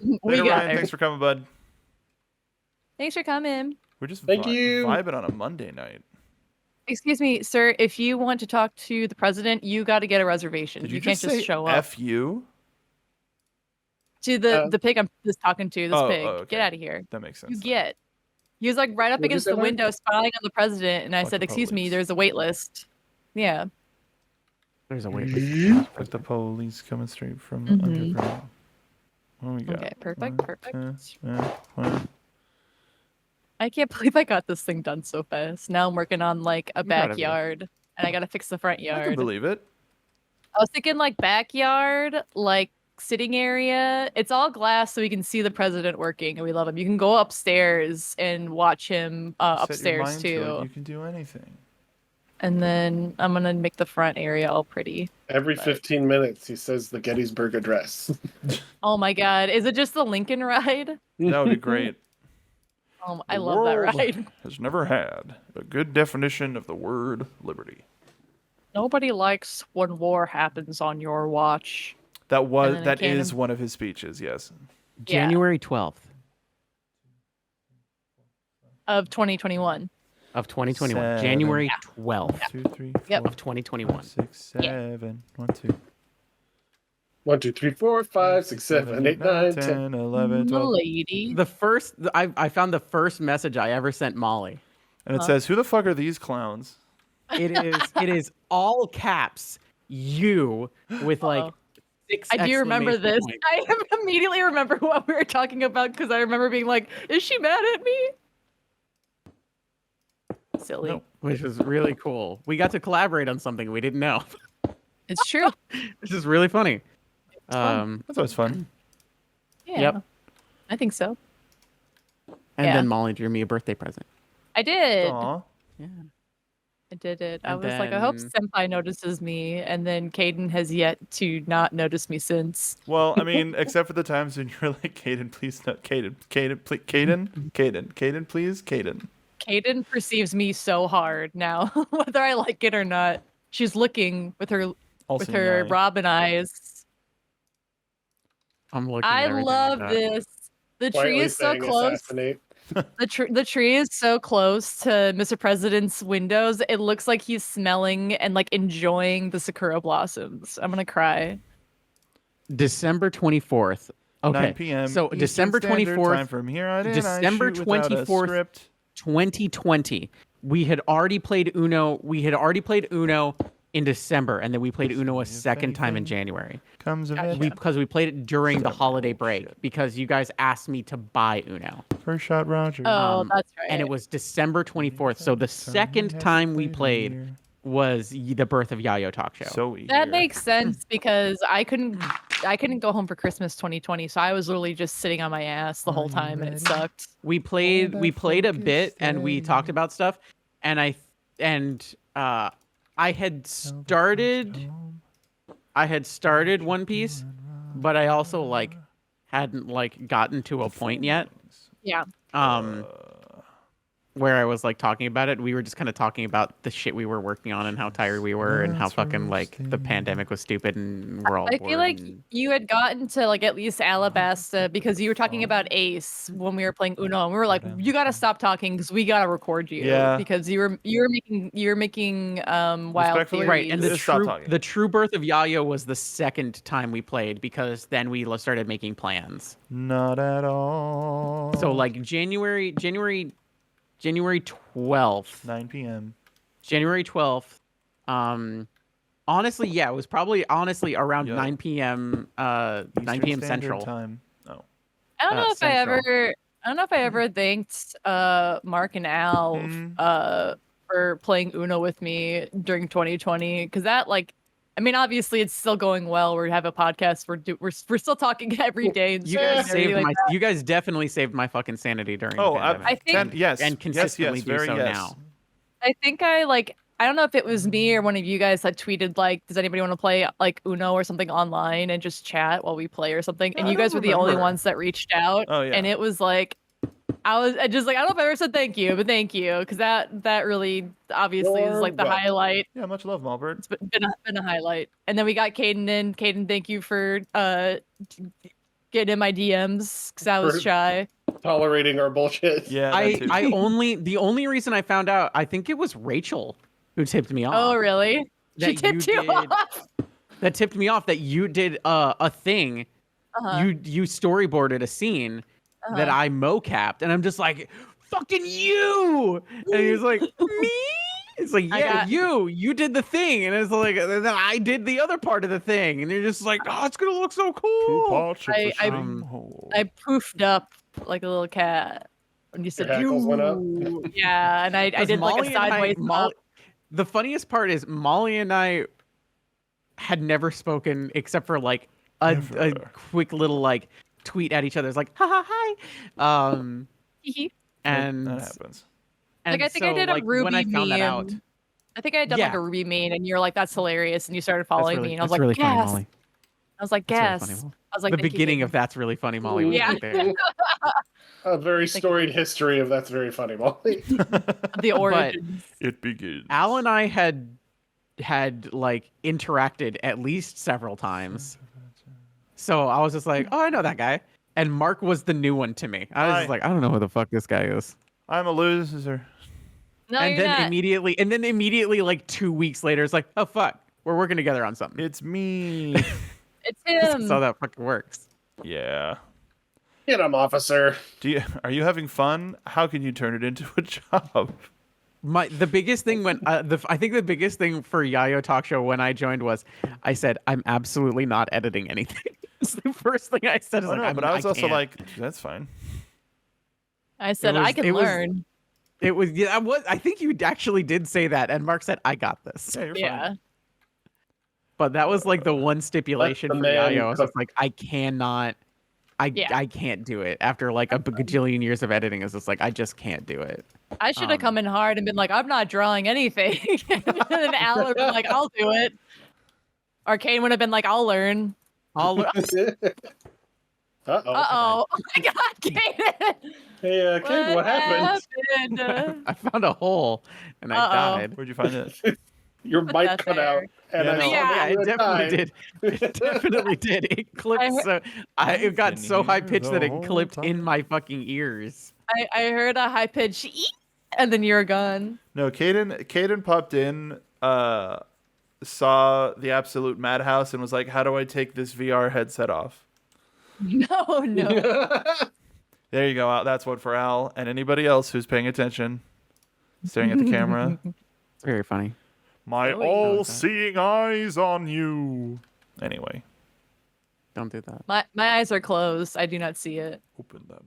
We Later, got Ryan. her. Thanks for coming, bud. Thanks for coming. We're just Thank you. vibing on a Monday night. Excuse me, sir. If you want to talk to the president, you got to get a reservation. Did You you can't just just say show up. F you? To the pig I'm just talking to. This pig. okay. Get out of here. That makes sense. You get. He was like right up What'd you against say, the Mark? window, spying on the president, and I Fuck said, the "Excuse me, police. there's a wait list." Yeah. There's a weird. Like the police coming straight from Mhm. underground. What we got? Okay. Perfect. Perfect. Well, I can't believe I got this thing done so fast. Now I'm working on like a I'm proud of you. backyard, and I gotta fix the front I yard. can believe it. I was thinking like backyard, like sitting area. It's all glass, so we can see the president working, and we love him. You can go upstairs and watch him Set your upstairs mind to it, too. You can do anything. And then I'm gonna make the front area all pretty. Every 15 minutes, he says the Gettysburg Address. Oh my god, is it just the Lincoln ride? That would be great. I The love that world ride. has never had a good definition of the word liberty. Nobody likes when war happens on your watch. That And was then that it is came- one of his speeches. Yes. January 12th. Of 2021. of 2021. Seven. January 12th 2, 3, Yep. 4, of 2021. 6, 7. 1, 2, 1, 2, 3, 4, 5, 6, 7, 8, 9, 10. 10, 11, 12. Lady. I found the first message I ever sent Molly. And it says, "Who the fuck are these clowns?" It is all caps you with like Uh-oh. 6 I do remember exclamation this. points. I immediately remember what we were talking about because I remember being like, "Is she mad at me?" Silly. Nope. Which was really cool. We got to collaborate on something we didn't know. It's true. Which is really funny. fun. That's always fun. Yeah. Yep. I think so. And Yeah. then Molly drew me a birthday present. I did. Aw. Yeah. I did it. I And was like, I hope then- Senpai notices me, and then Caden has yet to not notice me since. Well, I mean, except for the times when you're like, "Caden, please, no, Caden, please, Caden, please, Caden." Caden perceives me so hard now, whether I like it or not. She's looking with her Also, Robin eyes. I'm looking at I everything love like that. this. The tree Quietly is so saying close. assassinate. The tree is so close to Mr. President's windows. It looks like he's smelling and like enjoying the sakura blossoms. I'm gonna cry. December 24th. Okay. 9 p.m. So Eastern December Standard 24th. Time from here on in, December I shoot without a 24th. script. 2020. We had already played Uno. In December, and then we played Uno a second time in January. Comes of Gotcha. it. Because we played it during the holiday break because you guys asked me to buy Uno. First shot, Roger. Oh, Um, that's right. And it was December 24th. So the second time we played was the birth of Yayo Talk Show. So That makes sense because I couldn't go home for Christmas 2020, so I was literally just sitting on my ass the whole time and it sucked. we played a bit and we talked about stuff, and I had started One Piece, but I also like hadn't like gotten to a point yet. Yeah. Where I was like talking about it. We were just kind of talking about the shit we were working on and how tired we were and how fucking like the pandemic was stupid and we're all I bored feel like and- you had gotten to like at least Alabasta because you were talking about Ace when we were playing Uno, and we were like, "You gotta stop talking because we gotta record you." Yeah. Because you were making wild Respectfully, theories. Right, and Just stop talking. the true birth of Yayo was the second time we played because then we started making plans. Not at all. So like January 12th. 9 p.m. January 12th. Honestly, yeah, it was probably around Yo. 9 p.m. 9 Eastern p.m. Standard Central. Time. Oh. I don't know if Central. I don't know if I ever thanked Mark and Al Mhm. for playing Uno with me during 2020 because that like. I mean, obviously, it's still going well. We have a podcast. We're still talking every day. And You shit guys and everything saved like my. You guys definitely saved my fucking sanity during Oh, the pandemic. I think- yes. and consistently yes, do very so yes. now. I think I don't know if it was me or one of you guys that tweeted like, does anybody want to play like Uno or something online and just chat while we play or something? And I you guys don't were the only remember. ones that reached out. Oh, yeah. And it was like, I just like, I don't know if I ever said thank you, but thank you. Because that really obviously is You're like the welcome. highlight. Yeah, much love, Malbert. It's been a highlight. And then we got Caden in. Caden, thank you for getting in my DMs because I was For- shy. Tolerating our bullshit. Yeah, that too. The only reason I found out, I think it was Rachel who tipped me off. Oh, really? She That you tipped you did- off. That tipped me off that you did a thing. Uh-huh. You storyboarded a scene that I mocapped, and I'm just like, fucking you. And he was like, me? It's like, I yeah, got- you did the thing, and it's like, and then I did the other part of the thing, and you're just like, oh, it's gonna look so Two cool. parts of the I- same whole. I poofed up like a little cat when you said Your hackles went up? "You." Yeah, and I 'Cause did like Molly a and I- sideways Molly- up. The funniest part is Molly and I had never spoken except for like a Never. quick little like tweet at each other. It's like, ha ha hi. And that happens. Like, I think I did a when I Ruby found that out, meme. I think I had done like Yeah. a Ruby meme, and you're like, "That's hilarious," and you started that's following really, me, and I was that's like, really "Yes." funny, Molly. I was like, That's really "Yes." funny, Molly. I was like, The "Thank you, beginning Kaden." of That's Really Funny, Molly was Yeah. right there. A very storied history of That's Very Funny, Molly. the origins. It begins. Al and I had like interacted at least several times. So I was just like, oh, I know that guy. And Mark was the new one to me. I was Hi. just like, I don't know who the fuck this guy is. I'm a loser. No, and you're then not. immediately, like 2 weeks later, it's like, oh fuck, we're working together on something. It's me. It's That's him. how that fucking works. Yeah. Get him, officer. Are you having fun? How can you turn it into a job? The biggest thing when I think the biggest thing for Yayo Talk Show when I joined was I said I'm absolutely not editing anything. It's the first thing I said. Oh no, but I was also can't. like, that's fine. I said I can learn. It was yeah. I think you actually did say that, and Mark said I got this. Yeah, you're fine. Yeah. But that was like the one stipulation the for man Yayo. I was cook. just like, I cannot. I can't do it after like a gajillion years of editing. It's just like I just can't do it. I should have come in hard and been like, I'm not drawing anything. And then Al would have been like, I'll do it. Or Kane would have been like, I'll learn. I'll Uh-oh. Oh my God, Kane. Hey, kid, what happened? happened? I found a hole and I died. Where'd you find it? Your mic That's cut fair. out. And Yeah, I no. saw Yeah, that it you definitely died. did. It definitely did. It clipped so it got been so high here pitched that the it whole clipped in time. my fucking ears. I heard a high pitched eek, and then you're gone. No, Caden popped in, saw the absolute madhouse, and was like, "How do I take this VR headset off?" No, no. There you go. Al. That's one for Al and anybody else who's paying attention, staring at the camera. It's very funny. My Really? all-seeing eyes on you. Anyway, Don't do that. My eyes are closed. I do not see it. open them.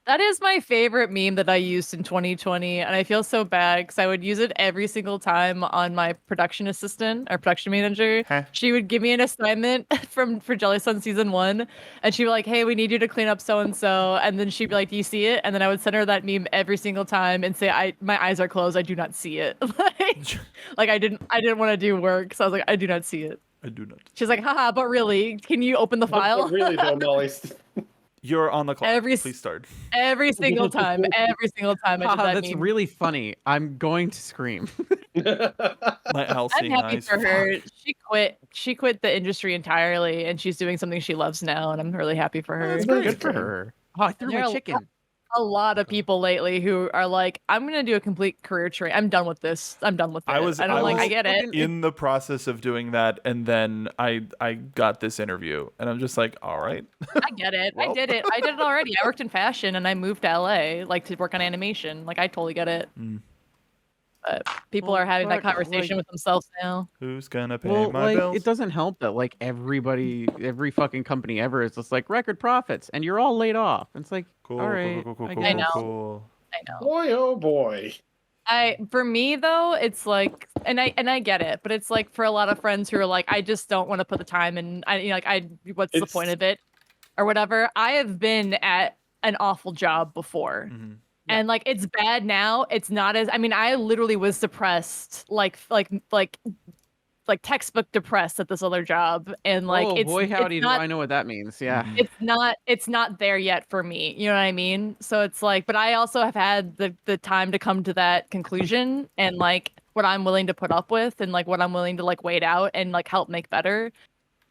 That is my favorite meme that I used in 2020, and I feel so bad because I would use it every single time on my production assistant or production manager. Huh. She would give me an assignment for Jelly Sun season 1, and she'd be like, "Hey, we need you to clean up so and so," and then she'd be like, "Do you see it?" And then I would send her that meme every single time and say, my eyes are closed. I do not see it." like I didn't want to do work, so I was like, "I do not see it." I do not. She's like, "Haha, but really, can you open the file?" But really, though, Molly. You're on the clock. Every- Please start. Every single time I did Haha, that that's meme. really funny. I'm going to scream. My I'm all-seeing happy eyes. for her. Fuck. She quit the industry entirely, and she's doing something she loves now, and I'm really happy for her. That's good for her. Oh, I threw There my are chicken. a lot of people lately who are like, I'm gonna do a complete career change. I'm done with this. I'm done with it. I was I get it. in the process of doing that, and then I got this interview, and I'm just like, all right. I get it. Well. I did it already. I worked in fashion, and I moved to LA, like to work on animation. Like I totally get it. Mm. But people Well, are having that fuck, conversation like- with themselves now. Who's gonna pay Well, my like bills? it doesn't help that like every fucking company ever is just like record profits, and you're all laid off. It's like, Cool, all right, cool, I cool, guess. know. cool. I know. Boy, oh boy. For me though, it's like, and I get it, but it's like for a lot of friends who are like, I just don't want to put the time in. What's the It's- point of it, or whatever. I have been at an awful job before, Mhm. and like it's bad now. It's not as. I mean, I literally was depressed, like textbook depressed at this other job, and like oh it's boy, howdy, it's do not, I know what that means? Yeah. it's not there yet for me, you know what I mean? So it's like, but I also have had the time to come to that conclusion, and like what I'm willing to put up with, and like what I'm willing to like wait out and like help make better.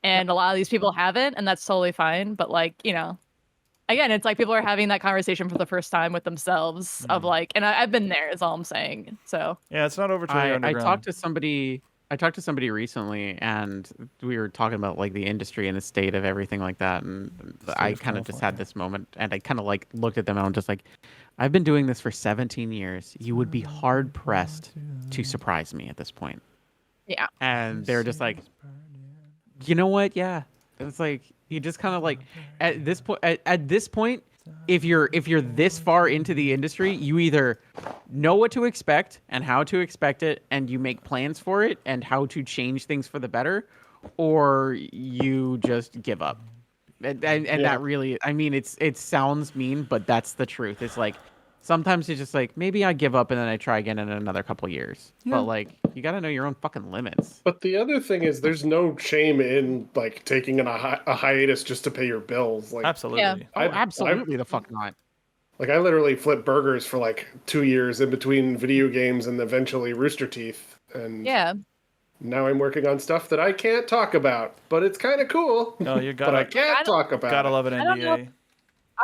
And a lot of these people haven't, and that's totally fine. But like, again, it's like people are having that conversation for the first time with themselves of like, and I've been there is all I'm saying. So Yeah, it's not over till you're I underground. talked to somebody. I talked to somebody recently, and we were talking about like the industry and the state of everything like that. And State I of kind of just California. had this moment, and I kind of like looked at them, and I'm just like, I've been doing this for 17 years. You would be hard pressed to surprise me at this point. yeah, And they're just like, you know what? Yeah, it's like you just kind of like at this point. At this point, if you're this far into the industry, you either know what to expect and how to expect it, and you make plans for it and how to change things for the better, or you just give up. And that really, I mean, it sounds mean, but that's the truth. It's like sometimes it's just like maybe I give up and then I try again in another couple years. Yeah. But like you got to know your own fucking limits. But the other thing is, there's no shame in like taking a hiatus just to pay your bills. Like, Absolutely. Yeah. Oh, I've- absolutely the fuck not. like I literally flipped burgers for like 2 years in between video games and eventually Rooster Teeth. And yeah. now I'm working on stuff that I can't talk about, but it's kind of cool. No, you but I gotta can't talk about. gotta it. love an I don't know NDA.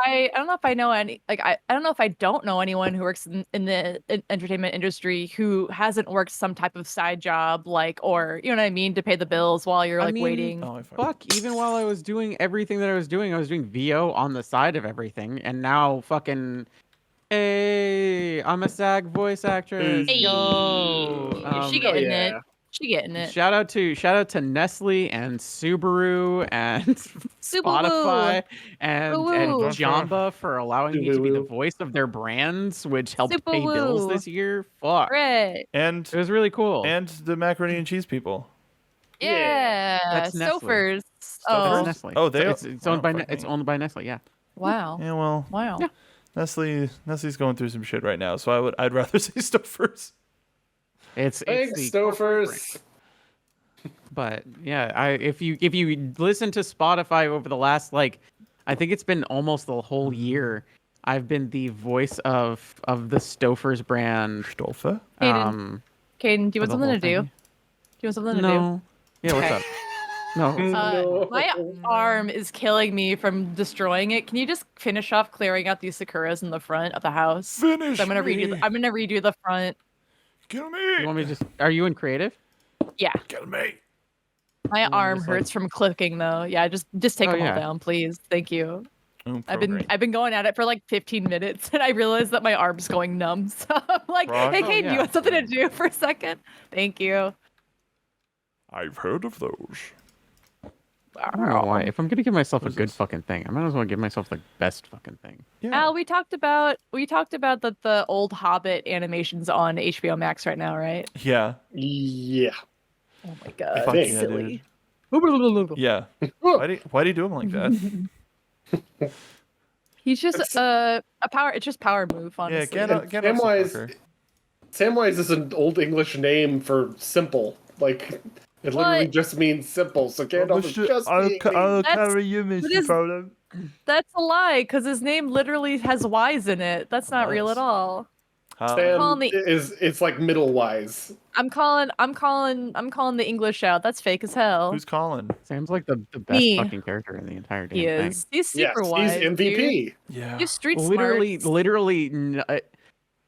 I don't know if I know any like I don't know if I don't know anyone who works in the entertainment industry who hasn't worked some type of side job or you know what I mean to pay the bills while you're I like mean, waiting. Oh, I fuck. Fuck, even while I was doing everything that I was doing VO on the side of everything, and now fucking, hey, I'm a SAG voice actress. Hey. Yo. She Oh getting it. yeah. She getting it. Shout out to Nestle and Subaru and Spotify and Woo-woo. Jamba for allowing me to be the Woo-woo. voice of their brands, which helped Super pay bills woo. this year. Fuck. Great. And It was really cool. and the macaroni and cheese people. Yeah. That's Nestle. Stofers. That's Oh. Nestle. Oh, they- it's owned wow, by fuck it's me. owned by Nestle. Yeah. Wow. Yeah, well, Wow. Yeah. Nestle's going through some shit right now, so I'd rather say Stouffer's. It's Thanks, the Stofers. But yeah, if you listen to Spotify over the last I think it's been almost the whole year, I've been the voice of the Stouffer's brand. Stoffer? Caden, do you for want the something whole to do? thing. Do you want something to do? No. Yeah, what's Okay. up? No. No. My arm is killing me from destroying it. Can you just finish off clearing out these sakuras in the front of the house? Finish So I'm gonna me. redo the front. Kill You me. want me to just? Are you in creative? Yeah. Kill me. My want me to arm just, hurts from clicking though. Yeah, just take Oh, them yeah. all down, please. Thank you. Oh, I've been going at it for like 15 minutes and I realized that my arm's going numb. So I'm like, Right. hey Oh, Kate, do yeah. you want something to do for a second? Thank you. I've heard of those. I don't know why. If I'm gonna give myself a What's good this? fucking thing, I might as well give myself the best fucking thing. Yeah. Al, we talked about the old Hobbit animations on HBO Max right now, right? Yeah. Yeah. Oh my god, Fuck Thanks. yeah, silly. dude. Yeah. Why do you do him like that? He's just a power. It's just power move, Yeah, honestly. get up, Samwise, fucker. Samwise is an old English name for simple. Like, it literally What? just means simple. So Gandalf is just being mean. That's- you, Mr. is- Frodo. That's a lie, because his name literally has Y's in it. That's not real Does. at all. Sam calling the- it's like middle wise. I'm calling the English out. That's fake as hell. Who's calling? Sam's like the best Me. fucking character in the entire damn He thing. is. He's Yes, super wise. he's MVP. Dude. Yeah. He's street Literally,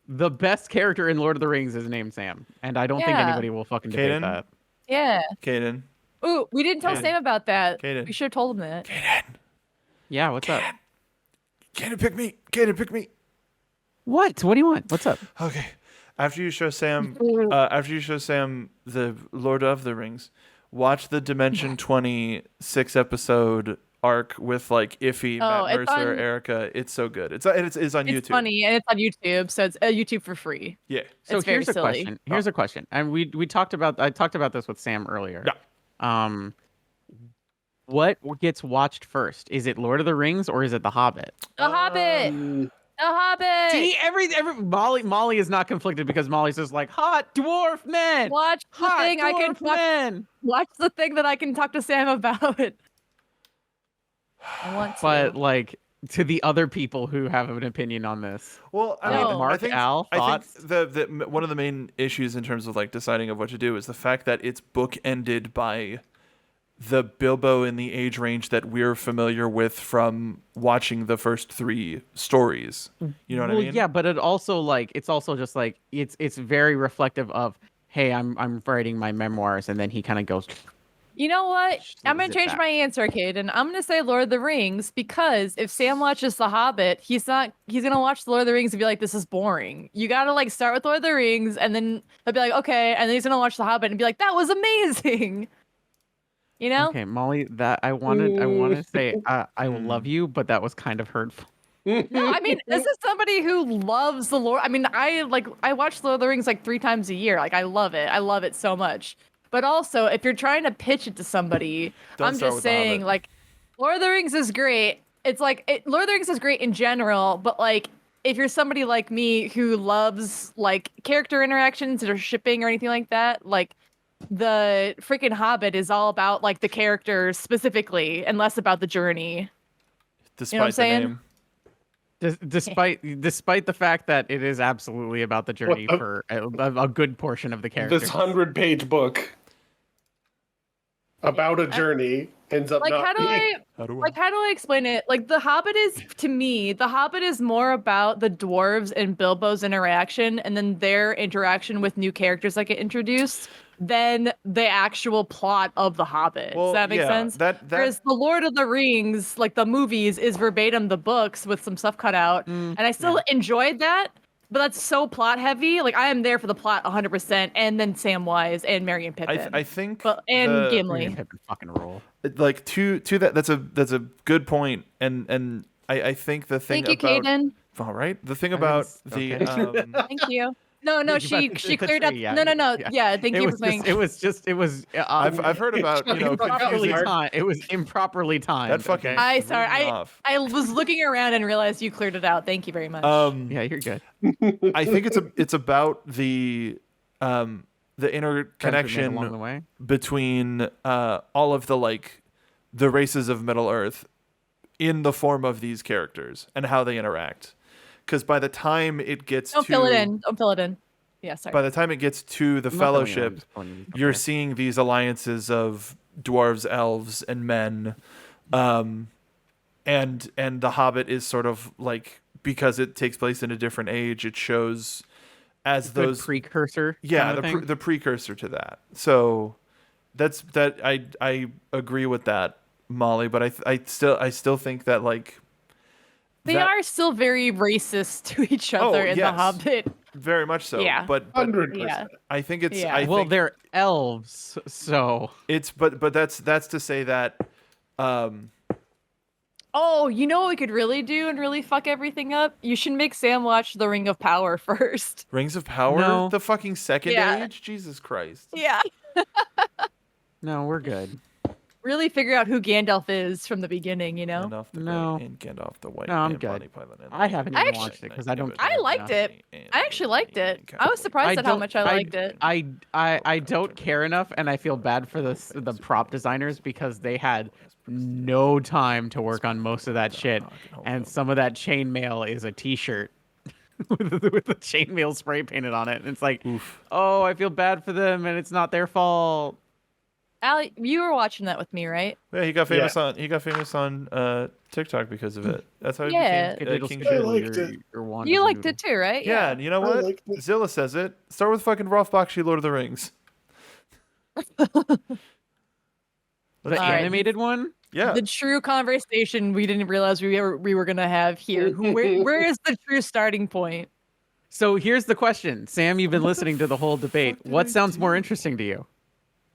the best character in Lord of the Rings is named Sam, and I don't think Yeah. anybody will fucking debate Kaden? that. Yeah. Kaden. Ooh, we didn't tell Kaden. Sam about that. Kaden. We should have told him that. Kaden. Yeah, what's up? Kaden, pick me. Kaden, pick me. What? What do you want? What's up? Okay. After you show Sam the Lord of the Rings, watch the Dimension 20 6-episode arc with like Iffy, Oh, Matt it's Mercer, on- Erica. It's so good. It's on It's YouTube. funny and it's on YouTube, so it's YouTube for free. Yeah. So It's very here's a silly. question. Here's a question, and I talked about this with Sam earlier. Yeah. What gets watched first? Is it Lord of the Rings or is it The Hobbit? The Hobbit. The Hobbit. See, every Molly is not conflicted because Molly's just like hot dwarf men. Watch the Hot thing I can dwarf talk. men. Watch the thing that I can talk to Sam about. I want to. But like to the other people who have an opinion on this, Well, I No. mean, Mark, I think, Al, I thoughts? think one of the main issues in terms of like deciding of what to do is the fact that it's bookended by the Bilbo in the age range that we're familiar with from watching the first 3 stories. You know what I mean? Yeah, but it's also just like it's very reflective of, hey, I'm writing my memoirs, and then he kind of goes. You know what? I'm Zip gonna change back. my answer, Caden. I'm gonna say Lord of the Rings because if Sam watches The Hobbit, he's gonna watch the Lord of the Rings and be like, this is boring. You gotta like start with Lord of the Rings and then he'll be like, okay, and then he's gonna watch The Hobbit and be like, that was amazing. You know? Okay, Molly, that I want to say I love you, but that was kind of hurtful. No, I mean, this is somebody who loves the Lord. I mean, I watch Lord of the Rings like 3 times a year. Like I love it. I love it so much. But also, if you're trying to pitch it to somebody, Don't I'm start just with The saying, Hobbit. like, Lord of the Rings is great. It's like Lord of the Rings is great in general, but like if you're somebody like me who loves like character interactions or shipping or anything like that, like the freaking Hobbit is all about like the characters specifically and less about the journey. Despite I'm the saying? name. Despite the fact that it is absolutely about the journey for a good portion of the characters. This 100-page book. about a journey ends up Like not how do being. how do I explain it? Like The Hobbit is, to me, The Hobbit is more about the dwarves and Bilbo's interaction and then their interaction with new characters that get introduced than the actual plot of The Hobbit. Well, Does that make yeah, sense? Whereas The Lord of the Rings, like the movies, is verbatim the books with some stuff cut out. And I still enjoyed that, but that's so plot heavy. Like I am there for the plot 100%, and then Samwise and Merry and Pippin. I think and Merry Gimli. and Pippin fucking roll. like to that that's a good point, and I think the thing Thank you, about Caden. all right, the thing about the okay. Thank you. No, Yeah, she but she the cleared up. tree, yeah, No. yeah. Yeah, thank you for saying. It was. I've heard about improperly confusing timed. It was improperly timed. that fucking okay? threw me off. I was looking around and realized you cleared it out. Thank you very much. Yeah, you're good. I think it's about the Friends we made along the interconnection way. between all of the races of Middle Earth in the form of these characters and how they interact. Because by the time it gets Don't fill it in. Don't fill it in. Yeah, sorry. by the time it gets to the I'm not filling it in, Fellowship, I'm just pulling it. you're Okay. seeing these alliances of dwarves, elves, and men, and the Hobbit is sort of like, because it takes place in a different age, it shows as Good those precursor. yeah kind of thing. the precursor to that. So that's I agree with that, Molly, but I still think that like they that- are still very racist to each other in yes. The Hobbit. very much so. Yeah. But 100%. Yeah. I think it's Yeah. I Well, think they're elves, so it's but that's to say that Oh, you know what we could really do and really fuck everything up? You should make Sam watch The Ring of Power first. Rings of Power, No. the fucking second Yeah. age, Jesus Christ. Yeah. no, we're good. Really figure out who Gandalf is from the beginning, you know? Gandalf the No. Grey and Gandalf the White. No, I'm and good. Bonnie Python and I haven't I even actually- watched it because I don't. I care liked enough. it. I actually liked it. I was surprised at how much I liked it. I don't care enough, and I feel bad for the prop designers because they had no time to work on most of that shit, and some of that chainmail is a T-shirt with the chainmail spray painted on it, and it's like, oh, I feel bad for them, and it's not their fault. Allie, you were watching that with me, right? Yeah, he got famous Yeah. on TikTok because of it. That's how he Yeah. became Little King Skiddle, I Shit. liked you're- it. you're Wanda You liked Voodoo. it too, right? Yeah, and you know I what? liked it. Zilla says it. Start with fucking Ralph Bakshi, Lord of the Rings. The Alright. animated one. Yeah. The true conversation we didn't realize we were gonna have here. Where is the true starting point? So here's the question, Sam. You've been listening to the whole debate. What sounds more interesting to you?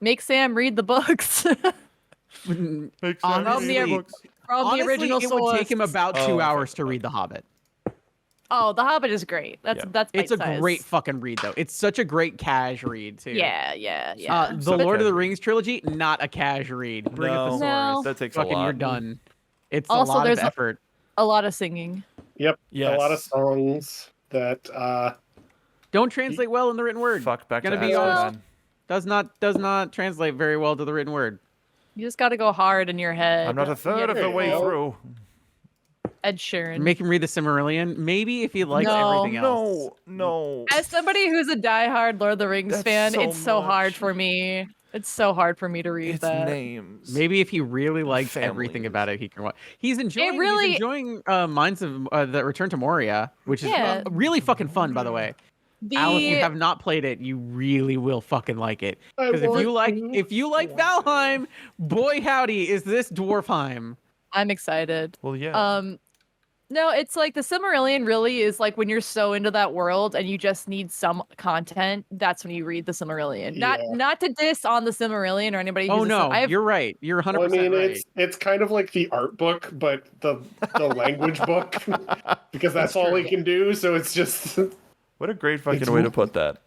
Make Sam read the books Makes Honestly, sense. from Honestly, the original it would take him source. about Oh, 2 okay. hours to read The Hobbit. Oh, The Hobbit is great. That's Yeah. that's It's a bite-sized. great fucking read, though. It's such a great cash read too. Yeah. The Such a Lord of the cash read. Rings trilogy, not a cash read. Bring a No. thesaurus. No. That takes Fucking, a lot. you're done. It's Also, a lot of there's a- effort. A lot of singing. Yep. Yes. A lot of songs that Don't translate well in the written word. Fuck back Gonna to be Azkaban. honest. Does not translate very well to the written word. You just got to go hard in your head. I'm not a third of the There way you go. through. Ed Sheeran. Make him read the Cimmerillion. Maybe if he likes No. everything else. No. As somebody who's a diehard Lord of the Rings That's fan, so it's so hard much. for me. It's so hard for me to read It's that. names. Maybe if he really likes everything Families. about it, he can watch. He's enjoying. really- He's enjoying Minds of the Return to Moria, which is Yeah. really fucking fun, by the way. Al, if you have not played it, you really will fucking like it. I Because want if you like Valheim, boy howdy, is this Dwarfheim. I'm excited. Well, yeah. No, it's like the Silmarillion really is like when you're so into that world and you just need some content, that's when you read the Silmarillion. Yeah. Not to diss on the Silmarillion or anybody Oh who's no, I have, you're right. You're 100% Well, I mean, right. it's kind of like the art book, but the language book, because that's all he can do. So it's just What a great fucking It's way to mo- put that.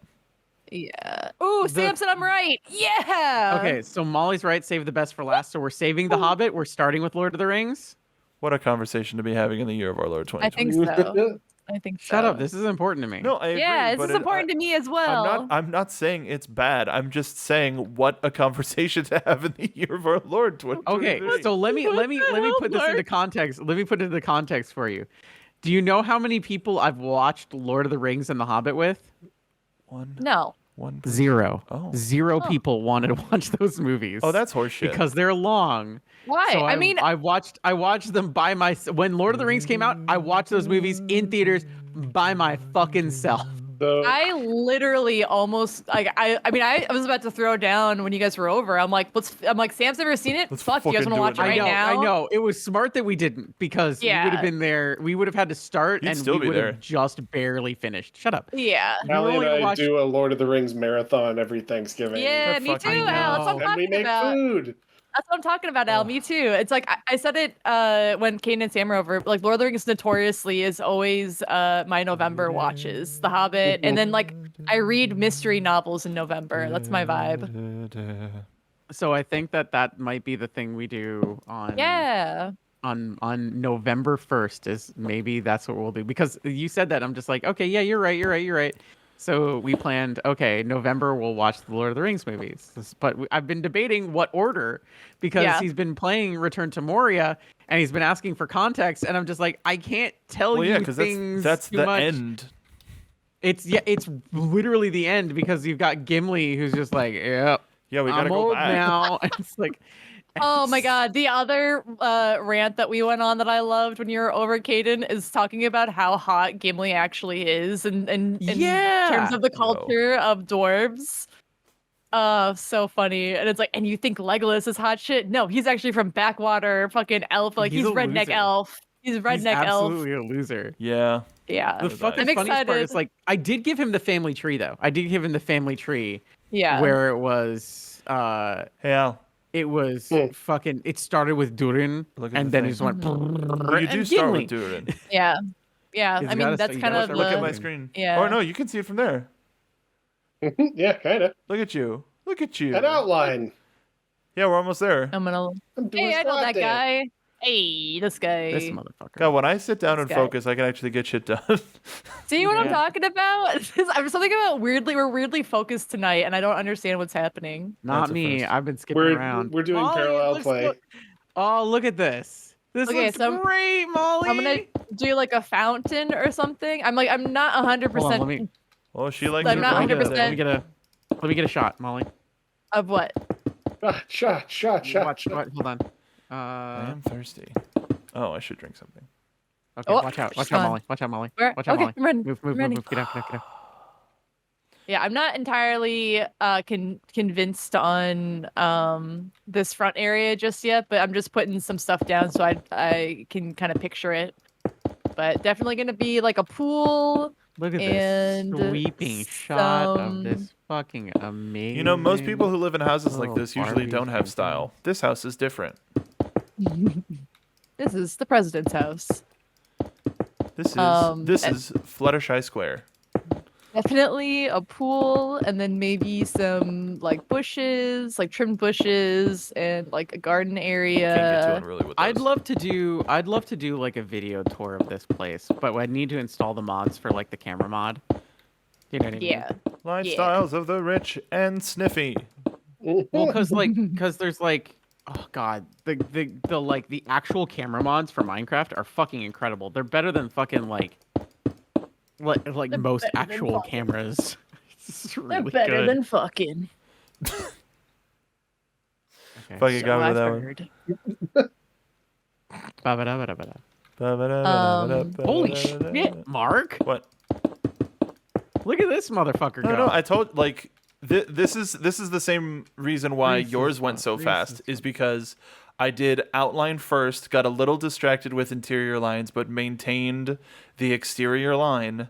Yeah. Ooh, Sam said I'm right. Yeah. Okay, so Molly's right, save the best for last. So we're saving The Hobbit. We're starting with Lord of the Rings. What a conversation to be having in the year of our Lord I 2020. think so. I think so. Shut up. This is important to me. No, I agree. Yeah, but this is important to me as well. I'm not saying it's bad. I'm just saying what a conversation to have in the year of our Lord 2023. Okay, so let me hell, put this into Mark? context. Let me put it into context for you. Do you know how many people I've watched Lord of the Rings and The Hobbit with? one. No. Zero. Oh. Zero people wanted to watch those movies. Oh, that's horseshit. Because they're long. Why? So I mean, I watched them by my when Lord of the Rings came out. I watched those movies in theaters by my fucking self. So I literally almost like I was about to throw down when you guys were over. I'm like, Sam's never seen it. Let's Fuck, you guys fucking want to do it watch it now. right I now? know. It was smart that we didn't because we would have Yeah. been there. We would have had to start You'd and still we be would there. have just barely finished. Shut up. Yeah. We were Allie and only gonna I watch- do a Lord of the Rings marathon every Thanksgiving. Yeah, That me too, fucking- Al. That's what I'm know. And we talking make about. food. That's what I'm talking about, Al. Me too. It's like I said it when Kane and Sam were over. Like Lord of the Rings notoriously is always my November watches. The Hobbit, and then like I read mystery novels in November. That's my vibe. So I think that might be the thing we do on Yeah. on November 1st is maybe that's what we'll do because you said that I'm just like okay yeah you're right. So we planned okay November we'll watch the Lord of the Rings movies but I've been debating what order because Yeah. he's been playing Return to Moria and he's been asking for context and I'm just like I can't tell Well, yeah, you because things that's too the much. end. It's literally the end because you've got Gimli who's just like yep Yeah, we gotta I'm go old back. now. It's like Oh my god, the other rant that we went on that I loved when you were over, Caden, is talking about how hot Gimli actually is and in Yeah. terms of the culture of dwarves. So funny. And it's like, and you think Legolas is hot shit? No, he's actually from backwater fucking elf. Like He's he's a redneck loser. elf. He's he's redneck elf. absolutely a loser. Yeah. Yeah. The fucking I'm funniest part excited. is like I did give him the family tree though. I did give him the family tree Yeah. where it was Hey, Al. it was Hmm. fucking it started with Durin Look at and the then thing. it just went Well, you do and start Gimli. with Durin. Yeah. Yeah. It's I mean, gotta that's you kind gotta of start Look the at my screen. yeah. Or no, you can see it from there. Yeah, kind of. Look at you. Look at you. An outline. Yeah, we're almost there. I'm gonna I'm doing Hey, I know squat that dance. guy. Hey, this guy. This motherfucker. God, when I sit down This and guy. focus, I can actually get shit done. See what I'm Yeah. talking about? I'm something about we're weirdly focused tonight, and I don't understand what's happening. Not That's a me. first. I've been skipping We're around. we're doing Molly, it parallel looks play. Oh, look at this. This Okay, looks so great, Molly. I'm gonna do like a fountain or something. I'm not 100% Hold on, let me Oh, she likes I'm her not fountain 100%. today. let me get a shot, Molly. of what. Shot. Watch, hold on. I am thirsty. Oh, I should drink something. Okay, Oh, watch out, she's gone. Molly. Watch out, Molly. Where? Watch out, Okay, Molly. I'm ready. Move, I'm ready. Get out. Yeah, I'm not entirely convinced on this front area just yet, but I'm just putting some stuff down so I can kind of picture it. But definitely gonna be like a pool. Look at And this sweeping shot of this some- fucking amazing. You know, most people who live in houses like Oh, this usually don't have barbecue. style. This house is different. This is the president's house. This And- is Fluttershy Square. Definitely a pool, and then maybe some like bushes, like trimmed bushes, and like a garden area. Can't get too unruly with those. I'd love to do like a video tour of this place, but I need to install the mods for like the camera mod. You know what I mean? Yeah. Lifestyles of the rich and sniffy. Well, because there's like, oh god, the like the actual camera mods for Minecraft are fucking incredible. They're better than fucking like They're most better than actual fucking- cameras. It's They're really better good. than fucking. Okay. Fucking So got me I've with that one. heard. Ba-ba-da-ba-da-ba-da. Holy shit, Mark! What? Look at this motherfucker go. No, I told like this is the same reason why Reese's yours went so Puffs, fast Reese's is because I did outline first, got a little distracted with interior lines, but maintained the exterior line,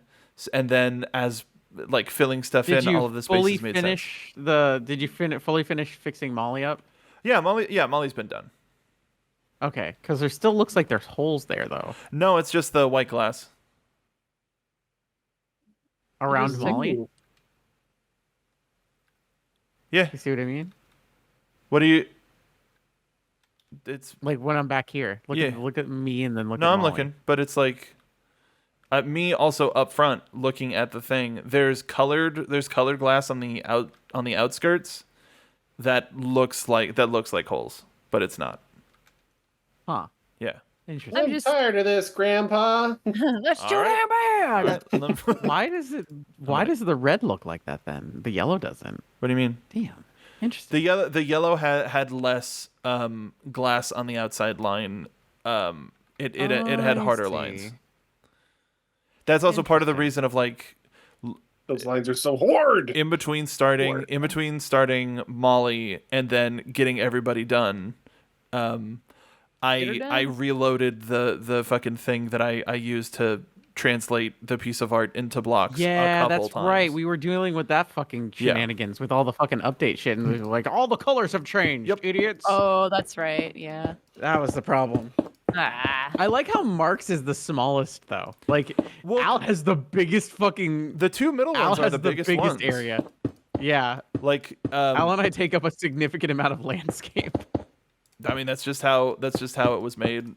and then as like filling stuff Did in, you all of the fully spaces made sense. finish the? Did you fully finish fixing Molly up? Yeah, Molly's been done. Okay, because there still looks like there's holes there though No, it's just the white glass. around Interesting. Molly. Yeah. You see what I mean? What do you? It's Like when I'm back here, look at me and then look. no, at I'm Molly. looking, but it's like me also up front looking at the thing. There's colored glass on the outskirts that looks like holes, but it's not. Huh? Yeah. Interesting. I'm I'm just- tired of this, Grandpa. That's All too right. damn bad. Why does it? Why does the red look like that then? The yellow doesn't. What do you mean? Damn. Interesting. The yellow had less glass on the outside line. It had I harder see. lines. That's also part of the reason of like Those lines are so hard. in between starting Molly and then getting everybody done. I reloaded the fucking thing that I used to translate the piece of art into blocks. a Yeah, couple that's times. right. We were dealing with that fucking Yeah. shenanigans with all the fucking update shit, and we were like, all the colors have changed, Yep. idiots. Oh, that's right. Yeah. That was the problem. Ah. I like how Mark's is the smallest though. Like Well, Al has the biggest fucking. The two middle Al ones are has the biggest ones. area. Yeah, Like Al and I take up a significant amount of landscape. I mean that's just how it was made.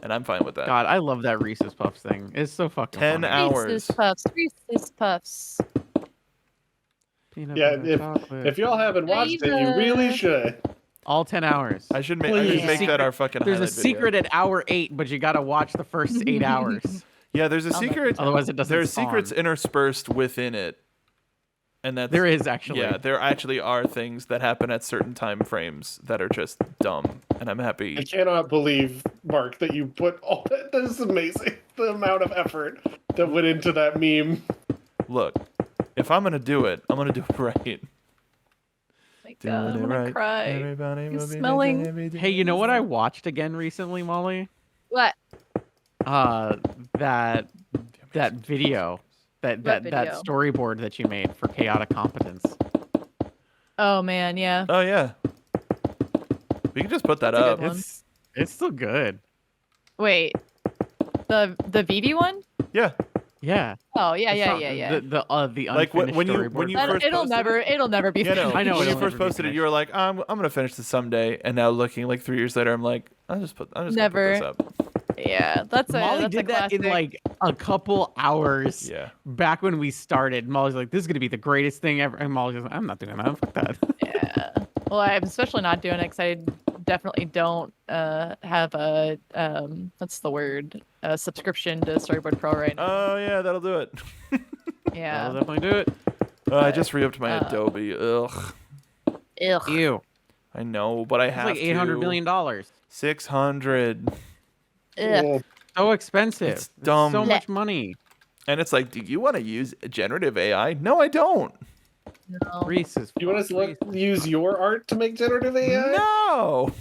And I'm fine with that. God, I love that Reese's Puffs thing. It's so fucking 10 funny. hours. Reese's Puffs. Peanut Yeah, butter chocolate. If y'all haven't watched it, you really should. all 10 hours. I should Please. make that our fucking There's a highlight video. secret at hour 8, but you gotta watch the first 8 hours. Yeah, there's a Oh, secret. Otherwise, it doesn't. There's spawn. secrets interspersed within it. And that's There is actually. Yeah, there actually are things that happen at certain time frames that are just dumb, and I'm I happy. cannot believe, Mark, that you put all that. That is amazing. The amount of effort that went into that meme. Look, if I'm gonna do it, I'm gonna do it right. My Doing God, I'm it gonna right. cry. Everybody You're will be smelling- making everything Hey, you know what easy. I watched again recently, Molly? What? That video, that video? storyboard that you made for Chaotic Competence. Oh man, yeah. Oh yeah. We can just put that That's a up. good one. It's still good. Wait. The VV one? Yeah. Yeah. Oh yeah, It's yeah, not- yeah, yeah. The Like, when unfinished you- storyboard. when you That- first it'll posted never be Yeah, no. finished. I know When you it'll first never be posted it, finished. you were like, I'm gonna finish this someday. And now looking like 3 years later, I'm like, I'm just gonna Never. put this up. Yeah, that's a Molly that's did a that in classic. like a couple hours. Yeah. Back when we started, Molly's like, "This is gonna be the greatest thing ever," and Molly's like, "I'm not doing that. Fuck that." Yeah. Well, I'm especially not doing it because I definitely don't have a what's the word? A subscription to Storyboard Pro right now. Oh yeah, that'll do it. Yeah. I'll definitely do it. I just re-upped my Adobe. Ugh. Ugh. Ew. I know, but I It's have like $800 million. 600. Ugh. Oh, So expensive. It's dumb. So much money. And it's like, do you want to use generative AI? No, I don't. No. Reese's. you want us to use your art to make generative AI? No.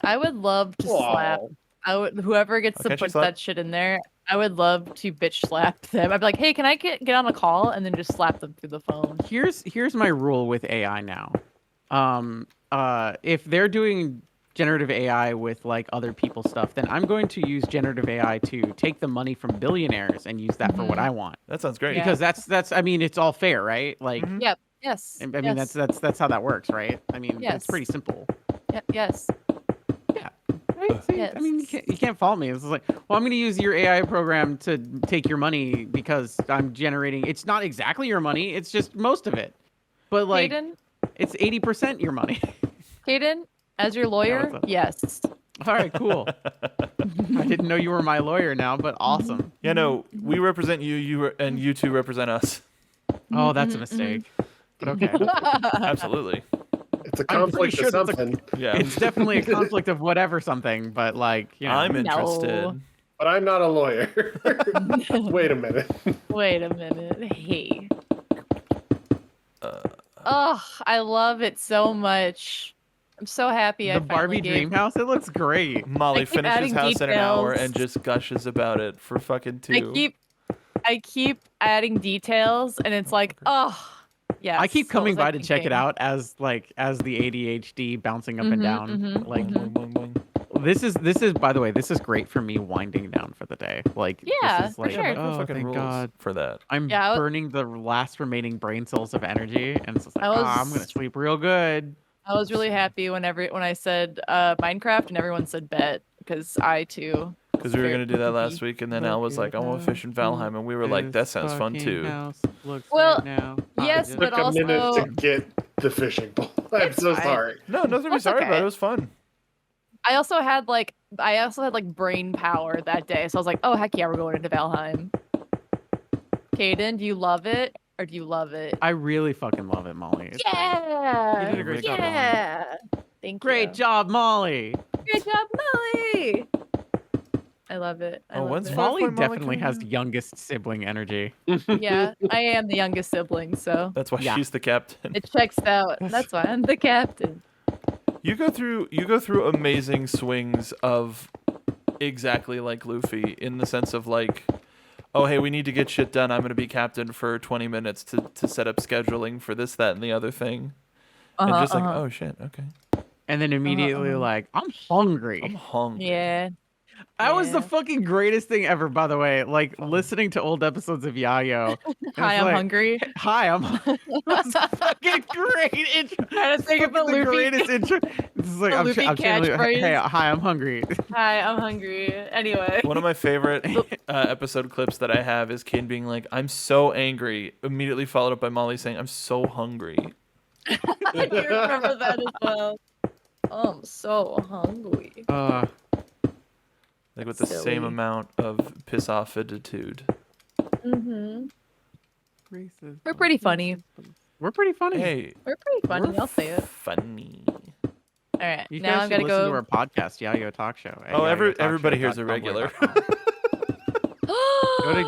I would love to slap. Wow. I would whoever gets Okay, to she put slapped. that shit in there. I would love to bitch slap them. I'd be like, hey, can I get on a call and then just slap them through the phone? Here's my rule with AI now. If they're doing generative AI with like other people's stuff, then I'm going to use generative AI to take the money from billionaires and use that for what I want. That sounds great. Yeah. Because that's I mean it's all fair, right? Like Mhm. Yep. Yes. I mean yes. that's how that works, right? I mean Yes. it's pretty simple. Yes. Yeah. Right? See, I mean Yes. you can't fault me. It's like, well, I'm going to use your AI program to take your money because I'm generating. It's not exactly your money. It's just most of it. But like Hayden, it's 80% your money. Hayden, as your lawyer, what's up? yes. All right, cool. I didn't know you were my lawyer now, but awesome. Yeah, no, we represent you, and you two represent us. Oh, that's a mistake. But okay. Absolutely. It's a I'm pretty conflict sure of that's a- something. Yeah. It's definitely a conflict of whatever something, but like, you know. I'm No. interested. But I'm not a lawyer. Wait a minute. Wait a minute. Hey. Uh, Oh, I love it so much. I'm so happy. I The Barbie finally gave... dream house, it looks great. Molly I keep finishes adding house in an hour details. and just gushes about it for fucking 2. I keep adding details, and it's like, oh, yeah. I keep coming by to check it out as the ADHD bouncing up and down. Like Boing, boing, boing. this is by the way, this is great for me winding down for the day. Like Yeah, this is for like, sure. Yeah, no oh fucking thank rules God. for that. I'm Yeah, burning the last remaining brain cells of energy, and it's just like, I I'm gonna was- sleep real good. I was really happy when I said Minecraft and everyone said bet because I too. Because we were going to do that last week, and then Al was like, I want to fish in Valheim, and we were like, that This sounds fun fucking too. house looks Well, right now. yes, just- but Took a minute also- to get the fishing pole. I'm It's so fine. sorry. No, nothing to be That's sorry about. okay. It was fun. I also had like brain power that day, so I was like, oh heck yeah, we're going into Valheim. Caden, do you love it or do you love it? I really fucking love it, Molly. It's great. Yeah, You did a great job, Molly. yeah. Thank Great you. job, Molly. Great job, Molly. I love it. I love when's it. Five Molly Point Molly definitely coming has out? youngest sibling energy. Yeah, I am the youngest sibling, so That's why Yeah. she's the captain. it checks out. That's why I'm the captain. You go through amazing swings of exactly like Luffy in the sense of like, oh hey, we need to get shit done. I'm gonna be captain for 20 minutes to set up scheduling for this, that, and the other thing. And just like, oh shit, okay. And then immediately like, I'm hungry. I'm hungry. Yeah. That was the Yeah. fucking greatest thing ever, by the way. Like listening to old episodes of Yayo. Hi, I'm hungry. Hi, I'm hungry. That's a fucking great intro. Trying to think of Fucking a the Luffy. greatest intro. This is like A I'm Luffy channeling, catchphrase. hey, hi, I'm hungry. Hi, I'm hungry. Anyway. One of my favorite episode clips that I have is Kane being like, I'm so angry, immediately followed up by Molly saying, I'm so hungry. I do remember that as well. Oh, I'm so hungry. Like with the Silly. same amount of piss off attitude. Mm-hmm. We're pretty funny. We're pretty funny. Hey, We're pretty funny. we're I'll say it. funny. All right. You now guys I'm should gonna listen go. to our podcast, Yayo Talk Show. at Oh, everybody yayotalkshow.tumblr.com. here's a regular.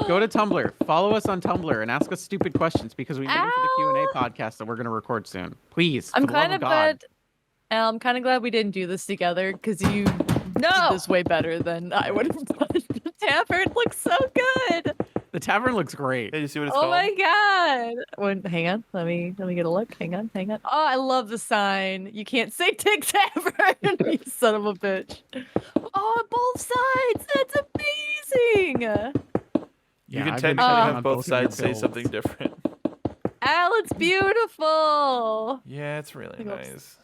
Go to Tumblr. Follow us on Tumblr and ask us stupid questions because we need them for the Q&A podcast that we're gonna record soon. Please, I'm for the love kind of God. glad. I'm kind of glad we didn't do this together because you did this way better than I would have done. The tavern looks so good. The tavern looks great. Hey, you see what it's Oh called? my god! Hang on, let me get a look. Hang on. Oh, I love the sign. You can't say Tick Tavern, you son of a bitch. Oh, on both sides. That's amazing. You Yeah, can I've been technically cutting have on both of your sides say bills. something different. Al, it's beautiful. Yeah, it's really nice.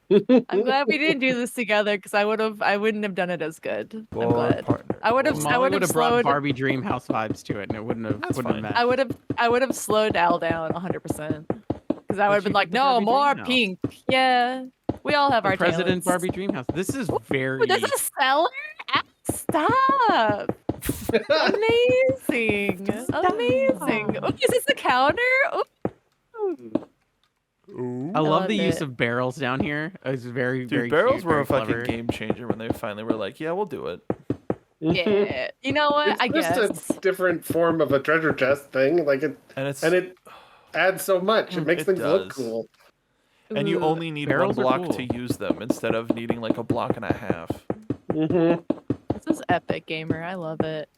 I'm glad we didn't do this together because I wouldn't have done it as good. I'm Board glad. partner. I would have Molly would have brought slowed. Barbie Dream House vibes to it, and it wouldn't have fine. matched. I would have slowed Al down 100% because I would have been you like, did the no, Barbie more Dream House. pink. Yeah, we all have The our President talents. Barbie Dream House. This is very. Ooh, there's a seller. Al, stop. Amazing. Amazing. Oh, is this the counter? Ooh. I love love the use it. of barrels down here. It's very, Dude, very barrels cute, were very a fucking clever. game changer when they finally were like, yeah, we'll do it. Yeah. You know what? It's I just guess. a different form of a treasure chest thing. Like it, And it's and it adds so much. It makes It things look does. cool. and you Ooh. only need Barrels one are block cool. to use them instead of needing like a block and a half. Mm-hmm. This is epic, gamer. I love it.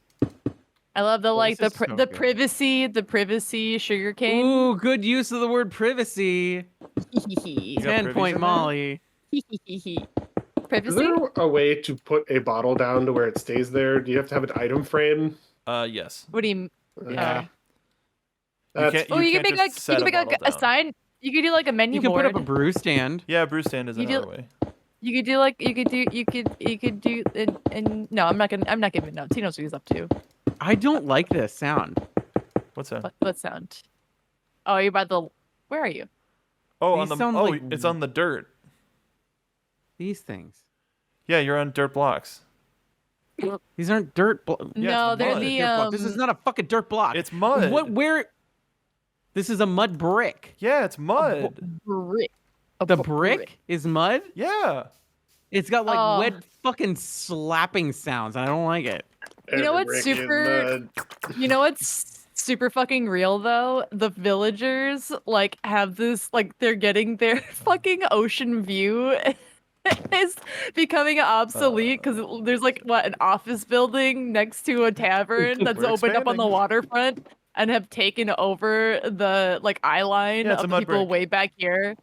I love the like This the is so the good. privacy sugarcane. Ooh, good use of the word privacy. got 10 privies point in there? Molly. Is Privacy? there a way to put a bottle down to where it stays there? Do you have to have an item frame? Yes. What do you? Yeah. You That's can't. Oh, you can can't make just like you set can make bottle like a down. sign. You could do like a menu You can board. put up a brew stand. Yeah, brew stand is You another do- way. You could do like you could do and no, I'm not giving notes. He knows what he's up to. I don't like this sound. What's that? What sound? Oh, you're by the. Where are you? Oh, These on the sound oh, like- it's on the dirt. These things. Yeah, you're on dirt blocks. These aren't dirt. Yeah, No, it's they're mud. the This is not a fucking dirt block. It's mud. What? Where? This is a mud brick. Yeah, it's mud. brick. The brick is mud. Yeah. It's got like Oh. wet fucking slapping sounds, and I don't like it. You know what's Every brick is super- mud. You know what's super fucking real though? The villagers like have this like they're getting their fucking ocean view is becoming obsolete because there's like what an office building next to a tavern that's We're opened up on the expanding. waterfront and have taken over the like eye line Yeah, it's a of the mud people brick. way back here.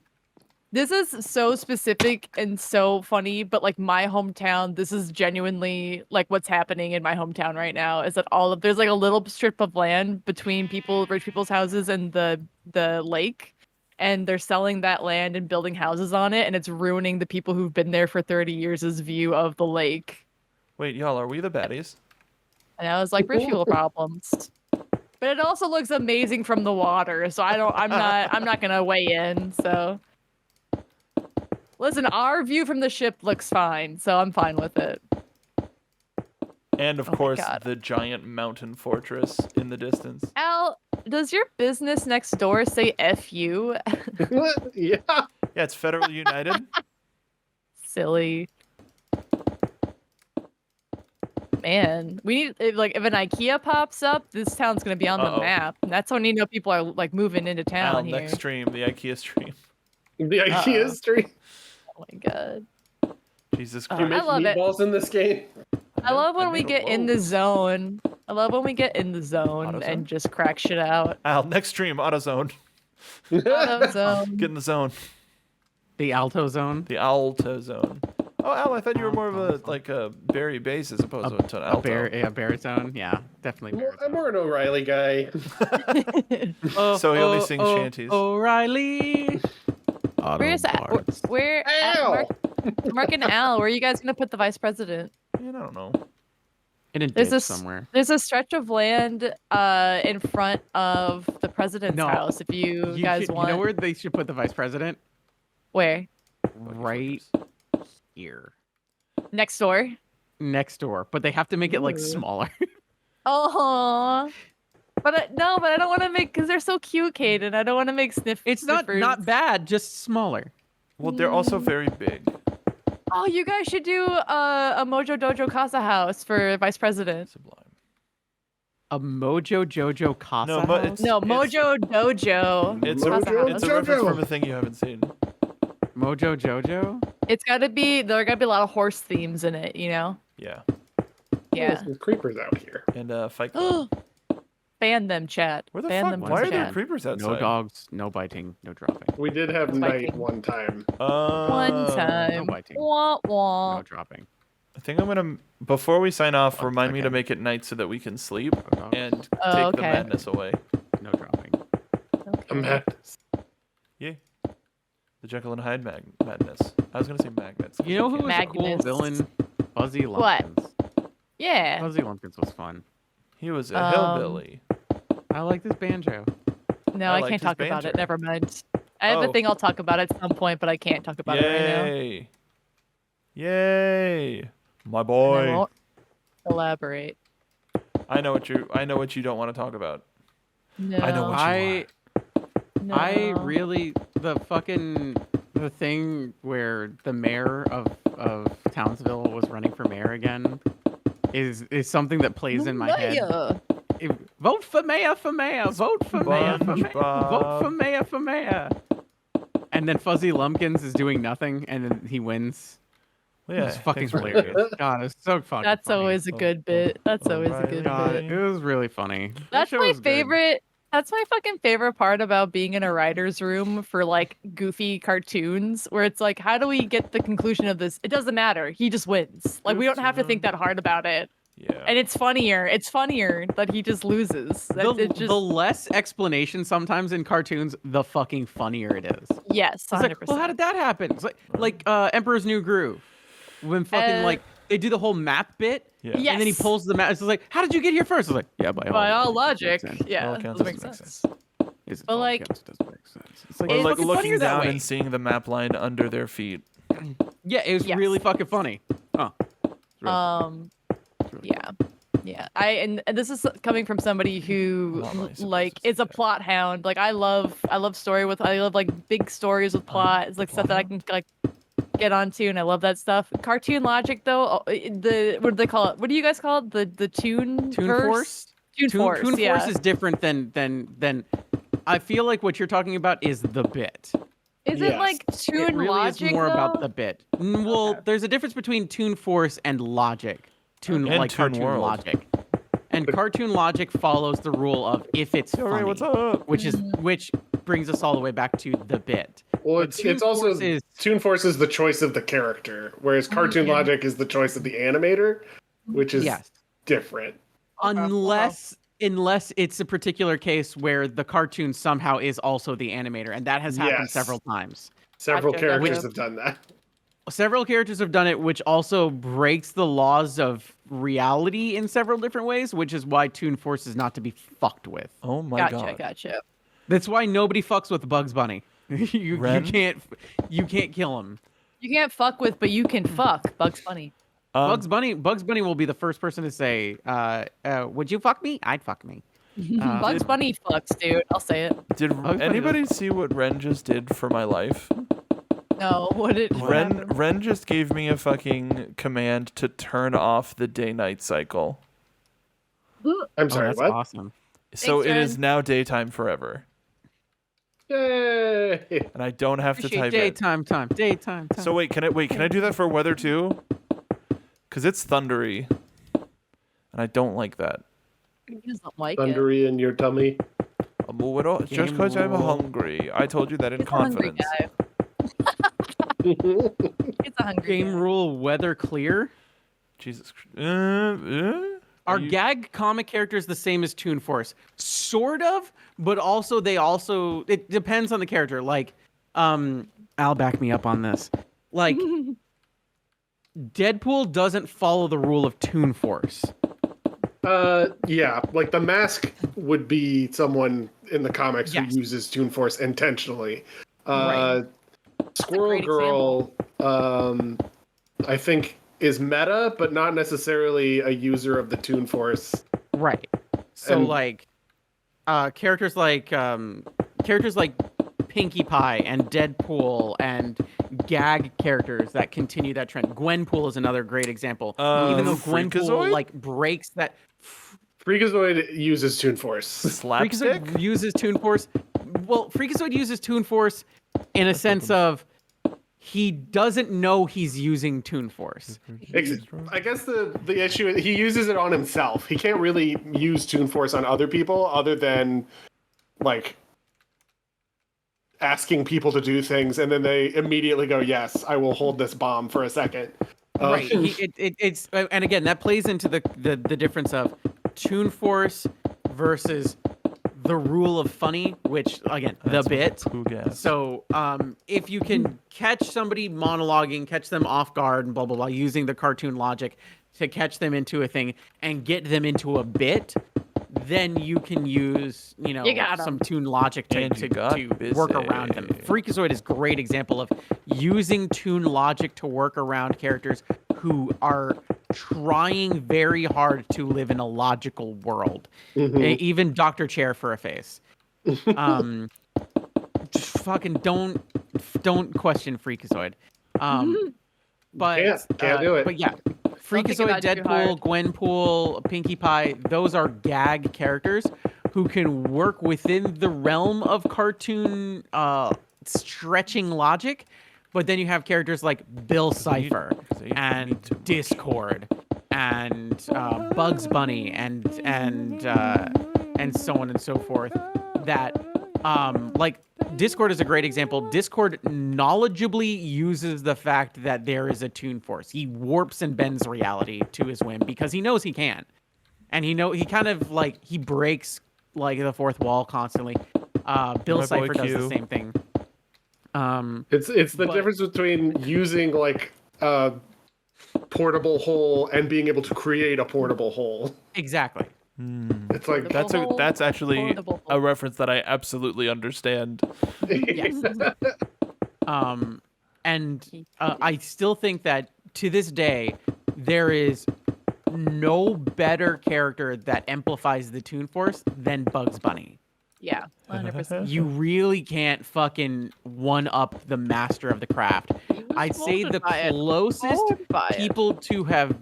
This is so specific and so funny, but like my hometown, this is genuinely like what's happening in my hometown right now is that there's like a little strip of land between rich people's houses and the lake, and they're selling that land and building houses on it, and it's ruining the people who've been there for 30 years' view of the lake. Wait, y'all, are we the baddies? And I was like, rich people problems. But it also looks amazing from the water, so I'm not gonna weigh in, so Listen, our view from the ship looks fine, so I'm fine with it. And of Oh my course, God. the giant mountain fortress in the distance. Al, does your business next door say "fu"? Yeah. Yeah, it's Federal United. Silly. Man, we need if an IKEA pops up, this town's gonna be on the Uh-oh. map. That's when you know people are like moving into town Al, here. next stream, the IKEA stream. The IKEA stream. Oh my god. Jesus Do you Christ. make I love it. meatballs in this game? I love when we made a get in the loaf. zone. I love when we get in the zone AutoZone? and just crack shit out. Al, next stream, AutoZone. Auto zone. Get in the zone. The Alto Zone. The Alto Zone. Oh, Al, I thought you were more of Alto. a Barry bass as opposed to an A alto. baritone. Yeah, definitely I'm baritone. more an O'Reilly guy. So he only sings shanties. O'Reilly. Where's that? Where? Ow! Mark and Al, where are you guys gonna put the vice president? Yeah, I don't know. In a There's ditch this somewhere. There's a stretch of land in front of the president's No, house. If you guys want, You know where they should put the vice president? where? Right here. Next door. Next door. But they have to make it like Ooh. smaller. Oh, but I don't want to make because they're so cute, Caden. I don't want to make sniff. It's not sniffers. bad, just smaller. Well, they're also very big. Oh, you guys should do a Mojo Dojo Casa house for vice president. Sublime. A Mojo Jojo Casa No, but house? it's- No, Mojo Dojo. It's Casa Mojo house. It's a reference Jojo. from a thing you haven't seen. Mojo Jojo? It's gotta be. There gotta be a lot of horse themes in it. You know. Yeah. Yeah. There's creepers out here. And Fight Club. Ban them, chat. Where the Ban fuck? them, Why are there chat. creepers outside? No dogs, no biting, no dropping. We did have That's night Viking. one time. One time. No biting. Wah, wah. No dropping. I think I'm gonna before we sign off, One remind me to second. make it night so that we can sleep No dogs, and Oh, take the okay. madness away. no dropping. A madness. Yay. The Jekyll and Hyde madness. I was gonna say magnets. You know who was a cool Magnus. villain? Fuzzy What? Lumpkins. Yeah. Fuzzy Lumpkins was fun. He was a Um, hillbilly. I like this banjo. No, I I liked can't his talk about banter. it. Never mind. I have Oh. a thing I'll talk about at some point, but I can't talk about it right now. Yay. Yay. My And I boy. won't elaborate. I know what you don't want to talk about. No. I know what you I no. I really the thing where the mayor of Townsville was running for mayor again is something that plays in my head. Maya. Vote for mayor, vote for mayor, vote SpongeBob. for mayor. And then Fuzzy Lumpkins is doing nothing, and then he wins. Yeah, It's fucking thanks for hilarious. God, it's so fucking That's funny. always a good bit. That's always a good God, bit. it was really funny. That That's show my was good. favorite. That's my fucking favorite part about being in a writer's room for like goofy cartoons, where it's like, how do we get the conclusion of this? It doesn't matter. He just wins. Like we don't have to think that hard about it. Yeah. And it's funnier. It's funnier that he just loses. It's just The less explanation sometimes in cartoons, the fucking funnier it is. yes, It's 100%. like, well, how did that happen? It's like Emperor's New Groove, when fucking like they do the whole map bit, Yeah. Yeah. and then he Yes. pulls the map. It's like, how did you get here first? It's like, yeah, by all logic, Makes sense. yeah, All accounts doesn't make doesn't make sense. Is it But, all like, accounts doesn't make sense. It's like, Or it's like fucking looking funnier that down way. and seeing the map line under their feet. Yeah, it was Yes. really fucking funny. Oh. It's really funny. It's really Yeah. Yeah, and this is coming from somebody who Not my like supposed is a to say. plot hound. Like I love I love like big stories with plot. It's like stuff that I can like get onto, and I love that stuff. Cartoon logic though, the what do they call it? What do you guys call it? The tune Toon verse? Force? Toon Force. Toon Yeah. Force is different than. I feel like what you're talking about is the bit. Is Yes. it like It tune really logic is more though? about the bit. Well, Okay. there's a difference between Toon Force and logic. And Like Toon cartoon World. logic. And cartoon logic follows the rule of if it's Yo, funny, Ray, what's up? which brings us all the way back to the bit. Well, But Toon it's also Force is- Toon Force is the choice of the character, whereas Cartoon yeah. Logic is the choice of the animator, which is Yes. different. Unless it's a particular case where the cartoon somehow is also the animator, and that has happened Yes. several times. Several Gotcha, characters gotcha. have done that. Several characters have done it, which also breaks the laws of reality in several different ways, which is why Toon Force is not to be fucked with. Oh my Gotcha, god. gotcha. That's why nobody fucks with Bugs Bunny. you Ren? can't kill him. You can't fuck with, but you can fuck Bugs Bunny. Bugs Bunny will be the first person to say, "Would you fuck me? I'd fuck me." Bugs Bunny fucks, dude. I'll say it. Did Bunny anybody see what Ren just did for my life? No, what happened? Ren just gave me a fucking command to turn off the day-night cycle. I'm sorry, that's what? awesome. So Thanks, it is Ren. now daytime forever. Yay! And I don't have to type it. Daytime. So wait, can I do that for weather too? Cuz it's thundery. And I don't like that. He doesn't like it. Thundery in your tummy. I'm a little, just because I'm rule. hungry. I told you that in He's a hungry confidence. guy. He's a hungry Game guy. rule: weather clear. Jesus. Are you- gag comic characters the same as Toon Force? Sort of, but also it depends on the character. Like, Al back me up on this. Like, Deadpool doesn't follow the rule of Toon Force. Yeah, like the Mask would be someone in the comics Yes. who uses Toon Force intentionally. Right. Squirrel great Girl, I think is meta, but not necessarily a user of the Toon Force. Right. So And- like, characters like Pinkie Pie and Deadpool and gag characters that continue that trend. Gwenpool is another great example. Even though Gwenpool Freakazoid? like breaks that. Freakazoid uses Toon Force. Slapstick? Freakazoid uses Toon Force. Well, Freakazoid uses Toon Force in a sense of he doesn't know he's using Toon Force. I guess the issue is he uses it on himself. He can't really use Toon Force on other people other than like asking people to do things, and then they immediately go, "Yes, I will hold this bomb for a second." Right. It's and again that plays into the difference of Toon Force versus the rule of funny, which again the bit. Who guessed? So if you can catch somebody monologuing, catch them off guard, and blah blah blah, using the cartoon logic to catch them into a thing and get them into a bit, then you can use You got 'em. some Toon logic to And you got work around them. busy. Freakazoid is a great example of using Toon logic to work around characters who are trying very hard to live in a logical world. Even Dr. Chair for a face. Just fucking don't question Freakazoid. But Can't do it. But yeah, think Freakazoid, about it too Deadpool, Gwenpool, Pinkie Pie, those are gag characters who can work within the realm of cartoon stretching logic. But then you have characters like Bill Cipher and Discord and Bugs Bunny and so on and so forth. That like Discord is a great example. Discord knowledgeably uses the fact that there is a Toon Force. He warps and bends reality to his whim because he knows he can, and he kind of like he breaks like the fourth wall constantly. Bill My boy Cipher does the Q. same thing. It's the But- difference between using like a portable hole and being able to create a portable hole. Exactly. It's like That's actually Portable. a reference that I absolutely understand. Yes. And I still think that to this day there is no better character that amplifies the Toon Force than Bugs Bunny. Yeah, 100%. You really can't fucking one up the master of the craft. I'd say the molded by it. closest Molded by it. people to have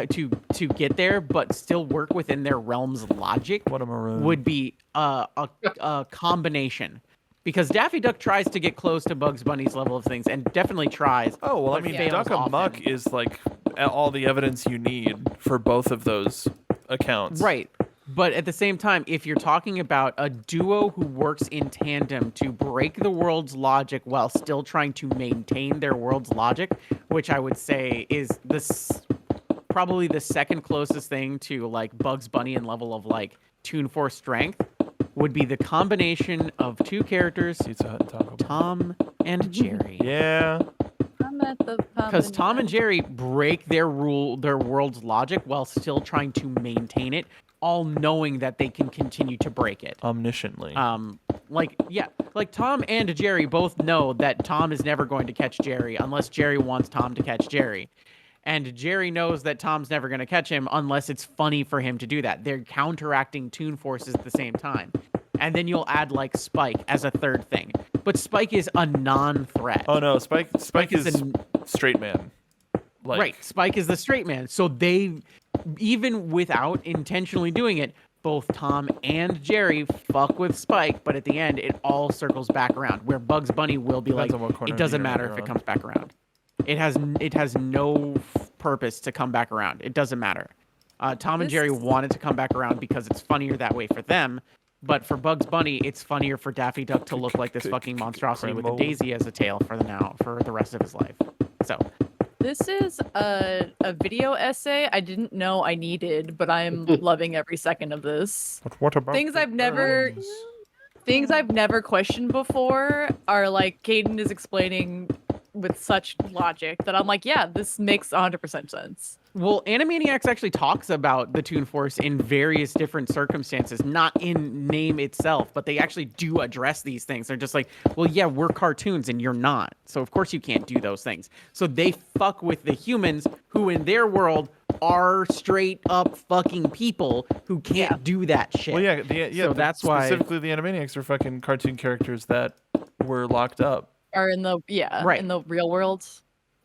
to get there, but still work within their realm's logic, What a maroon. would be a combination. Because Daffy Duck tries to get close to Bugs Bunny's level of things, and definitely tries. Oh, well, I but mean, fails Duck Amuck often. is like all the evidence you need for both of those accounts. Right. But at the same time, if you're talking about a duo who works in tandem to break the world's logic while still trying to maintain their world's logic, which I would say is probably the second closest thing to like Bugs Bunny in level of like Toon Force strength, would be the combination of two characters, Pizza Hut and Taco Bell. Tom and Jerry. Yeah. I'm at the pub Because and Tom and I- Jerry break their world's logic while still trying to maintain it, all knowing that they can continue to break it. Omnisciently. Like, yeah, like Tom and Jerry both know that Tom is never going to catch Jerry unless Jerry wants Tom to catch Jerry. And Jerry knows that Tom's never going to catch him unless it's funny for him to do that. They're counteracting Toon Forces at the same time. And then you'll add like Spike as a third thing. But Spike is a non-threat. Oh no, Spike is straight man. Like, right, Spike is the straight man. So they, even without intentionally doing it, both Tom and Jerry fuck with Spike, but at the end, it all circles back around. Where Bugs Bunny will be Depends like, on what corner it of the doesn't internet matter you're if it on. comes back around. It has no purpose to come back around. It doesn't matter. Tom and Jerry wanted to come back around because it's funnier that way for them. But for Bugs Bunny, it's funnier for Daffy Duck to look like this fucking monstrosity with a Cremo. daisy as a tail for the rest of his life. So This is a video essay I didn't know I needed, but I'm loving every second of this. But what about Things the I've never birds? things I've never questioned before are like Caden is explaining with such logic that I'm like, yeah, this makes 100% sense. well, Animaniacs actually talks about the Toon Force in various different circumstances, not in name itself, but they actually do address these things. They're just like, well, yeah, we're cartoons and you're not. So of course you can't do those things. So they fuck with the humans who in their world are straight up fucking people who can't do that shit. Well, yeah, So that's why- specifically the Animaniacs are fucking cartoon characters that were locked up. Or in the Right. in the real world.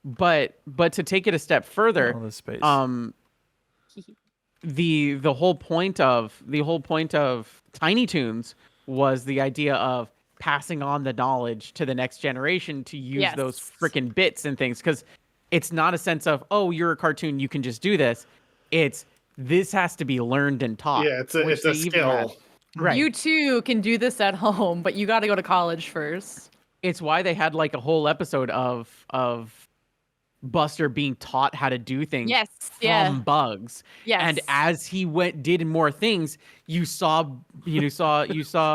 But to take it a step further, All this space. the whole point of Tiny Toons was the idea of passing on the knowledge to the next generation to use Yes. those freaking bits and things, because it's not a sense of, oh, you're a cartoon, you can just do this. It's this has to be learned and taught. Yeah, it's which a they even had. skill. Right. You too can do this at home, but you got to go to college first. It's why they had like a whole episode of Buster being taught how to do things Yes, from yeah. Bugs. Yes. And as he did more things, you saw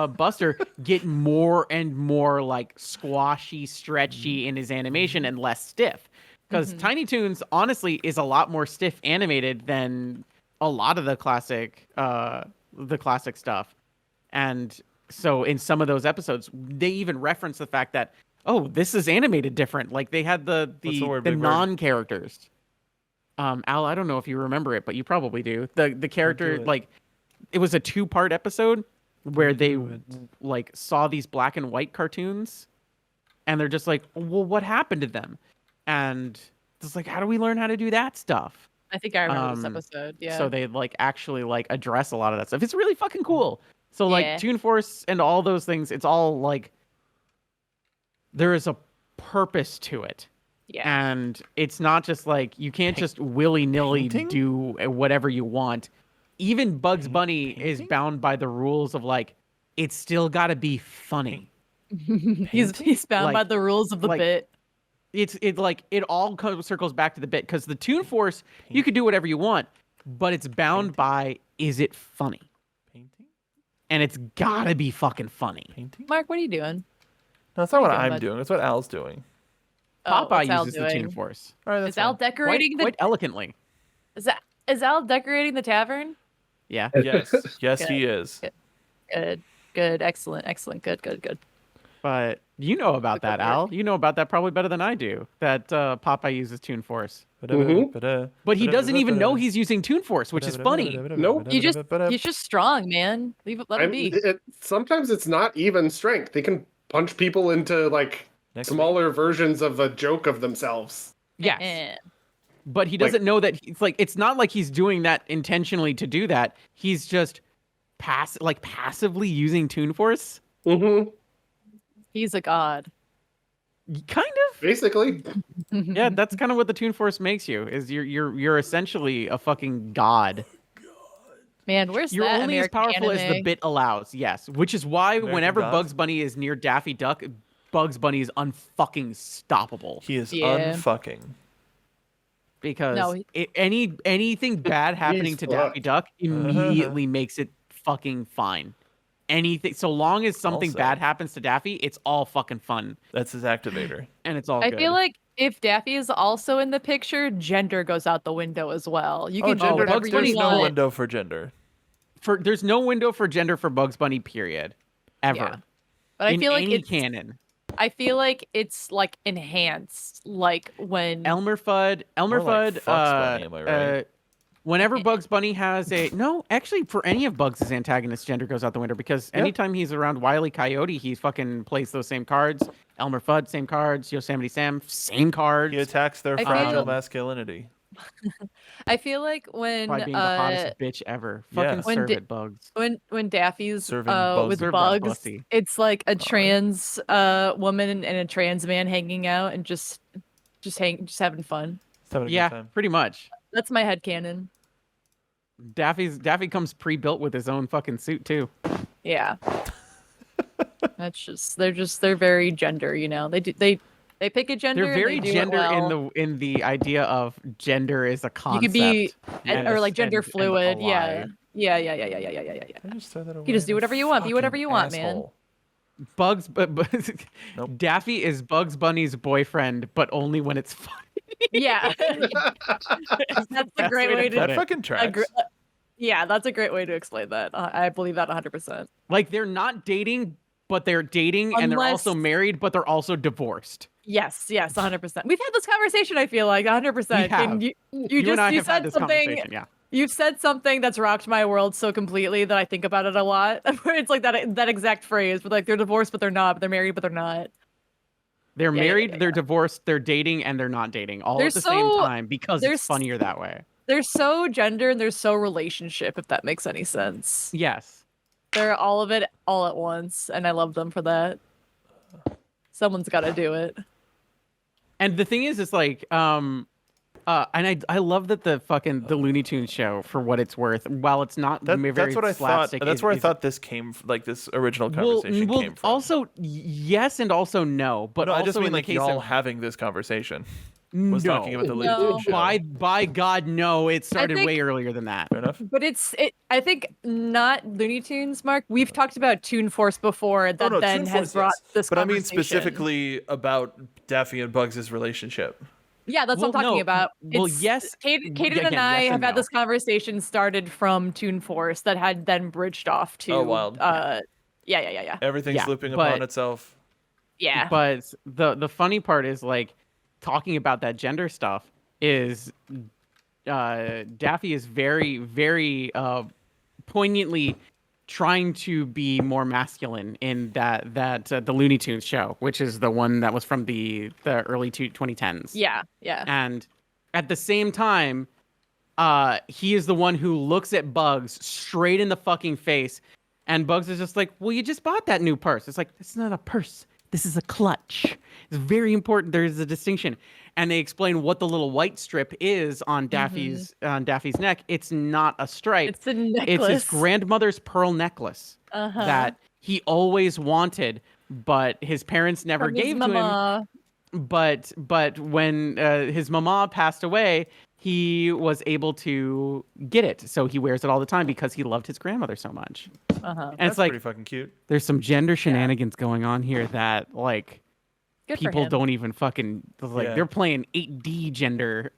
Buster get more and more like squashy, stretchy in his animation and less stiff. Because Tiny Toons honestly is a lot more stiff animated than a lot of the classic stuff. And so in some of those episodes, they even reference the fact that, oh, this is animated different. Like they had the What's the word, the big word? non-characters. Al, I don't know if you remember it, but you probably do. The character, it. like, it was a 2-part episode where they do it. like saw these black and white cartoons, and they're just like, well, what happened to them? And it's like, how do we learn how to do that stuff? I think I remember this Um, episode. Yeah. So they like actually like address a lot of that stuff. It's really fucking cool. So like Yeah. Toon Force and all those things, it's all like there is a purpose to it. yeah. And it's not just like you can't just willy-nilly Painting? do whatever you want. Even Bugs Bunny is bound by the rules of like it's still got to be funny. He's bound by Like- the rules of the like- bit. It all circles back to the bit, because the Toon Force, you could do whatever you want, but it's bound by, is it funny? Painting? And it's gotta be fucking funny. Painting? Mark, what are you doing? No, that's not what What are you doing, I'm bud? doing. It's what Al's doing. Oh, Popeye what's Al uses the Toon doing? Force All right, that's Is Al fine. decorating quite elegantly. Is Al decorating the tavern? Yeah. Yes, yes, he is. Good. Excellent. Good. But you know about that, Good work. Al. You know about that probably better than I do, that Popeye uses Toon Force. Mhm. But he doesn't even know he's using Toon Force, which is funny. Nope. He's just strong, man. Let him be. Sometimes it's not even strength. They can punch people into like Next smaller versions of a joke of themselves. Yes. Eh. But he doesn't know that it's not like he's doing that intentionally to do that. He's just passively using Toon Force. Mm-hmm. He's a god. Kind of. Basically. Yeah, that's kind of what the Toon Force makes you. Is you're essentially a fucking god. Man, where's You're that only American as powerful as the anime? bit allows. Yes, which is why American whenever gods? Bugs Bunny is near Daffy Duck, Bugs Bunny is unfucking stoppable. He is Yeah. unfucking. Because No, anything bad happening to Daffy fucked. Duck immediately makes it fucking fine. Anything, so long as something Also- bad happens to Daffy, it's all fucking fun That's his activator. and it's all I good. feel like if Daffy is also in the picture, gender goes out the window as well. You can do gender. whatever Bugs you Bunny's There's no want. window for gender. there's no window for gender for Bugs Bunny, period, ever. Yeah. But I in feel like any it's canon. I feel like it's like enhanced, like when Elmer Fudd, More like Fox Bunny, am I right? whenever Bugs Bunny has a no, actually for any of Bugs' antagonists, gender goes out the window because anytime he's around Wile E. Coyote, he fucking plays those same cards. Elmer Fudd, same cards. Yosemite Sam, same cards. He attacks their I fragile feel- masculinity. I feel like by being the hottest bitch ever. Yeah. Fucking When serve di- it, Bugs. when Daffy's Serving bugs. with Serve that Bugs, pussy. it's like a trans woman and a trans man hanging out and just having fun. Just having a Yeah, good time. pretty much. That's my headcanon. Daffy comes pre-built with his own fucking suit too. Yeah. They're very gender, you know. They pick a gender. They're very and they do gender it well. in the idea of gender is a You concept. could be and or a- like gender and a fluid. Yeah. lie. Yeah. I just throw that away. You just do whatever you want. Be whatever Fucking you want, man. asshole. Bugs, but Nope. Daffy is Bugs Bunny's boyfriend, but only when it's fun. Yeah. That's a great way put to it. That fucking tracks. Yeah, that's a great way to explain that. I believe that 100%. Like they're not dating, but they're dating, and they're also Unless- married, but they're also divorced. Yes, 100%. We've had this conversation, I feel like, 100%. We have. And you You and I you have had said this something. conversation. Yeah. You've said something that's rocked my world so completely that I think about it a lot. Where it's like that exact phrase, but like they're divorced, but they're not. But they're married, but they're not. They're Yeah, yeah, married, yeah, they're divorced, they're dating, and they're not dating all They're at the same so- time because they're it's funnier that way. They're so gender and they're so relationship, if that makes any sense. Yes. They're all of it all at once, and I love them for that. Someone's got to do it. And the thing is, it's like, and I love that the Looney Tunes show, for what it's worth, while it's not very That's what I thought. slapstick, That's where I thought this came. Like this original conversation came from. Also, yes, and also no. But no, I also just mean in the like case y'all of, having this conversation. no, Was talking about the Looney No. Tunes show. by God, no! It started think- way earlier than that. Fair enough. But I think not Looney Tunes, Mark. We've talked about Toon Force before that no, then Toon has Force, brought yes. this But I mean conversation. specifically about Daffy and Bugs' relationship. Yeah, that's what I'm Well, talking no. about. Well, It's- yes, Kaden again, and I yes and have had no. this conversation started from Toon Force that had then bridged off to Oh, wild. Yeah. Everything's Yeah, looping but- upon itself. Yeah. But the funny part is like talking about that gender stuff is Daffy is very, very poignantly trying to be more masculine in that the Looney Tunes show, which is the one that was from the early 2010s. Yeah. And at the same time, he is the one who looks at Bugs straight in the fucking face, and Bugs is just like, "Well, you just bought that new purse." It's like, "It's not a purse. This is a clutch." It's very important. There's a distinction, and they explain what the little white strip is on Daffy's neck. It's not a stripe. It's a necklace. It's his grandmother's pearl necklace that he always wanted, but his parents never From his gave to him. mama. But when his mama passed away, he was able to get it. So he wears it all the time because he loved his grandmother so much. And That's it's like pretty fucking cute. there's some gender shenanigans going on here that like Good for people him. don't even fucking like. Yeah. They're playing 8D gender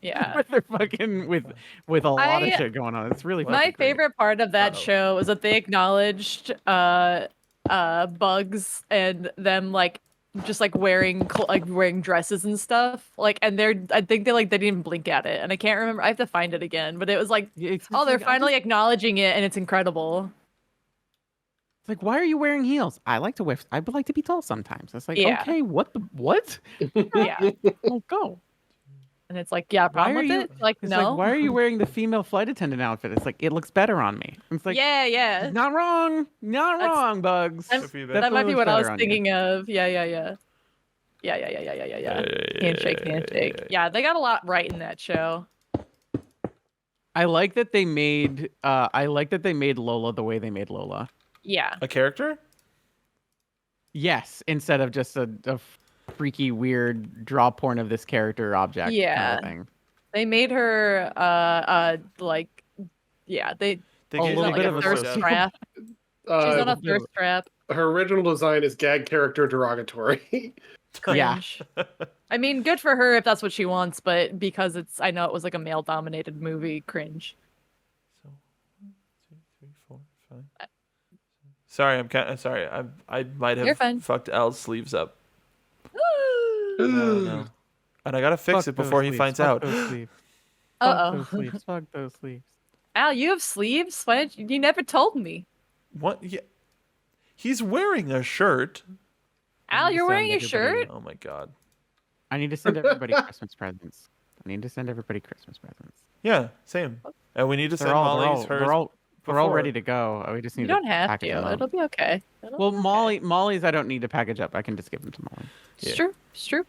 Yeah. with their fucking with a lot of I- shit going on. It's really My fucking great. favorite part of that Uh-oh. show was that they acknowledged Bugs and them like just like wearing dresses and stuff. Like, and I think they didn't even blink at it. And I can't remember. I have to find it again. But it was like, It's oh, they're like, I finally just- acknowledging it, and it's incredible. It's like, why are you wearing heels? I like to wear. I would like to be tall sometimes. It's like, Yeah. okay, what? Yeah. Oh, go. And it's like, yeah, Why problem are with you? it? Like, It's no. like, why are you wearing the female flight attendant outfit? It's like, it looks better on me. It's like, yeah. not wrong, not That's- wrong, Bugs. I'm- Good for you, That babe. might be Definitely what I looks was better on you. thinking of. Yeah. Handshake. Yeah, they got a lot right in that show. I like that they made. I like that they made Lola the way they made Lola. Yeah. A character? Yes, instead of just a freaky, weird draw porn of this character object. Yeah. Kind of thing. They made her they They A gave little her, bit like, of a thirst social- trap. She's on a thirst trap. Her original design is gag character derogatory. Yeah. Cringe. I mean, good for her if that's what she wants, but because I know it was like a male dominated movie, cringe. So, 1, 2, 3, 4, 5, Sorry, sorry. I might You're have fine. fucked Al's sleeves up. No. And I gotta fix it before he finds out. Those sleeves. Uh Fuck those oh. sleeves. Fuck those sleeves. Al, you have sleeves? Why didn't you never told me? What? Yeah. He's wearing a shirt. Al, you're Send wearing a everybody- shirt? Oh my god. I need to send everybody Christmas presents. I need to send everybody Christmas presents. Yeah, same. And we need to send Molly's hers. They're all before. ready to go. We just need You don't to have package them to. up. It'll be okay. It'll Well, be okay. Molly's I don't need to package up. I can just give them to Molly. It's Yeah. true. It's true.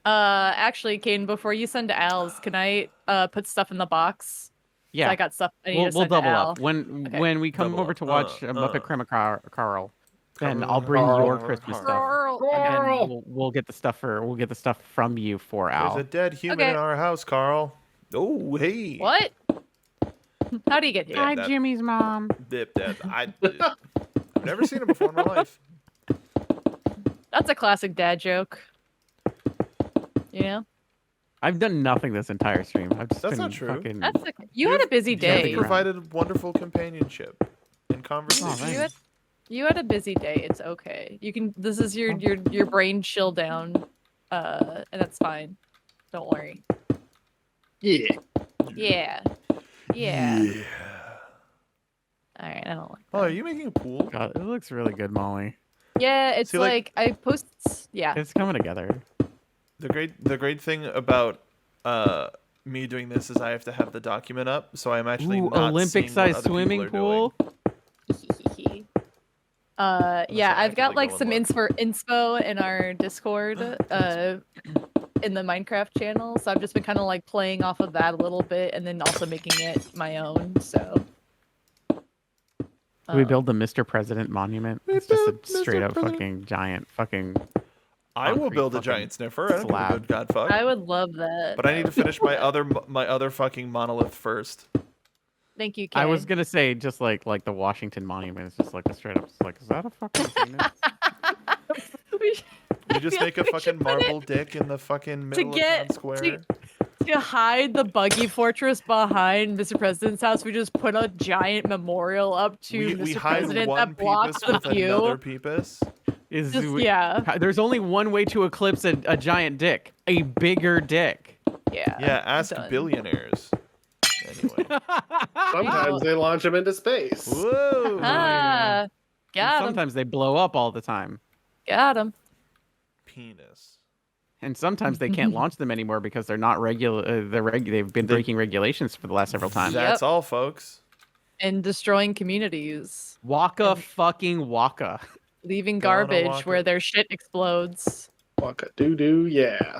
Actually, Caden, before you send to Al's, can I put stuff in the box? 'Cause Yeah, I got stuff I need we'll to send double to Al. up when Okay. when we come Double over up. to watch Muppet Crema Carl. Then Carl. I'll bring your Carl. Christmas stuff, Girl. and then Carl! we'll get the stuff from you for There's Al. a dead human Okay. in our house, Carl. Oh, hey. What? How do you get here? Yeah. Hi, that- Jimmy's mom. Dip that. I've never seen him before in my life. That's a classic dad joke. You know? I've done nothing this entire stream. I've just That's been not true. fucking. You had a busy You day. provided wonderful companionship and conversation. Oh, thanks. You had a busy day. It's okay. You can. This is your brain chill down, and that's fine. Don't worry. Yeah. Yeah. Yeah. All right. I don't like. Oh, are you making a pool? God, it looks really good, Molly. Yeah, it's See, like- I post. Yeah. It's coming together. The great thing about me doing this is I have to have the document up, so I'm actually Ooh, not seeing Olympic-sized what other swimming people are pool. doing. Yeah, I I've can, got like, like go some and inspo in our Discord, in the Minecraft channel. So I've just been kind of like playing off of that a little bit, and then also making it my own. So. We build the Mr. President monument. It's just a built straight Mr. up President. fucking giant fucking. I will Concrete build a fucking giant sniffer. I don't give a slab. good god fuck. I would love that. But I need to finish my other fucking monolith first. Thank you, Kay. I was gonna say just like the Washington Monument. It's just like a straight up. It's like, is that a fucking penis? You just make a We fucking should put marble dick in the fucking middle of get- town square. to hide the buggy fortress behind Mr. President's house. We just put a giant memorial up to We Mr. hide President one that blocks peepus the with another view. peepus. Is Just, yeah, There's only one way to eclipse a giant dick. A bigger dick. yeah. Yeah, ask done. billionaires. Anyway. Sometimes they launch them into space. Whoa. Ah, And got him. sometimes they blow up all the time. Got him. Penis. And sometimes they can't launch them anymore because they're not regular. They've been breaking regulations for the last several times. Yep. That's all, folks. And destroying communities, Waka fucking waka. leaving Gonna garbage walk where it. their shit explodes. Waka doo doo, yeah.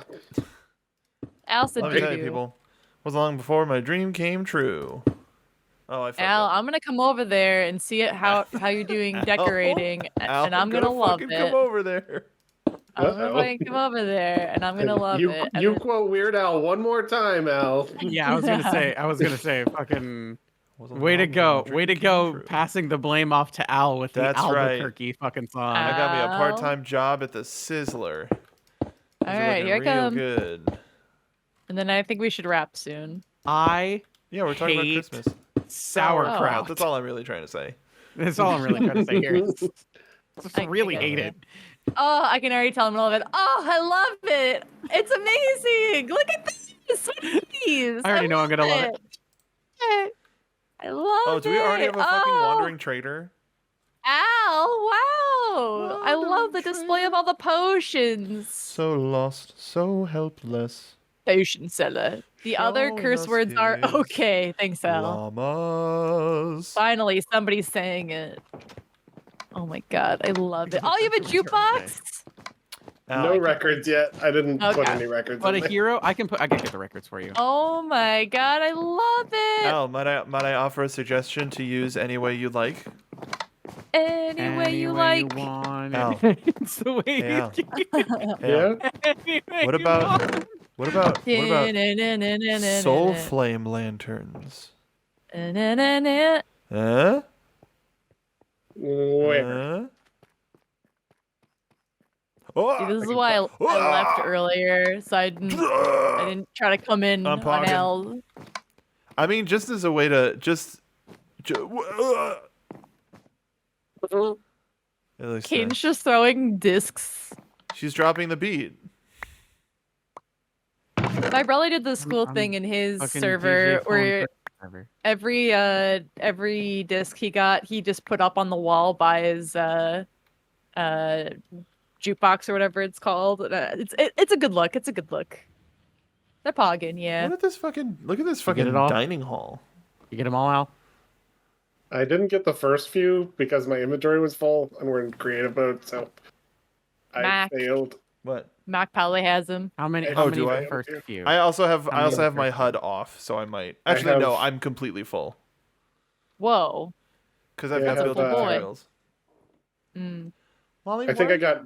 Al said Let me tell you, doo-doo. people. Was long before my dream came true. Oh, I fucked Al, up. I'm gonna come over there and see it how you're doing decorating, Al, and I'm gonna love fucking it. come over there. I'm Uh-oh. gonna fucking come over there, and I'm gonna love you, it. and You then- quote Weird Al one more time, Al. Yeah, I was gonna say, fucking. Was Way to long go, before my way to dream go, came true. passing the blame off to Al with That's the right. Albuquerque fucking song. I got me a Al. part-time job at the Sizzler. All right, here I real come. good. And then I think we should wrap soon. I Yeah, we're talking about Hate Christmas. sauerkraut. That's all I'm really trying to say. That's all I'm really trying to say here. Just I really get hate it. it. Oh, I can already tell him I love it. Oh, I love it. It's amazing. Look at this. Please. I already know I'm gonna love it. I love Oh, it. do we already have a fucking Oh, wandering trader? Al, wow. I love the display of all the potions. So lost, so helpless. Potion seller. The other Showing curse us words are his okay. Thanks, Al. Llamas. Finally, somebody's saying it. Oh my god, I love it. Oh, you have a jukebox? No records yet. I didn't put Okay. any records But in a there. hero, I can get the records for you. Oh my god, I love it. Al, might I offer a suggestion to use any way you like? Any way you like. want. Al. It's the way Hey, Al. Yeah? Any way What you about- want. What about soul flame lanterns? Huh? Where? Oh, See, this is why I left earlier, so I didn't try to come in I'm on pogging. Al. I mean, just as a way to At least, Caden's just throwing discs. she's dropping the beat. My brother did this cool I'm thing in his fucking server DJ phone where server. every disc he got, he just put up on the wall by his jukebox or whatever it's called. It's a good look. It's a good look. They're pogging, yeah. Look at this fucking get it all? dining hall. You get them all out. I didn't get the first few because my inventory was full and we're in creative mode, so I Mac. failed. What? Mac probably has them. How many? Oh, How many do of I? the first few? I also have How many my first HUD off, so I might. I Actually, no, have- I'm completely full Whoa. because I've Yeah, got I building have, boy. materials. Mm. Molly, I think why I got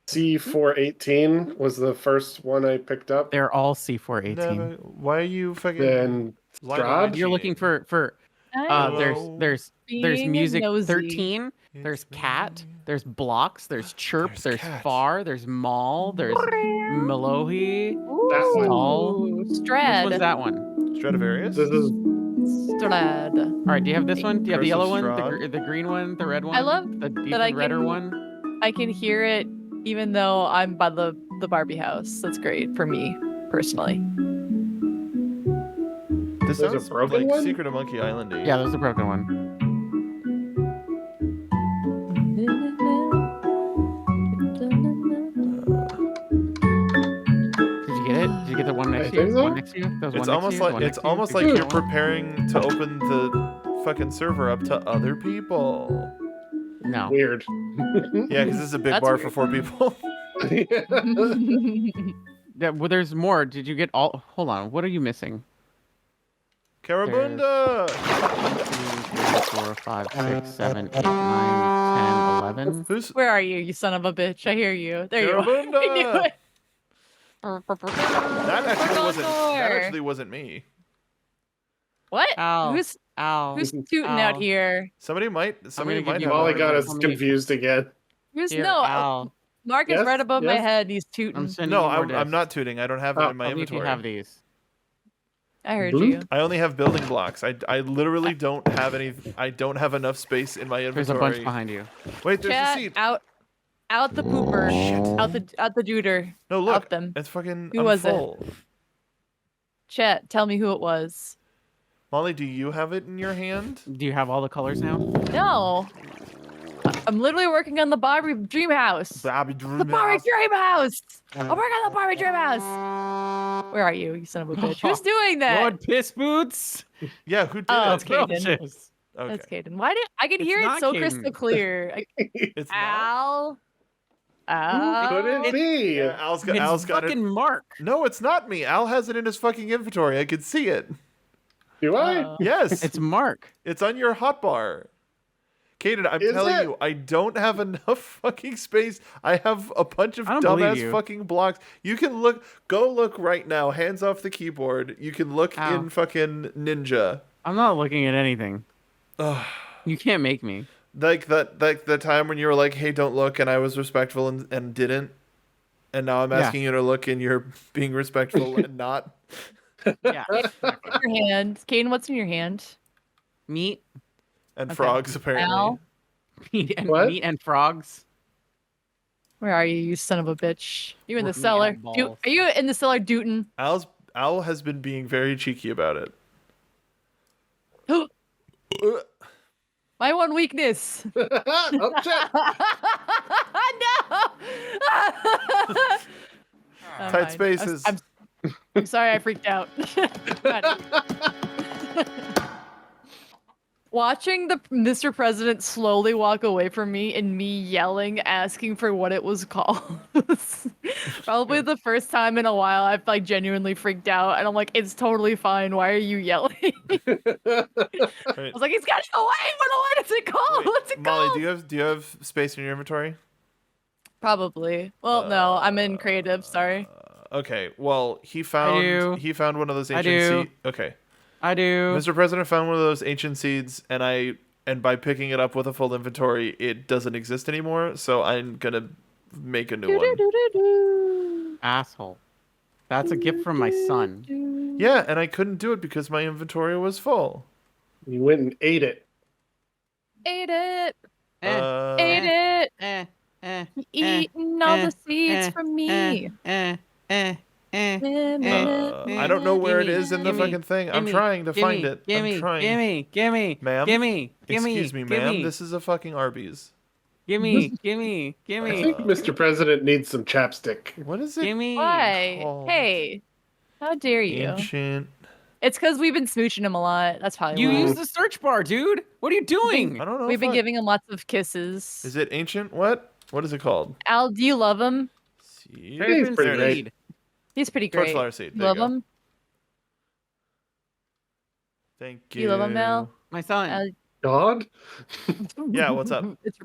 C418 was the first one I picked up. They're all C418. Never, why are you fucking? Then lying Strahd? and You're looking cheating? for Hello. there's Being music nosy. 13, there's It's cat, me. there's blocks, there's chirp, There's there's cat. far, there's mall, there's Melohi. That one. Stall. Ooh, Which Strad. one's that one? Stradivarius. this is Strad. All right, do you have this one? Do you have the Curse of yellow one, Strahd. the green one, the red one? I love the that even I redder can- one. I can hear it even though I'm by the Barbie house. That's great for me personally. This There's a sounds broken like one? Secret of Monkey Island. Yeah, there's a broken one. Did you get it? Did you get the one next I to you? think so. One next to you? There was It's one next to almost you? like One it's next to you? almost Did like you you're get one? preparing to open the fucking server up to other people. No. weird. Yeah, because this is a big That's bar weird. for 4 people. Yeah, well, there's more. Did you get all? Hold on. What are you missing? Carabunda! 1, 2, 3, 4, 5, 6, 7, 8, 9, 10, 11. Who's Where are you son of a bitch? I hear you. There you are. I knew Carabunda? it. That actually wasn't me. What? Ow. Who's Ow. who's tooting out Ow. here? Somebody might give have. you Molly more got us How many- confused again. Who's Here, no? Al. Mark is Yes, right above my yes. head. And he's I'm tooting. sending No, you more I'm discs. not tooting. I don't have it Oh, in my Tell me if you inventory. have these. I heard Bloop. you. I only have building blocks. I literally don't have any. I don't have enough space in my inventory. There's a bunch behind you. Wait, there's a Chat seat. out the pooper. Out the duder. No, look. out them. It's fucking. Who I'm was it? full. Chat, tell me who it was. Molly, do you have it in your hand? Do you have all the colors now? No. I'm literally working on the Barbie Dream House. Bobby The Barbie Dream House. I'm working on the Barbie Dream House. Where are you, you son of a bitch? Who's doing that? Lord Piss Boots. Yeah, who did Oh, it? it's Caden. Atrocious. Okay. That's Caden. Why did I can It's hear it not so Caden. crystal clear? It's not. Al. Could it be? Yeah, Al's got It's it. fucking Mark. No, it's not me. Al has it in his fucking inventory. I can see it. Do I? Oh. Yes. It's Mark. It's on your hotbar. Kaden, I'm Is telling it? you, I don't have enough fucking space. I have a bunch of I don't believe dumbass you. fucking blocks. You can go look right now, hands off the keyboard. You can look Ow. in fucking Ninja. I'm not looking at anything. Ugh. You can't make me. Like the time when you were like, hey, don't look, and I was respectful and didn't. And now I'm Yeah. asking you to look and you're being respectful and not. Yeah. Your hand. Caden, what's in your hand? Meat. And Okay. frogs, apparently. Al? What? Meat and frogs. Where are you, you son of a bitch? You in the Working cellar? out Do- balls. are you in the cellar dooting? Al has been being very cheeky about it. My one weakness. Oh, shit. No. Tight Fine. spaces. I'm sorry, I freaked out. Watching the Mr. President slowly walk away from me and me yelling, asking for what it was called. Probably the first time in a while I've like genuinely freaked out, and I'm like, it's totally fine. Why are you yelling? I Right. was like, it's gotta go away. What is it called? Wait, What's it Molly, called? do you have space in your inventory? Probably. Well, no, I'm in creative. Sorry. Okay. Well, do. he found one of those I ancient do. seeds. Okay. I do. Mr. President found one of those ancient seeds, and by picking it up with a full inventory, it doesn't exist anymore. So I'm gonna make a new one. Do-do-do-do-do. Asshole. That's a gift from my son. Yeah, and I couldn't do it because my inventory was full. You went and ate it. Ate it. Ate it. eh, eh, Eating all the seeds from me. eh, eh, eh. I don't know where it is in the fucking thing. I'm trying to find it. I'm trying. Ma'am? Gimme. Excuse me, ma'am. This is a fucking Arby's. Gimme. I think Mr. President needs some chapstick. What is it? Gimme. Why? called? Hey, how dare you? Ancient. It's because we've been smooching him a lot. That's probably You why. use the search bar, dude. What are you doing? I don't know. We've been fuck. giving him lots of kisses. Is it ancient? What? What is it called? Al, do you love him? Seed? He's pretty great. Seed. He's pretty great. Torchflower seed. You There love you go. him? Thank Do you. you love him, Al? My son. Al- God? Yeah, what's up? It's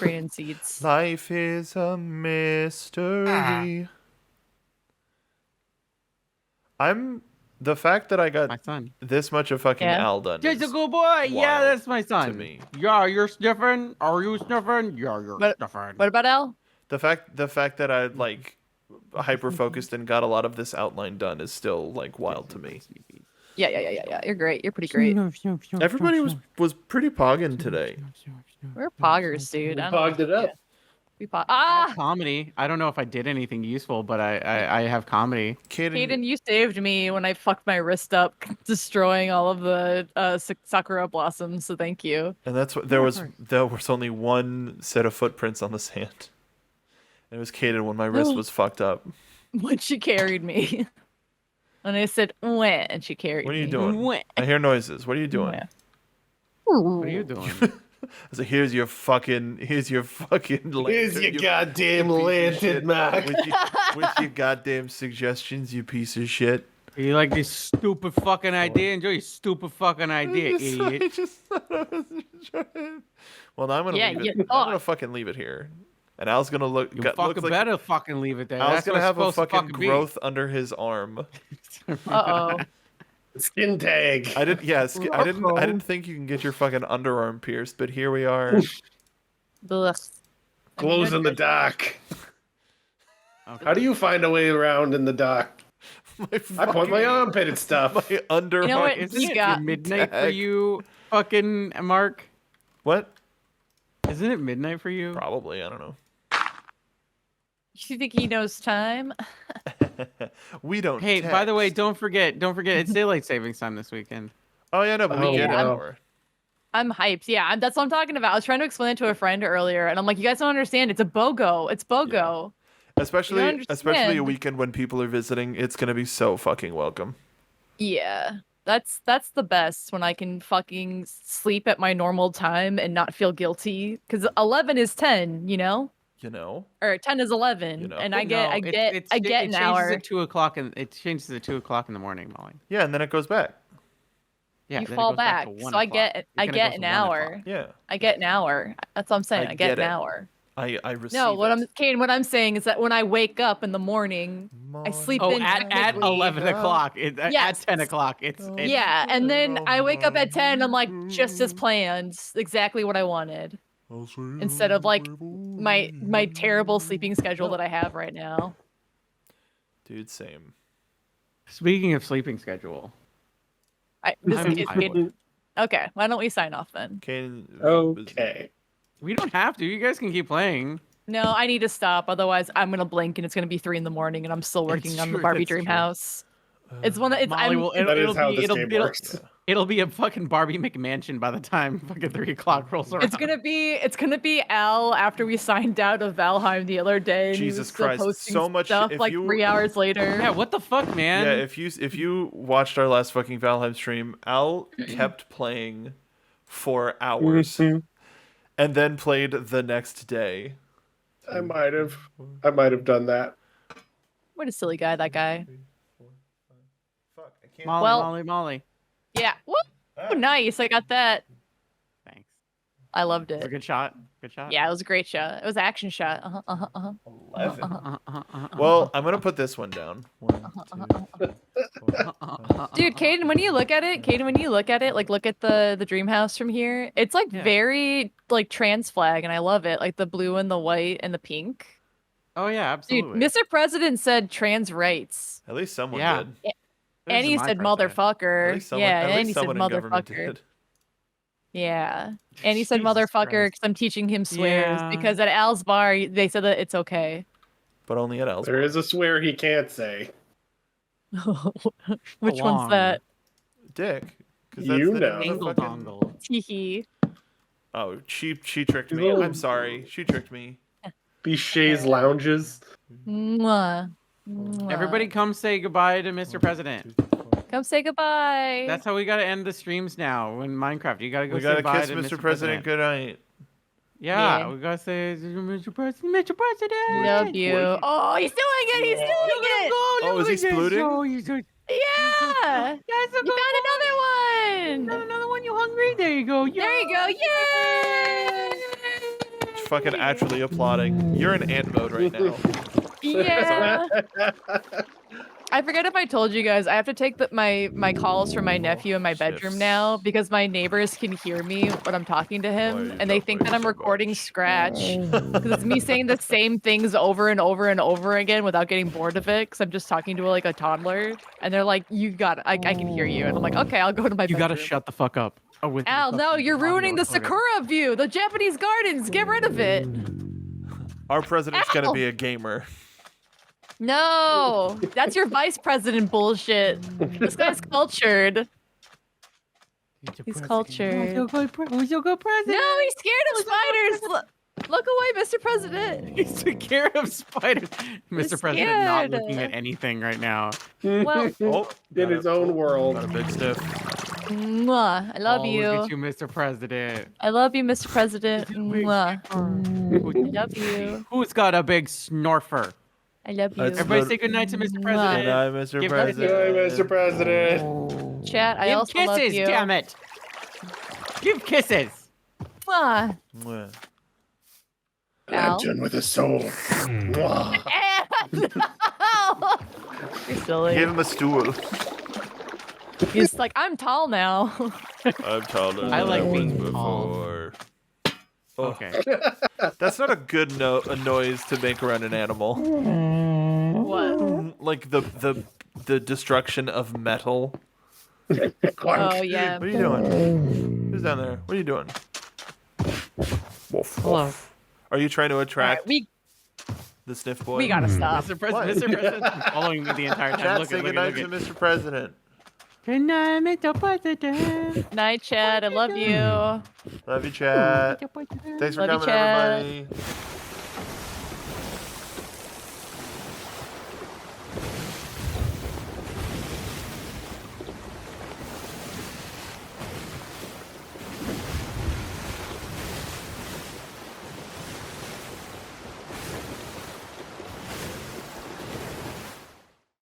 raining seeds. Life is a mystery. I'm the fact that I got My son. this much of fucking Yeah. Al done. Just a is good boy. Yeah, wild that's my son. to me. Yeah, you're sniffing. Are you sniffing? Yeah, you're What- sniffing. What about Al? The fact that I like hyper focused and got a lot of this outline done is still like wild to me. Yeah. You're great. You're pretty great. Everybody was pretty pogging today. We're poggers, dude. We I don't know. pogged it up. We pog- I have ah! comedy. I don't know if I did anything useful, but I have comedy. Kaden, you saved me when I fucked my wrist up, destroying all of the sakura blossoms. So thank you. And that's what there was only one set of footprints on the sand. It was Kaden when my wrist was fucked up. When she carried me, and I said "Wah," and she carried me. What are you doing? Wah. I hear noises. What are you doing? What are you doing? I was like, here's your fucking Here's lantern, your you goddamn piece of lantern, shit. Mac. with your goddamn suggestions, you piece of shit. You like this stupid fucking idea? Enjoy your stupid fucking idea, idiot. I just thought I was trying. Well, now I'm gonna Yeah, leave you it. I'm thought. gonna fucking leave it here. And Al's gonna look. You looks fucking like better fucking leave it there. Al's That's gonna what have a it's supposed to fucking be. growth under his arm. Uh-oh. Skin tag. I didn't think you can get your fucking underarm pierced, but here we are. Ugh. Glows in the dark. Okay. How do you find a way around in the dark? I point my armpit at stuff. My underarm. You know what? Isn't You it got- midnight for tag. you, fucking Mark? What? Isn't it midnight for you? Probably. I don't know. You think he knows time? We don't. Hey, by the way, text. don't forget, it's daylight savings time this weekend. Oh yeah, no, but we Oh, get an yeah. hour. I'm hyped. Yeah, that's what I'm talking about. I was trying to explain it to a friend earlier, and I'm like, you guys don't understand. It's a BOGO. It's BOGO. Especially a understand. weekend when people are visiting, it's gonna be so fucking welcome. Yeah. That's the best when I can fucking sleep at my normal time and not feel guilty. Because 11 is 10, you know? You know. Or 10 is 11. You know. And I No, get it an changes hour. at 2:00 and it changes at 2:00 in the morning, Molly. Yeah, and then it goes back. Yeah, You then it fall goes back back. to So 1 I o'clock. get It I kinda get goes an to 1 o'clock. hour. Yeah, I get an hour. That's what I'm saying. I I get get an it. hour. I receive. No, what it. what I'm saying is that when I wake up in the morning, I sleep Oh, in at technically- 11 o'clock. At Yes. 10 o'clock. It's Yeah, and then I wake up at 10, I'm like, just as planned, exactly what I wanted. Instead of like my terrible sleeping schedule that I have right now. Dude, same. Speaking of sleeping schedule. This I'm kid- tired. okay, why don't we sign off then? Kane. Okay. We don't have to. You guys can keep playing. No, I need to stop. Otherwise, I'm gonna blink and it's gonna be 3 in the morning, and I'm still working It's on the true, Barbie that's Dream true. House. It's one that it's. Molly I'm, will. That It'll is how be. this It'll, game it'll, works. it'll be a fucking Barbie McMansion by the time fucking 3 o'clock rolls around. It's gonna be Al after we signed out of Valheim the other day. And he Jesus was still Christ, posting so much- stuff if like you- 3 hours later. Yeah. What the fuck, man? Yeah, if you watched our last fucking Valheim stream, Al kept playing for hours, and then played the next day. I might have done that. What a silly guy, that guy. Fuck, I can't. Molly, Well- Molly. Yeah. Woo! Nice. I got that. Thanks. I loved It was a it. good shot. Good shot. Yeah, it was a great shot. It was an action shot. 11. Well, I'm gonna put this one down. 1, 2, 4, Dude, Caden, when you look at it, like look at the dream house from here, it's like Yeah. very like trans flag, and I love it. Like the blue and the white and the pink. Oh yeah, Dude, absolutely. Mr. President said trans rights. At least someone Yeah. did. This And is he my said president. motherfucker. At least someone, Yeah, at and least he said someone in government motherfucker. did. Yeah. And he said Jesus motherfucker Christ. because I'm teaching him swears Yeah. because at Al's bar they said that it's okay. But only at Ellsworth. There is a swear he can't say. Which one's Belong. that? Dick. 'Cause You the name of the Dingle fucking- dongle. Teehee. Oh, she tricked me. Little- I'm sorry. She tricked me. These chaise lounges. Mwah. Mwah. Everybody come say goodbye to Mr. President. Come say goodbye. That's how we gotta end the streams now in Minecraft. You gotta go We say gotta bye kiss to Mr. President goodnight. Yeah, Yeah. we gotta say Mr. President. Mr. President. Love you. Oh, he's doing it. He's doing it. Oh, is he splooting? Oh, he's doing. Yeah. That's a You good found another one. Another one. You hungry? There you go. There you go. Yay. Fucking actually applauding. You're in ant mode right now. Yeah. I forget if I told you guys, I have to take my calls from my nephew in my bedroom Shifts. now because my neighbors can hear me when I'm talking to him, Why and they you think that I'm so recording much? Scratch because it's me saying the same things over and over and over again without getting bored of it because I'm just talking to like a toddler, and they're like, "You got, I can hear you," and I'm like, "Okay, I'll go to my You bedroom." gotta shut the fuck up. Oh, with Al, no, you're ruining the Sakura view, the Japanese gardens. Get rid of it. Our president's gonna Ow. be a gamer. No, that's your vice president bullshit. This guy's cultured. He's cultured. Who's your good president? No, he's scared of spiders. Look away, Mr. President. He's scared of spiders. Mr. President not looking at anything right now. Well, Oh, In his own world. got a big stiff. mwah, I love Oh, you. Look at you, Mr. President. I love you, Mr. President. Mwah. I Who- love you. Who's got a big snorfer? I love you. That's Everybody good. say goodnight to Mr. Good President. night, Mr. Give President. Hi, Mr. President. Chat, I Give also love kisses, you. damn it. Give kisses. Mwah. Mwah. Al? Lantern with a soul. Mwah. You're silly. Give him a stool. He's like, I'm tall now. I'm taller than I like was being tall. before. Oh, Okay. that's not a good a noise to make around an animal. What? Like the destruction of metal. Oh, yeah. What are you doing? Who's down there? What are you doing? Woof, Hello. woof. Are you trying to All attract right, the sniff boy? we gotta stop. Mr. President, Mr. President's been following me the entire time. Chat, Look say at, look goodnight at, to look at. Mr. President. Good night, Mr. President. Night, Chad. I love you. Love you, chat. Thanks for Love you, coming, chat. everybody.